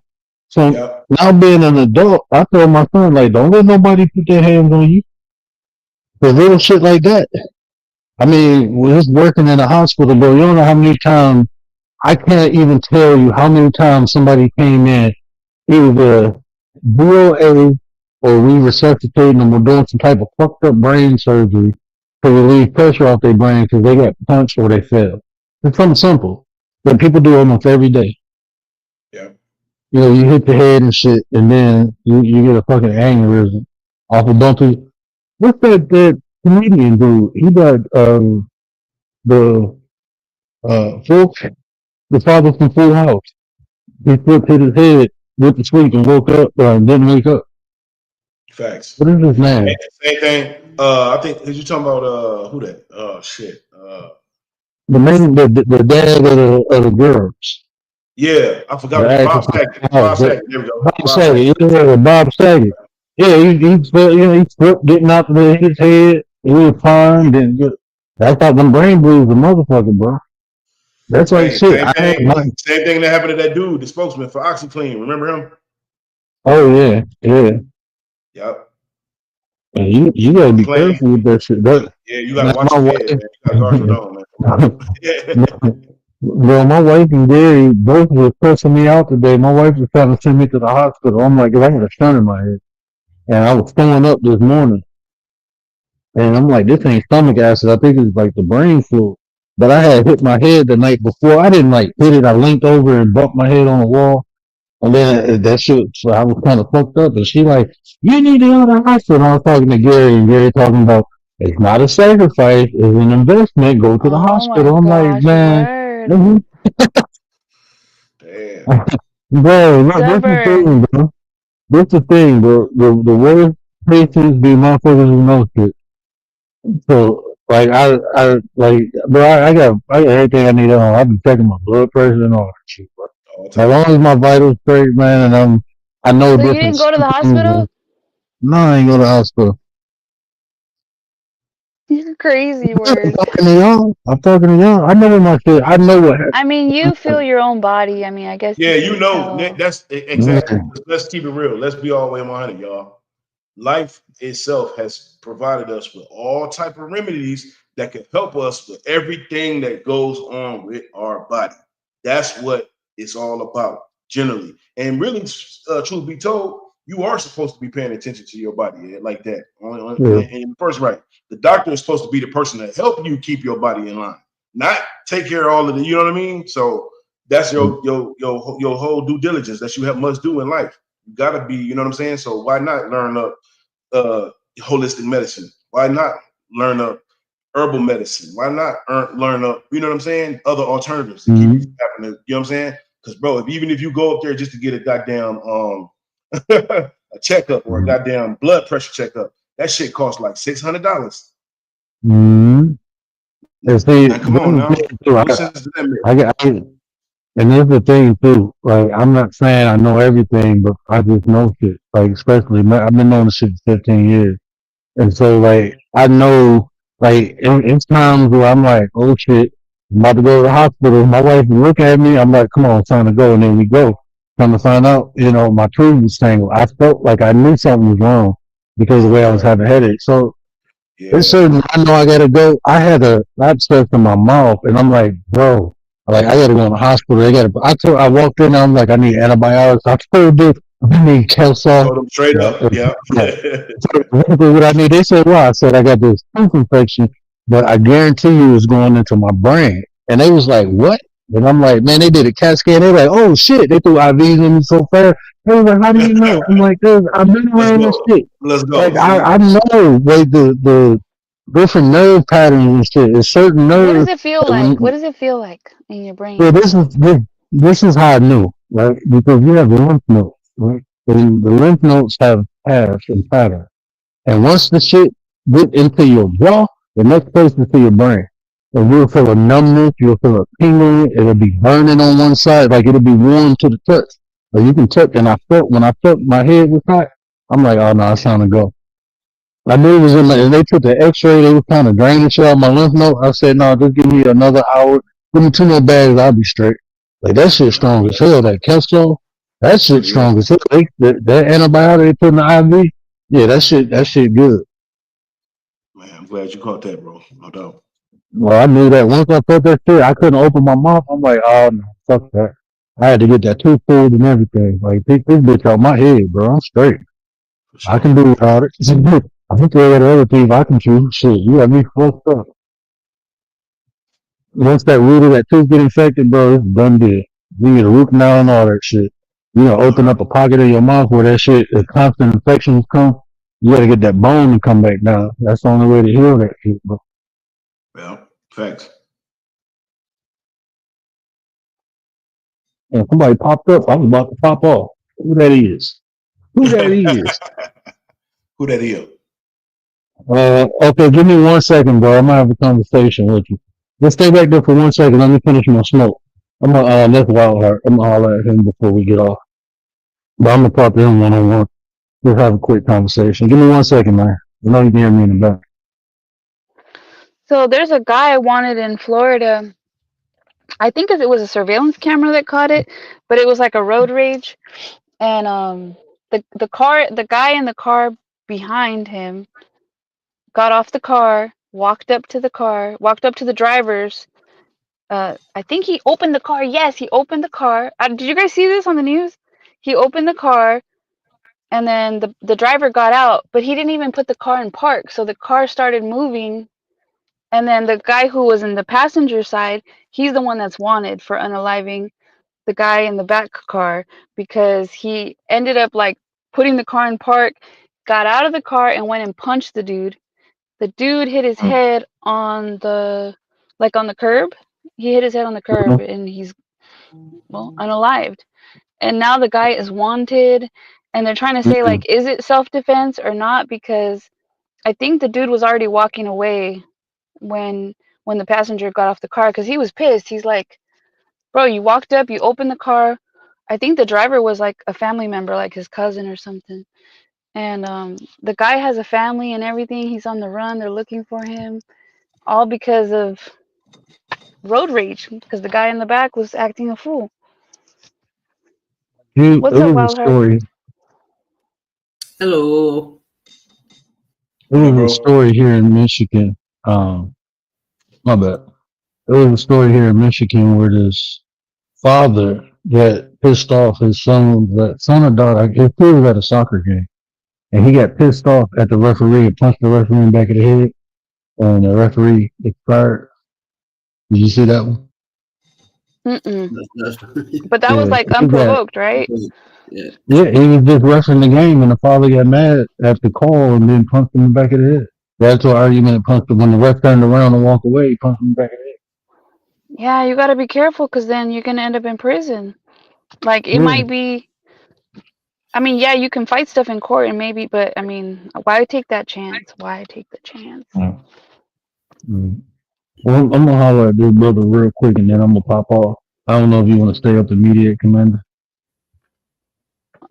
So now being an adult, I tell my son, like, don't let nobody put their hands on you. For little shit like that. I mean, we're just working in a hospital, bro. You don't know how many times, I can't even tell you how many times somebody came in, either DOA or we resuscitating them or doing some type of fucked up brain surgery. to relieve pressure off their brain because they got punched or they fell. It's something simple that people do almost every day. Yeah. You know, you hit the head and shit, and then you get a fucking aneurysm off a bumpy. What's that comedian dude? He got the Full, the father from Full House. He flipped hit his head with the sleep and woke up and didn't wake up. Facts. What is his name? Same thing. I think is you talking about who that? Shit. The man, the dad of the girls. Yeah, I forgot The what Bob actor. Saget. Bob Saget. There we go. Bob Saget. Yeah, Bob Saget. Yeah, he flipped getting out of his head. He was fine. Then that's like them brain blues, the motherfucker, bro. That's like Hey, shit. same thing that happened to that dude, the spokesman for OxyClean. Remember him? Oh yeah, yeah. Yep. And you gotta be careful with that shit. Yeah, you gotta watch your head, man. You gotta guard your dome, man. Yeah. Bro, my wife and Gary both were cussing me out today. My wife was trying to send me to the hospital. I'm like, 'cause I had a stun in my head, and I was throwing up this morning. And I'm like, this ain't stomach acid. I think it's like the brain flu. But I had hit my head the night before. I didn't like hit it. I leaned over and bumped my head on the wall. And then that shit, so I was kind of fucked up. And she like, you need to go to the hospital. And I was talking to Gary, and Gary talking about, it's not a sacrifice, it's an investment. Go to the hospital. I'm like, man. Bro, that's the thing, bro. That's the thing, bro. The worst patients be motherfuckers who know shit. So, like, I got everything I need at home. I've been checking my blood pressure and all that shit, bro. As long as my vitals straight, man, and I know So you different didn't go to the symptoms, hospital? No, I ain't go to the hospital. You're crazy, word. I'm talking to y'all. I know my shit. I know what happened. I mean, you feel your own body. I mean, I guess. Yeah, you know, tell. that's exactly. Let's keep it real. Let's be all the way 100, y'all. Life itself has provided us with all type of remedies that can help us with everything that goes on with our body. That's what it's all about, generally. And really, truth be told, you are supposed to be paying attention to your body like that. And first, right, the doctor is supposed to be the person to help you keep your body in line, not take care of all of the. You know what I mean? So that's your whole due diligence that you must do in life. You gotta be. You know what I'm saying? So why not learn up holistic medicine? Why not learn up herbal medicine? Why not learn up? You know what I'm saying? Other alternatives to keep you from happening. You know what I'm saying? Because bro, even if you go up there just to get a goddamn a checkup or a goddamn blood pressure checkup, that shit costs like $600. Mm-hmm. And see, now, come on now. And there's the thing too. Like, I'm not saying I know everything, but I just know shit. Like, especially I've been knowing this shit for 15 years, and so like I know, like it's times where I'm like, oh shit, I'm about to go to the hospital. My wife will look at me. I'm like, come on, it's time to go, and then we go. Come to find out, my tube was tangled. I felt like I knew something was wrong because of the way I was having headaches. So it's certain. I know I gotta go. I had a abscess in my mouth, and I'm like, bro, like I gotta go in the hospital. I walked in, I'm like, I need antibiotics. I told them I need Kelsol. Straight up, yeah. So what I need, they said, well, I said I got this tooth infection, but I guarantee you it's going into my brain. And they was like, what? And I'm like, man, they did a CAT scan. They were like, oh shit, they threw IVs in me so fast. They was like, how do you know? I'm like, I've been around this shit. Let's go. Like I know like the different nerve patterns and shit. It's certain What nerves. does it feel like? What does it feel like in your brain? So this is how I knew, right? Because you have the lymph nodes, right? And the lymph nodes have paths and patterns. And once the shit get into your jaw, the next place is to your brain. And you'll feel a numbness, you'll feel a tingling, it'll be burning on one side, like it'll be warm to the touch. Like you can touch, and when I felt my head was hot, I'm like, oh no, it's time to go. I knew it was and they took the x-ray, they were kind of draining shit out my lymph node. I said, no, just give me another hour, give me 2 more bags, I'll be straight. Like that shit strong as hell, that Kelsol, that shit strong as hell. That antibiotic they put in the IV, yeah, that shit good. Man, I'm glad you caught that, bro. No doubt. Well, I knew that once I felt that shit, I couldn't open my mouth. I'm like, oh no, fuck that. I had to get that tooth pulled and everything. Like, take this bitch out my head, bro. I'm straight. I can do without it. I think they got other teeth I can chew. Shit, you got me fucked up. Once that root of that tooth get infected, bro, it's done deal. You get a root canal and all that shit. You know, open up a pocket in your mouth where that shit, the constant infections come. You gotta get that bone to come back down. That's the only way to heal that shit, bro. Well, thanks. And somebody popped up. I was about to pop off. Who that is? Who that is? Who that is? Okay, give me 1 second, bro. I'm gonna have a conversation with you. Just stay back there for 1 second. Let me finish my smoke. I'm gonna that's Wildheart. I'm gonna holler at him before we get off. But I'm gonna talk to him one-on-one. We'll have a quick conversation. Give me 1 second, man. I know you can hear me in the back. So there's a guy wanted in Florida. I think it was a surveillance camera that caught it, but it was like a road rage. And the guy in the car behind him got off the car, walked up to the drivers. I think he opened the car. Yes, he opened the car. Did you guys see this on the news? He opened the car, and then the driver got out, but he didn't even put the car in park. So the car started moving, and then the guy who was in the passenger side, he's the one that's wanted for unaliving the guy in the back car, because he ended up like putting the car in park, got out of the car and went and punched the dude. The dude hit his head on the curb. He hit his head on the curb and he's unalived. And now the guy is wanted, and they're trying to say like, is it self-defense or not? Because I think the dude was already walking away when the passenger got off the car, because he was pissed. He's like, bro, you walked up, you opened the car. I think the driver was like a family member, like his cousin or something. And the guy has a family and everything. He's on the run. They're looking for him, all because of road rage, because the guy in the back was acting a fool. What's up, Wildheart? Hello. There was a story here in Michigan. My bad. There was a story here in Michigan where this father got pissed off his son or daughter. His kid was at a soccer game, and he got pissed off at the referee and punched the referee in the back of the head, and the referee expired. Did you see that one? But that was like unprovoked, right? Yeah, he was just wrestling the game, and the father got mad at the call and then punched him in the back of the head. That's what argument punched him. When the ref turned around and walked away, he punched him in the back of the head. Yeah, you got to be careful, because then you're going to end up in prison. Like, it might be, I mean, yeah, you can fight stuff in court and maybe, but I mean, why take that chance? Why take the chance? Well, I'm going to holler at this brother real quick, and then I'm going to pop off. I don't know if you want to stay up immediate, Commander.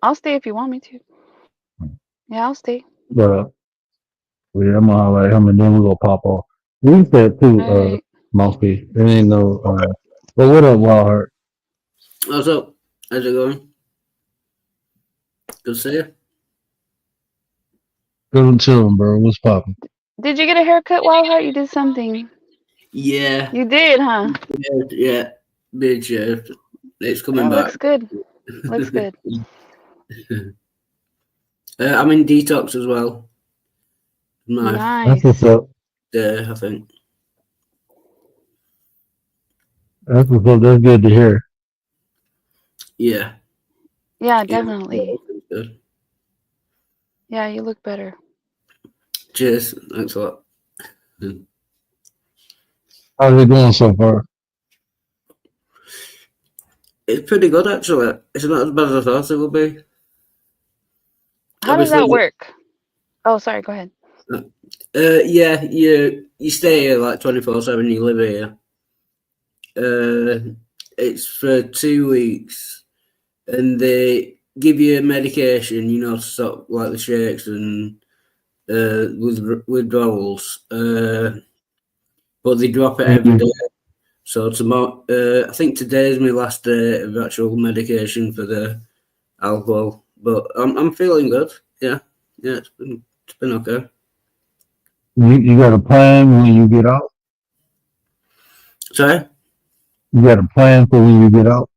I'll stay if you want me to. Yeah, I'll stay. But yeah, I'm going to holler at him, and then we're going to pop off. We said too, Monkey. There ain't no, but what up, Wildheart? What's up? How's it going? Good to see you. Good and chilling, bro. What's poppin'? Did you get a haircut, Wildheart? You did something. Yeah. You did, huh? Yeah. Big shift. It's coming back. Looks good. Looks good. I'm in detox as well. Nice. That's what's up. Yeah, I think. That's what's up. That's good to hear. Yeah. Yeah, definitely. Good. Yeah, you look better. Cheers. Thanks a lot. How's it going so far? It's pretty good, actually. It's not as bad as I thought it would be. How does that work? Oh, sorry. Go ahead. Yeah, you stay here like 24/7. You live here. It's for 2 weeks, and they give you medication, to stop like the shakes and withdrawals. But they drop it every day. So tomorrow, I think today's my last day of actual medication for the alcohol. But I'm feeling good. Yeah, it's been okay. You got a plan when you get out? Sorry? You got a plan for when you get out?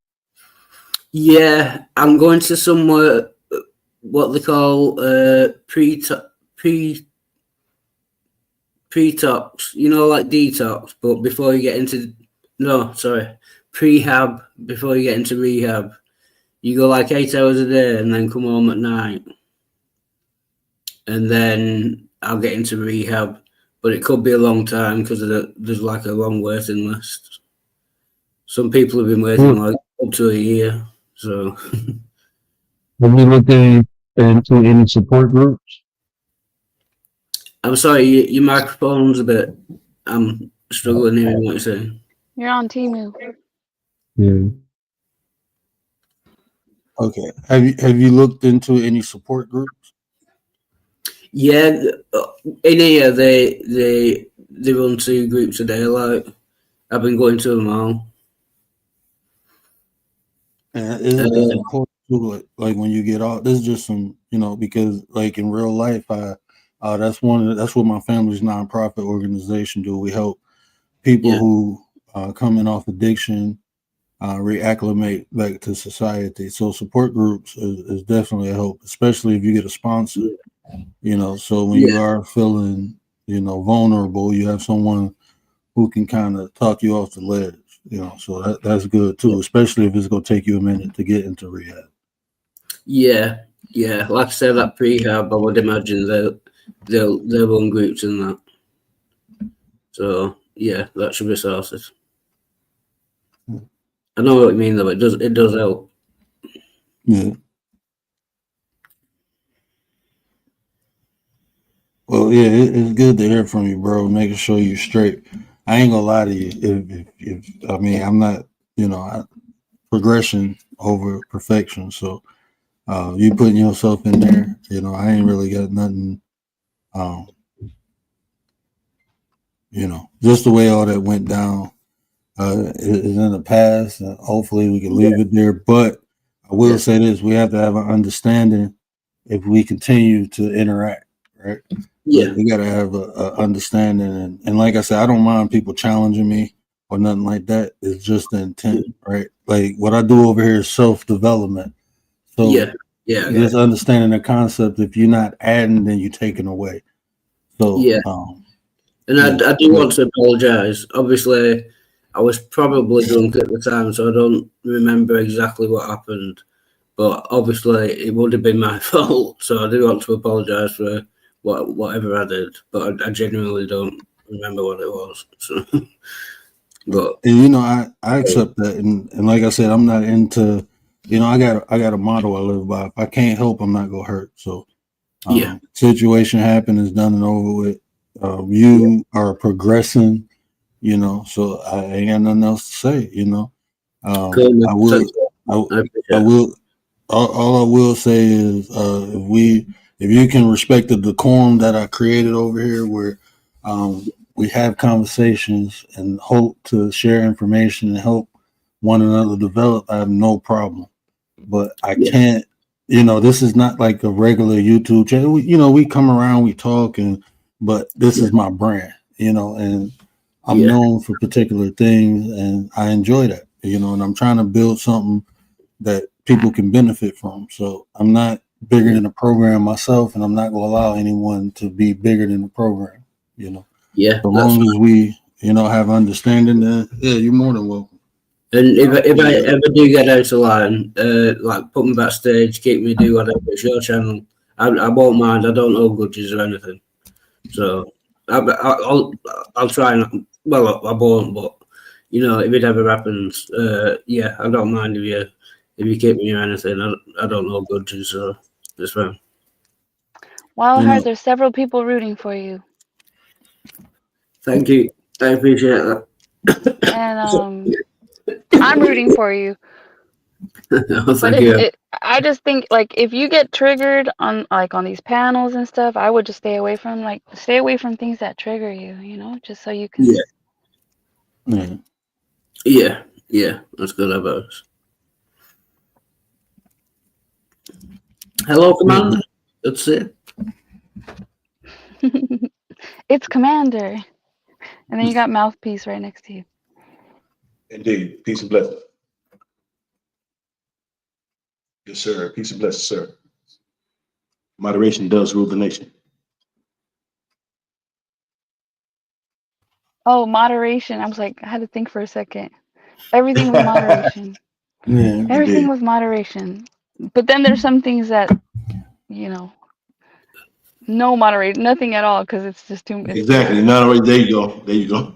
Yeah, I'm going to somewhere what they call pre-tox, you know, like detox, but before you get into prehab before you get into rehab. You go like 8 hours a day and then come home at night. And then I'll get into rehab. But it could be a long time because there's like a long waiting list. Some people have been waiting like up to a year. So Have you looked into any support groups? I'm sorry, your microphone's a bit. I'm struggling hearing what you're saying. You're on Temu. Yeah. Okay. Have you looked into any support groups? Yeah, in here they run 2 groups a day. Like I've been going to them all. And it's important to like when you get off. This is just some, because like in real life, that's what my family's nonprofit organization do. We help people who coming off addiction reacclimate back to society. So support groups is definitely a help, especially if you get a sponsor. So when you are feeling, vulnerable, you have someone who can kind of talk you off the ledge. So that's good too, especially if it's gonna take you a minute to get into rehab. Yeah. Like I said, that prehab, I would imagine they'll run groups in that. So yeah, that should be sorted. I know what you mean though. It does help. Yeah. Well, yeah, it's good to hear from you, bro. Making sure you're straight. I ain't gonna lie to you. I'm not, progression over perfection. So, you putting yourself in there. I ain't really got nothing. Just the way all that went down is in the past. And hopefully, we can leave it there. But I will say this: we have to have an understanding if we continue to interact, right? Yeah, we got to have a understanding, and like I said, I don't mind people challenging me or nothing like that. It's just the intent, right? Like what I do over here is self-development. So just understanding the concept. If you're not adding, then you're taking away. So and I do want to apologise. Obviously, I was probably drunk at the time, so I don't remember exactly what happened. But obviously, it would have been my fault. So I do want to apologise for whatever I did, but I genuinely don't remember what it was. So, but I accept that, and like I said, I'm not into, I got a motto I live by. If I can't help, I'm not gonna hurt. So, situation happened, is done and over with. You are progressing, so I ain't got nothing else to say. I will. All I will say is, if you can respect the decorum that I created over here, where we have conversations and hope to share information and help one another develop, I have no problem. But I can't, this is not like a regular YouTube channel. We come around, we talk, but this is my brand, and I'm known for particular things, and I enjoy that, and I'm trying to build something that people can benefit from. So I'm not bigger than the program myself, and I'm not going to allow anyone to be bigger than the program. Yeah. As long as we, have understanding, then you're more than welcome. And if I ever do get out of line, like put me backstage, keep me do whatever, it's your channel. I won't mind. I don't know grudges or anything. So I'll try and I won't. But if it ever happens, I don't mind if you keep me or anything. I don't know grudges, so it's fine. Wildheart, there's several people rooting for you. Thank you. I appreciate that. And I'm rooting for you. Thank you. I just think if you get triggered on these panels and stuff, I would just stay away from things that trigger you, just so you can. Yeah. That's good advice. Hello, Commander. That's it. It's Commander. And then you got Mouthpiece right next to you. Indeed. Peace and blessings. Yes, sir. Peace and blessings, sir. Moderation does rule the nation. Oh, moderation. I was like, I had to think for a second. Everything with moderation. Yeah, Everything with moderation. But then there's some things that, you know, no moderate, nothing at all, because it's just too. It's too Exactly. much. No, there you go. There you go.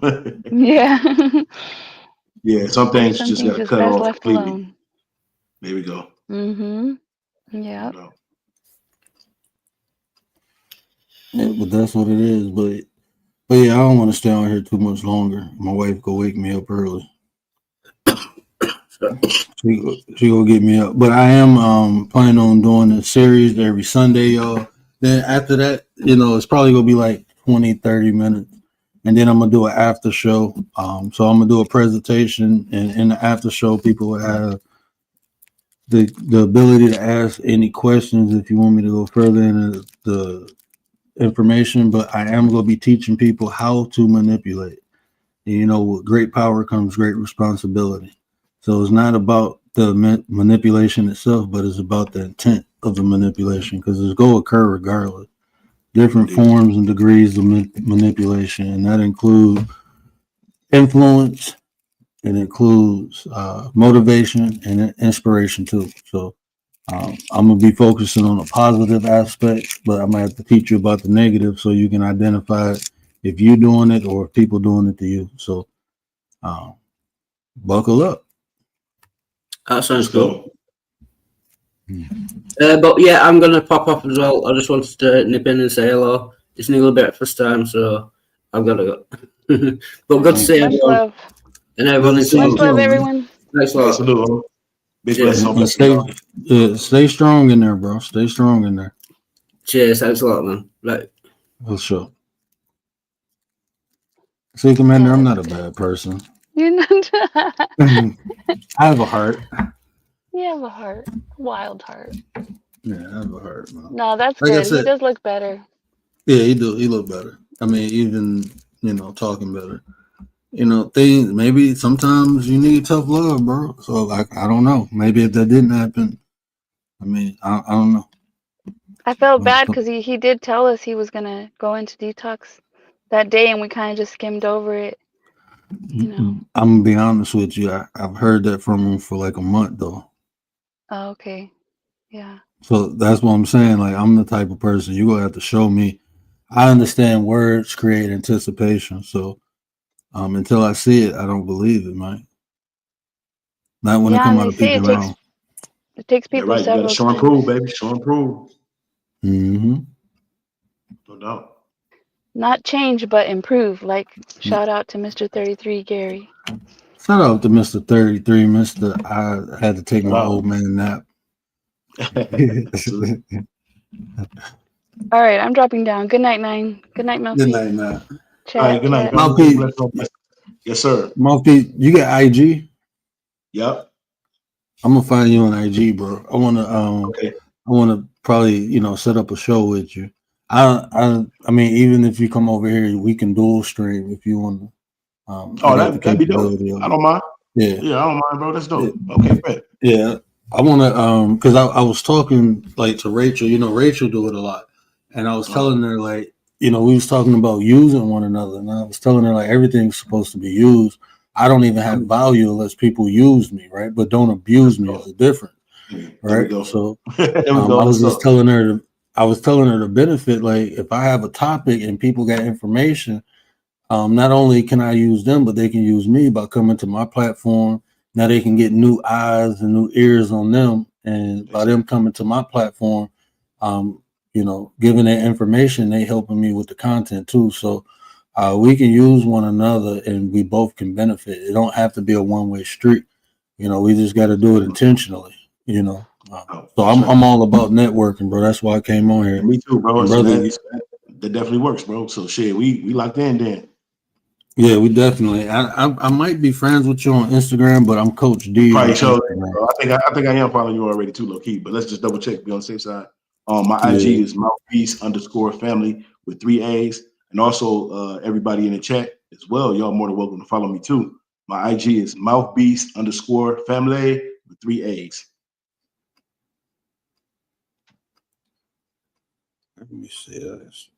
Yeah. Yeah, some There's things you some just things gotta just cut best off left completely. alone. There we go. Mm-hmm. Yeah. Yeah, but that's what it is. But yeah, I don't want to stay on here too much longer. My wife go wake me up early. She go get me up. But I am planning on doing a series every Sunday, y'all. Then after that, it's probably gonna be like 20, 30 minutes. And then I'm gonna do an after show. So I'm gonna do a presentation, and in the after show, people will have the ability to ask any questions if you want me to go further into the information. But I am going to be teaching people how to manipulate. And with great power comes great responsibility. So it's not about the manipulation itself, but it's about the intent of the manipulation, because it's going to occur regardless. Different forms and degrees of manipulation, and that includes influence. It includes motivation and inspiration too. So I'm gonna be focusing on the positive aspect, but I'm gonna have to teach you about the negative so you can identify if you're doing it or if people doing it to you. So buckle up. That sounds cool. But yeah, I'm gonna pop off as well. I just wanted to nip in and say hello. It's nearly breakfast time, so I've got to go. But good to see Much everyone. love. And everyone is Much love, everyone. Thanks a lot. Big Cheers. blessings. Stay strong in there, bro. Stay strong in there. Cheers. Thanks a lot, man. Right. For sure. See, Commander, I'm not a bad person. You're not. I have a heart. You have a heart. Wild heart. Yeah, I have a heart, man. No, that's Like I good. He said, does look better. yeah, he do. He look better. I mean, even talking better. Things. Maybe sometimes you need tough love, bro. So like, I don't know. Maybe if that didn't happen, I mean, I don't know. I felt bad because he did tell us he was gonna go into detox that day, and we kind of just skimmed over it. I'm gonna be honest with you. I've heard that from him for like a month though. Oh, okay. Yeah. So that's what I'm saying. Like, I'm the type of person you're gonna have to show me. I understand words create anticipation. So until I see it, I don't believe it, man. Not when it Yeah, come and out they of say people's mouth. it takes Yeah, people right. You gotta several show and times. prove, baby. Show and prove. Mm-hmm. No doubt. Not change, but improve. Like, shout out to Mr. 33 Gary. Shout out to Mr. 33, Mr. I had to take my Wow. old man nap. All right, I'm dropping down. Good night, 9. Good night, Good Mouthpiece. night, Matt. All right, Chat, good night, chat. man. Mouthpiece. Yes, sir. Mouthpiece, you got IG? Yep. I'm gonna find you on IG, bro. I wanna probably set up a show with you. I mean, even if you come over here, we can dual stream if you want to. Oh, that'd be dope. Of I it. don't mind. Yeah. Yeah, I don't mind, bro. That's dope. Okay, great. Yeah, I want to because I was talking like to Rachel. Rachel do it a lot, and I was telling her like we was talking about using one another, and I was telling her like everything's supposed to be used. I don't even have value unless people use me, right? But don't abuse me is the difference, right? So I was just telling her, I was telling her the benefit. Like if I have a topic and people got information, not only can I use them, but they can use me by coming to my platform. Now they can get new eyes and new ears on them, and by them coming to my platform, giving that information, they helping me with the content too. So we can use one another, and we both can benefit. It don't have to be a one-way street. We just got to do it intentionally. So I'm all about networking, bro. That's why I came on here. Me too, bro. And So brother, that definitely works, bro. So shit, we locked in then. yeah, we definitely. I might be friends with you on Instagram, but I'm Coach D. Probably on show. Instagram. Bro. I think I am following you already too, low key. But let's just double check. Be on the safe side. My IG Yeah. is mouthpiece_family with 3 A's, and also everybody in the chat as well. Y'all more than welcome to follow me too. My IG is mouthpiece_family with 3 A's. Let me see this.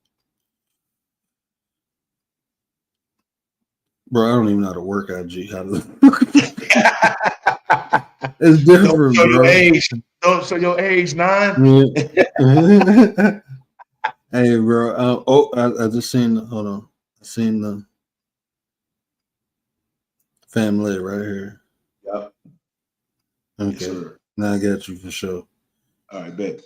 Bro, I don't even know how to work IG. How to... It's different, Show bro. your age. Don't show your age, 9. Hey, bro. I just seen. Hold on. I seen the family right here. Yep. Okay. Yes, sir. Now I got you for sure. All right, bet.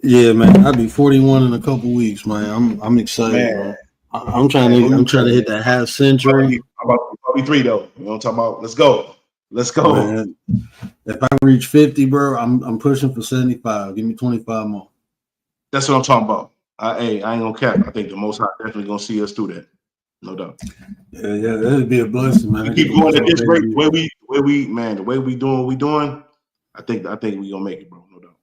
Yeah, man. I'll be 41 in a couple weeks, man. I'm excited, Man. bro. I'm trying to hit that half century. I'm about 43 though. You know what I'm talking about? Let's go. Let's go. Man, if I reach 50, bro, I'm pushing for 75. Give me 25 more. That's what I'm talking about. I ain't gonna cap. I think the Most High definitely gonna see us through that. No doubt. Yeah, that'd be a blessing, man. We keep going at this rate, the way we doing what we doing. I think we gonna make it, bro. No doubt.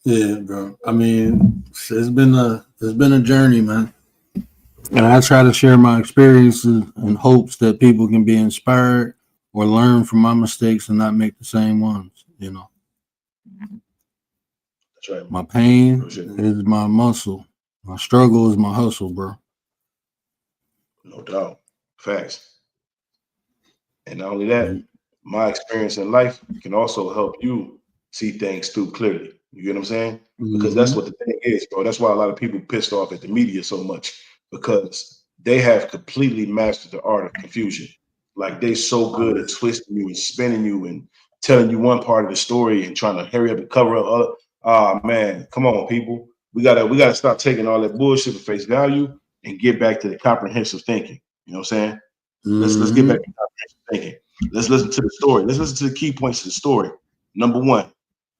Yeah, bro. I mean, it's been a journey, man. And I try to share my experiences in hopes that people can be inspired or learn from my mistakes and not make the same ones, you know. That's right. My pain is my muscle. My struggle is my hustle, bro. No doubt. Facts. And not only that, my experience in life can also help you see things through clearly. You get what I'm saying? Because that's what the thing is, bro. That's why a lot of people pissed off at the media so much, because they have completely mastered the art of confusion. Like they so good at twisting you and spinning you and telling you one part of the story and trying to hurry up and cover up other. Man, come on, people. We gotta stop taking all that bullshit at face value and get back to the comprehensive thinking. You know what I'm saying? Let's get back to comprehensive thinking. Let's listen to the story. Let's listen to the key points of the story. Number 1,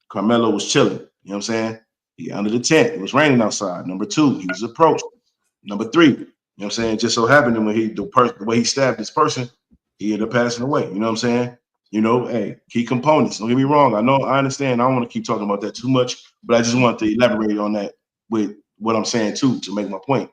Carmelo was chilling. You know what I'm saying? He under the tent. It was raining outside. Number 2, he was approached. Number 3, you know what I'm saying? Just so happened when the way he stabbed this person, he ended up passing away. You know what I'm saying? You know, hey, key components. Don't get me wrong. I understand. I don't want to keep talking about that too much, but I just want to elaborate on that with what I'm saying too, to make my point.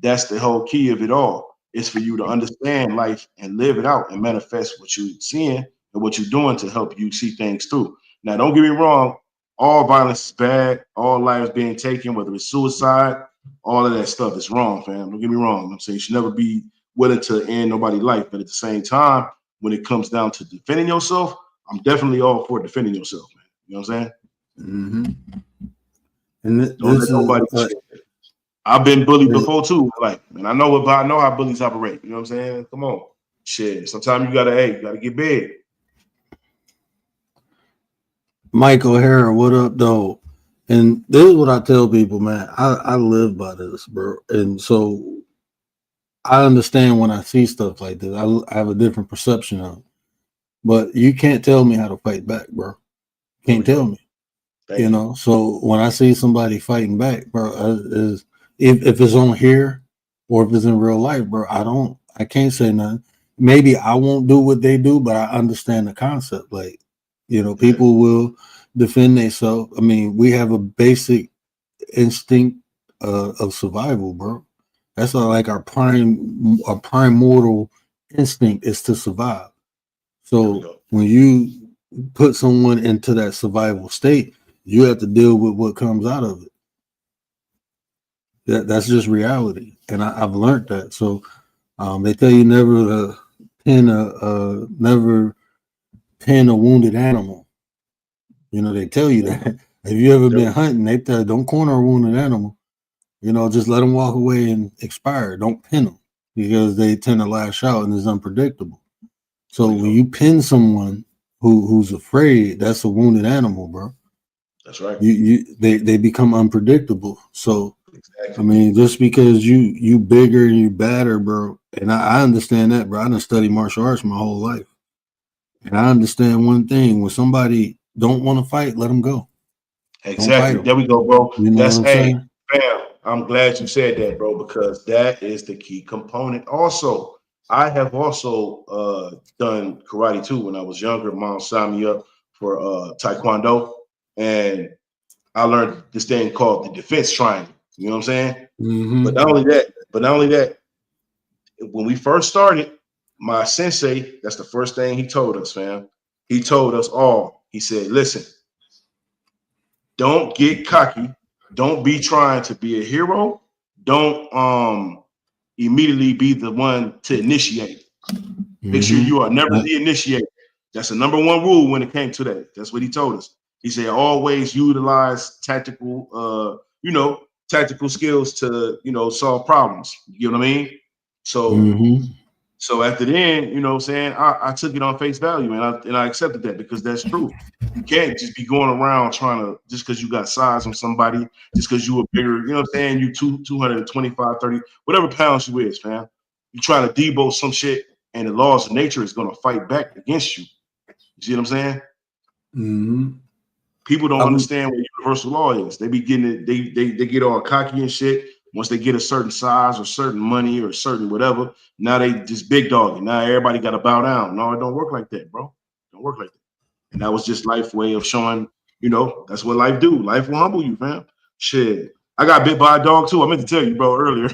That's the whole key of it all. It's for you to understand life and live it out and manifest what you're seeing and what you're doing to help you see things through. Now, don't get me wrong. All violence is bad. All lives being taken, whether it's suicide, all of that stuff is wrong, fam. Don't get me wrong. I'm saying you should never be willing to end nobody's life. But at the same time, when it comes down to defending yourself, I'm definitely all for defending yourself, man. You know what I'm saying? And Don't let nobody I've been bullied before too. Like, and I know how bullies operate. You know what I'm saying? Come on. Shit. Sometimes you gotta get big. Mike O'Hara, what up, though? And this is what I tell people, man. I live by this, bro. And so I understand when I see stuff like this. I have a different perception of it. But you can't tell me how to fight back, bro. Can't tell me. You know, so when I see somebody fighting back, bro, if it's on here or if it's in real life, bro, I can't say nothing. Maybe I won't do what they do, but I understand the concept. Like, you know, people will defend themselves. I mean, we have a basic instinct of survival, bro. That's like our primordial instinct is to survive. So when you put someone into that survival state, you have to deal with what comes out of it. That's just reality, and I've learned that. So they tell you never pin a wounded animal. You know, they tell you that. If you ever been hunting, they tell you don't corner a wounded animal. You know, just let them walk away and expire. Don't pin them because they tend to lash out and it's unpredictable. So when you pin someone who's afraid, that's a wounded animal, bro. That's right. They become unpredictable. So I mean, just because you bigger and you badder, bro, and I understand that, bro. I done studied martial arts my whole life, and I understand one thing: when somebody don't want to fight, let them go. Exactly. There we go, bro. You know That's what I'm saying? Fam. I'm glad you said that, bro, because that is the key component. Also, I have also done karate too when I was younger. Mom signed me up for Taekwondo, and I learned this thing called the defense triangle. You know what I'm saying? Mm-hmm. But not only that, when we first started, my sensei, that's the first thing he told us, fam. He told us all, he said, listen, don't get cocky. Don't be trying to be a hero. Don't immediately be the one to initiate. Make sure you are never the initiator. That's the number one rule when it came to that. That's what he told us. He said always utilize tactical, tactical skills to, solve problems. You know what I mean? So, so after then, you know what I'm saying, I took it on face value and I accepted that because that's true. You can't just be going around trying to, just because you got size on somebody, just because you were bigger, you know what I'm saying, you 225, 30, whatever pounds you is, man. You trying to debo some shit and the laws of nature is going to fight back against you. You see what I'm saying? People don't understand what universal law is. They be getting it, they get all cocky and shit. Once they get a certain size or certain money or certain whatever, now they just big dogging. Now everybody got to bow down. No, it don't work like that, bro. It don't work like that. And that was just life way of showing, that's what life do. Life will humble you, fam. Shit. I got bit by a dog too. I meant to tell you, bro, earlier.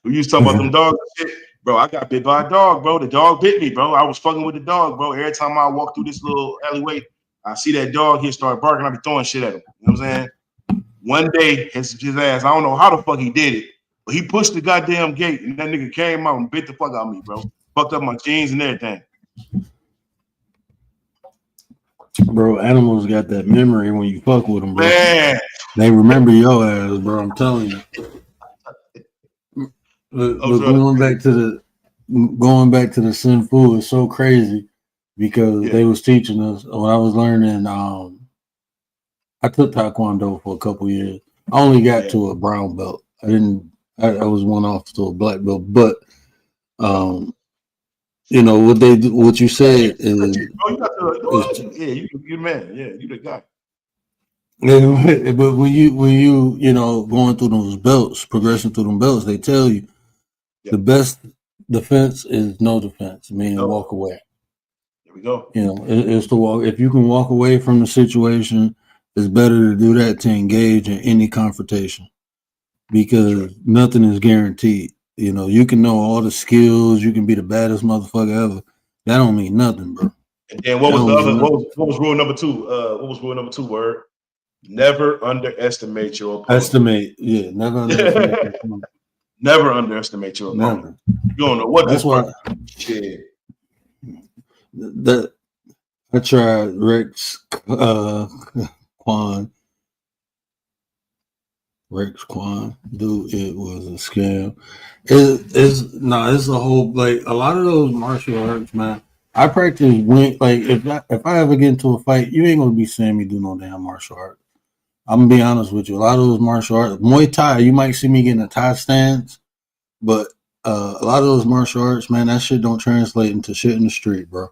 We used to talk about them dogs and shit. Bro, I got bit by a dog, bro. The dog bit me, bro. I was fucking with the dog, bro. Every time I walk through this little alleyway, I see that dog, he'll start barking. I be throwing shit at him. You know what I'm saying? One day, his ass, I don't know how the fuck he did it, but he pushed the goddamn gate and that nigga came out and bit the fuck out of me, bro. Fucked up my jeans and everything. Bro, animals got that memory when you fuck with them, bro. Man. They remember your ass, bro. I'm telling you. But going back to the Sin Fu is so crazy because they was teaching us when I was learning. I took Taekwondo for a couple years. I only got to a brown belt. I was one off to a black belt, but what you said is you man, yeah, you the guy. But when you going through those belts, progressing through them belts, they tell you the best defense is no defense, meaning walk away. There we go. It's to walk. If you can walk away from the situation, it's better to do that to engage in any confrontation because nothing is guaranteed. You can know all the skills, you can be the baddest motherfucker ever. That don't mean nothing, bro. And then what was the other? What was rule number 2? What was rule number 2? Word. Never underestimate your opponent. Never underestimate. Never underestimate your opponent. You don't know what that's why. Shit. That I tried Rex Kwan. Dude, it was a scam. It's a whole a lot of those martial arts, man. I practice if I ever get into a fight, you ain't gonna be seeing me do no damn martial art. I'm gonna be honest with you. A lot of those martial arts, Muay Thai, you might see me getting a Thai stance, but a lot of those martial arts, man, that shit don't translate into shit in the street, bro.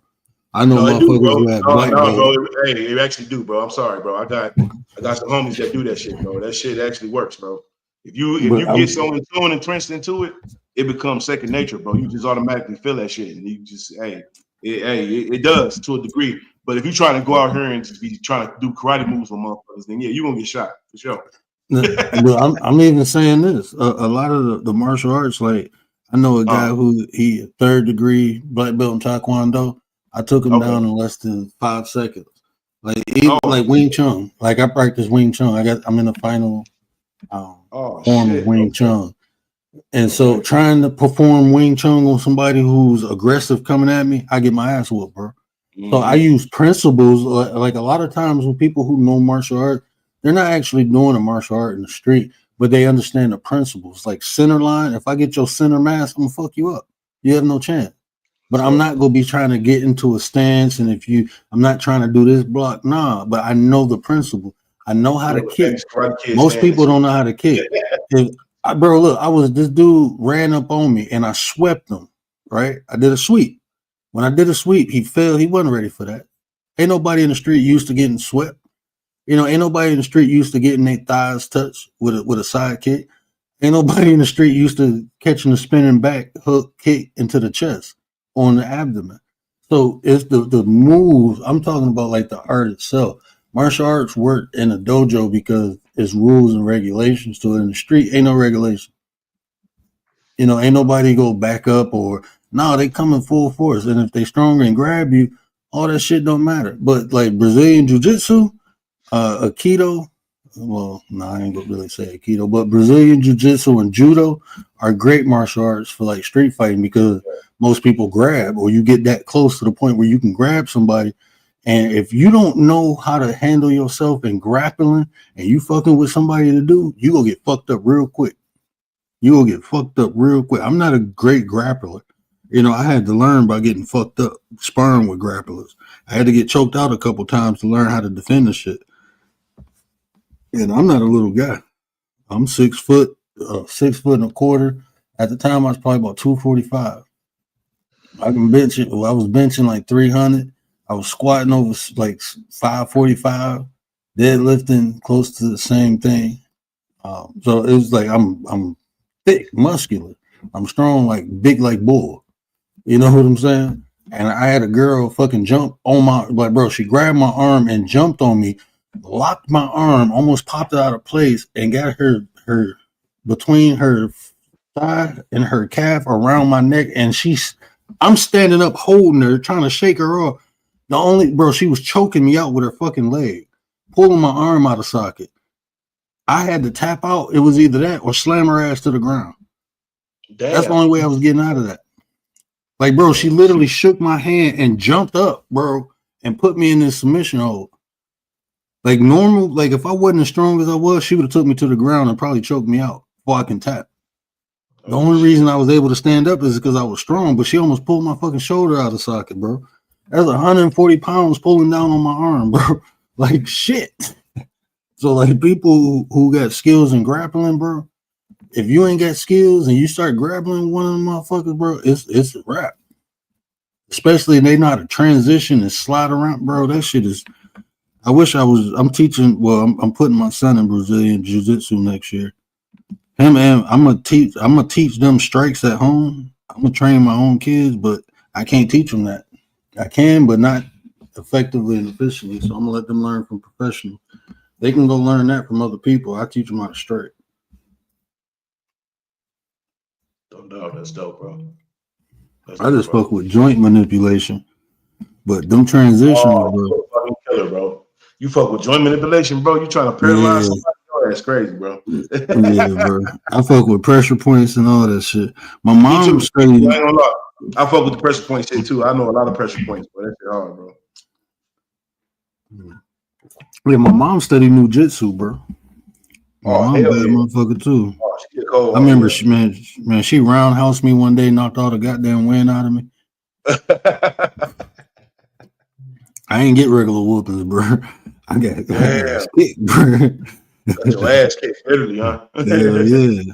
I know motherfuckers who have black belts. Bro. Hey, it actually do, bro. I'm sorry, bro. I got some homies that do that shit, bro. That shit actually works, bro. If you get so in tune and entrenched into it, it becomes second nature, bro. You just automatically feel that shit, and you just it does to a degree. But if you're trying to go out here and just be trying to do karate moves with motherfuckers, then you're gonna get shot for sure. I'm even saying this. A lot of the martial arts, I know a guy who he 3rd degree black belt in Taekwondo. I took him down in less than 5 seconds. Like Wing Chun. I practice Wing Chun. I'm in the final form of Wing Chun. And so trying to perform Wing Chun on somebody who's aggressive coming at me, I get my ass whooped, bro. So I use principles. Like a lot of times with people who know martial art, they're not actually doing a martial art in the street, but they understand the principles. Like center line, if I get your center mass, I'm gonna fuck you up. You have no chance. But I'm not gonna be trying to get into a stance, and I'm not trying to do this block. Nah, but I know the principle. I know how to kick. Most people don't know how to kick. Bro, look, this dude ran up on me and I swept him. Right, I did a sweep. When I did a sweep, he fell. He wasn't ready for that. Ain't nobody in the street used to getting swept. Ain't nobody in the street used to getting their thighs touched with a side kick. Ain't nobody in the street used to catching a spinning back hook kick into the chest on the abdomen. So it's the moves. I'm talking about the art itself. Martial arts work in a dojo because it's rules and regulations to it. In the street, ain't no regulation. Ain't nobody go back up or no, they come in full force. And if they stronger and grab you, all that shit don't matter. But Brazilian Jiu-Jitsu, Aikido, I ain't gonna really say Aikido, but Brazilian Jiu-Jitsu and Judo are great martial arts for like street fighting because most people grab, or you get that close to the point where you can grab somebody. And if you don't know how to handle yourself in grappling and you fucking with somebody to do, you gonna get fucked up real quick. You will get fucked up real quick. I'm not a great grappler. You know, I had to learn by getting fucked up, sparring with grapplers. I had to get choked out a couple times to learn how to defend the shit. And I'm not a little guy. I'm 6 foot, 6 foot and a quarter. At the time, I was probably about 245. I can bench it. Well, I was benching like 300. I was squatting over like 545, deadlifting close to the same thing. So it was like I'm thick, muscular. I'm strong, like big, like bull. You know what I'm saying? And I had a girl fucking jump on my, like, bro, she grabbed my arm and jumped on me, locked my arm, almost popped it out of place, and got her between her thigh and her calf around my neck. And I'm standing up holding her, trying to shake her off. She was choking me out with her fucking leg, pulling my arm out of socket. I had to tap out. It was either that or slam her ass to the ground. Damn. That's the only way I was getting out of that. Like, bro, she literally shook my hand and jumped up, bro, and put me in this submission hold. Like normal, like if I wasn't as strong as I was, she would have took me to the ground and probably choked me out before I can tap. The only reason I was able to stand up is because I was strong, but she almost pulled my fucking shoulder out of socket, bro. That's 140 pounds pulling down on my arm, bro. Like shit. So like people who got skills in grappling, bro, if you ain't got skills and you start grappling one of them motherfuckers, bro, it's a wrap. Especially if they know how to transition and slide around, bro. That shit is. I wish I'm teaching. Well, I'm putting my son in Brazilian Jiu-Jitsu next year. Him and I'm gonna teach them strikes at home. I'm gonna train my own kids, but I can't teach them that. I can, but not effectively and efficiently. So I'm gonna let them learn from professionals. They can go learn that from other people. I teach them how to strike. No, that's dope, bro. I just fuck with joint manipulation, but them transitions, bro. Fucking killer, bro. You fuck with joint manipulation, bro. You trying to paralyze somebody? Oh, that's crazy, bro. Yeah, bro. I fuck with pressure points and all that shit. My mom studied. I ain't gonna lie. I fuck with the pressure point shit too. I know a lot of pressure points, but that shit hard, bro. Yeah, my mom studied Jiu-Jitsu, bro. My mom bad motherfucker too. I remember she roundhoused me one day, knocked all the goddamn wind out of me. I ain't get regular whoopings, bro. I got ass kicked, bro. Got your ass kicked, literally, huh? Yeah.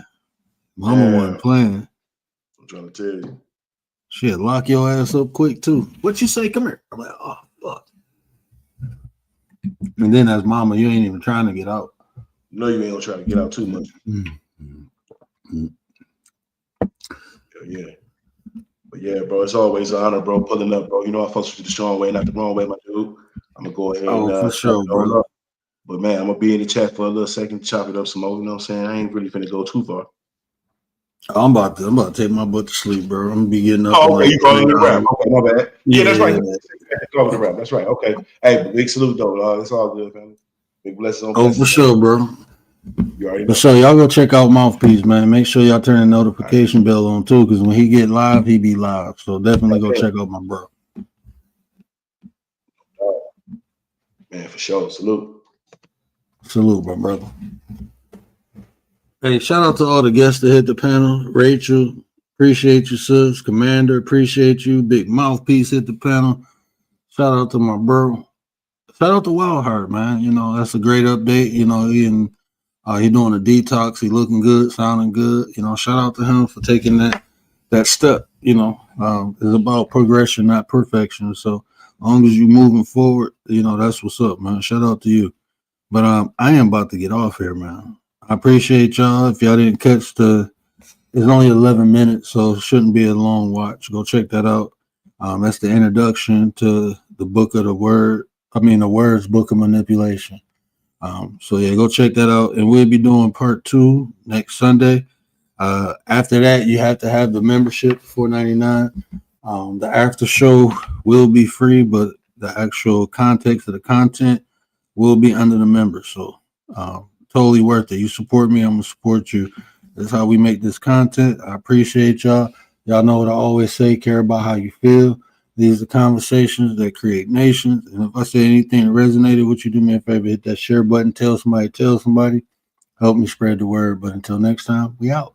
Mama wasn't playing. I'm trying to tell you. Shit, lock your ass up quick too. What you say? Come here. I'm like, oh fuck. And then as mama, you ain't even trying to get out. No, you ain't gonna try to get out too much. Yeah. But yeah, bro, it's always an honor, bro, pulling up, bro. You know I fucks with you the strong way, not the wrong way, my dude. I'm gonna go ahead and for sure, bro. But man, I'm gonna be in the chat for a little second, chop it up some more. You know what I'm saying? I ain't really finna go too far. I'm about to take my butt to sleep, bro. I'm gonna be getting up. Oh, okay, you calling the rap. Okay, my bad. Yeah, that's right. Calling the rap. That's right. Okay. Hey, big salute though. It's all good, family. Big blessings on for sure, bro. You already know. For sure, y'all go check out Mouthpiece, man. Make sure y'all turn the notification bell on too, because when he get live, he be live. So definitely go check out my bro. Man, for sure. Salute, my brother. Hey, shout out to all the guests that hit the panel. Rachel, appreciate you, sis. Commander, appreciate you. Big Mouthpiece hit the panel. Shout out to my bro. Shout out to Wildheart, man. You know, that's a great update. You know, he doing a detox. He looking good, sounding good. You know, shout out to him for taking that step. You know, it's about progression, not perfection. So as long as you moving forward, you know, that's what's up, man. Shout out to you. But I am about to get off here, man. I appreciate y'all. If y'all didn't catch it's only 11 minutes, so it shouldn't be a long watch. Go check that out. That's the introduction to the the Words Book of Manipulation. So yeah, go check that out. And we'll be doing part 2 next Sunday. After that, you have to have the membership, $4.99. The after show will be free, but the actual context of the content will be under the member. So totally worth it. You support me, I'm gonna support you. That's how we make this content. I appreciate y'all. Y'all know what I always say, care about how you feel. These are conversations that create nations. And if I say anything that resonated with you, do me a favor, hit that share button, tell somebody, help me spread the word. But until next time, we out.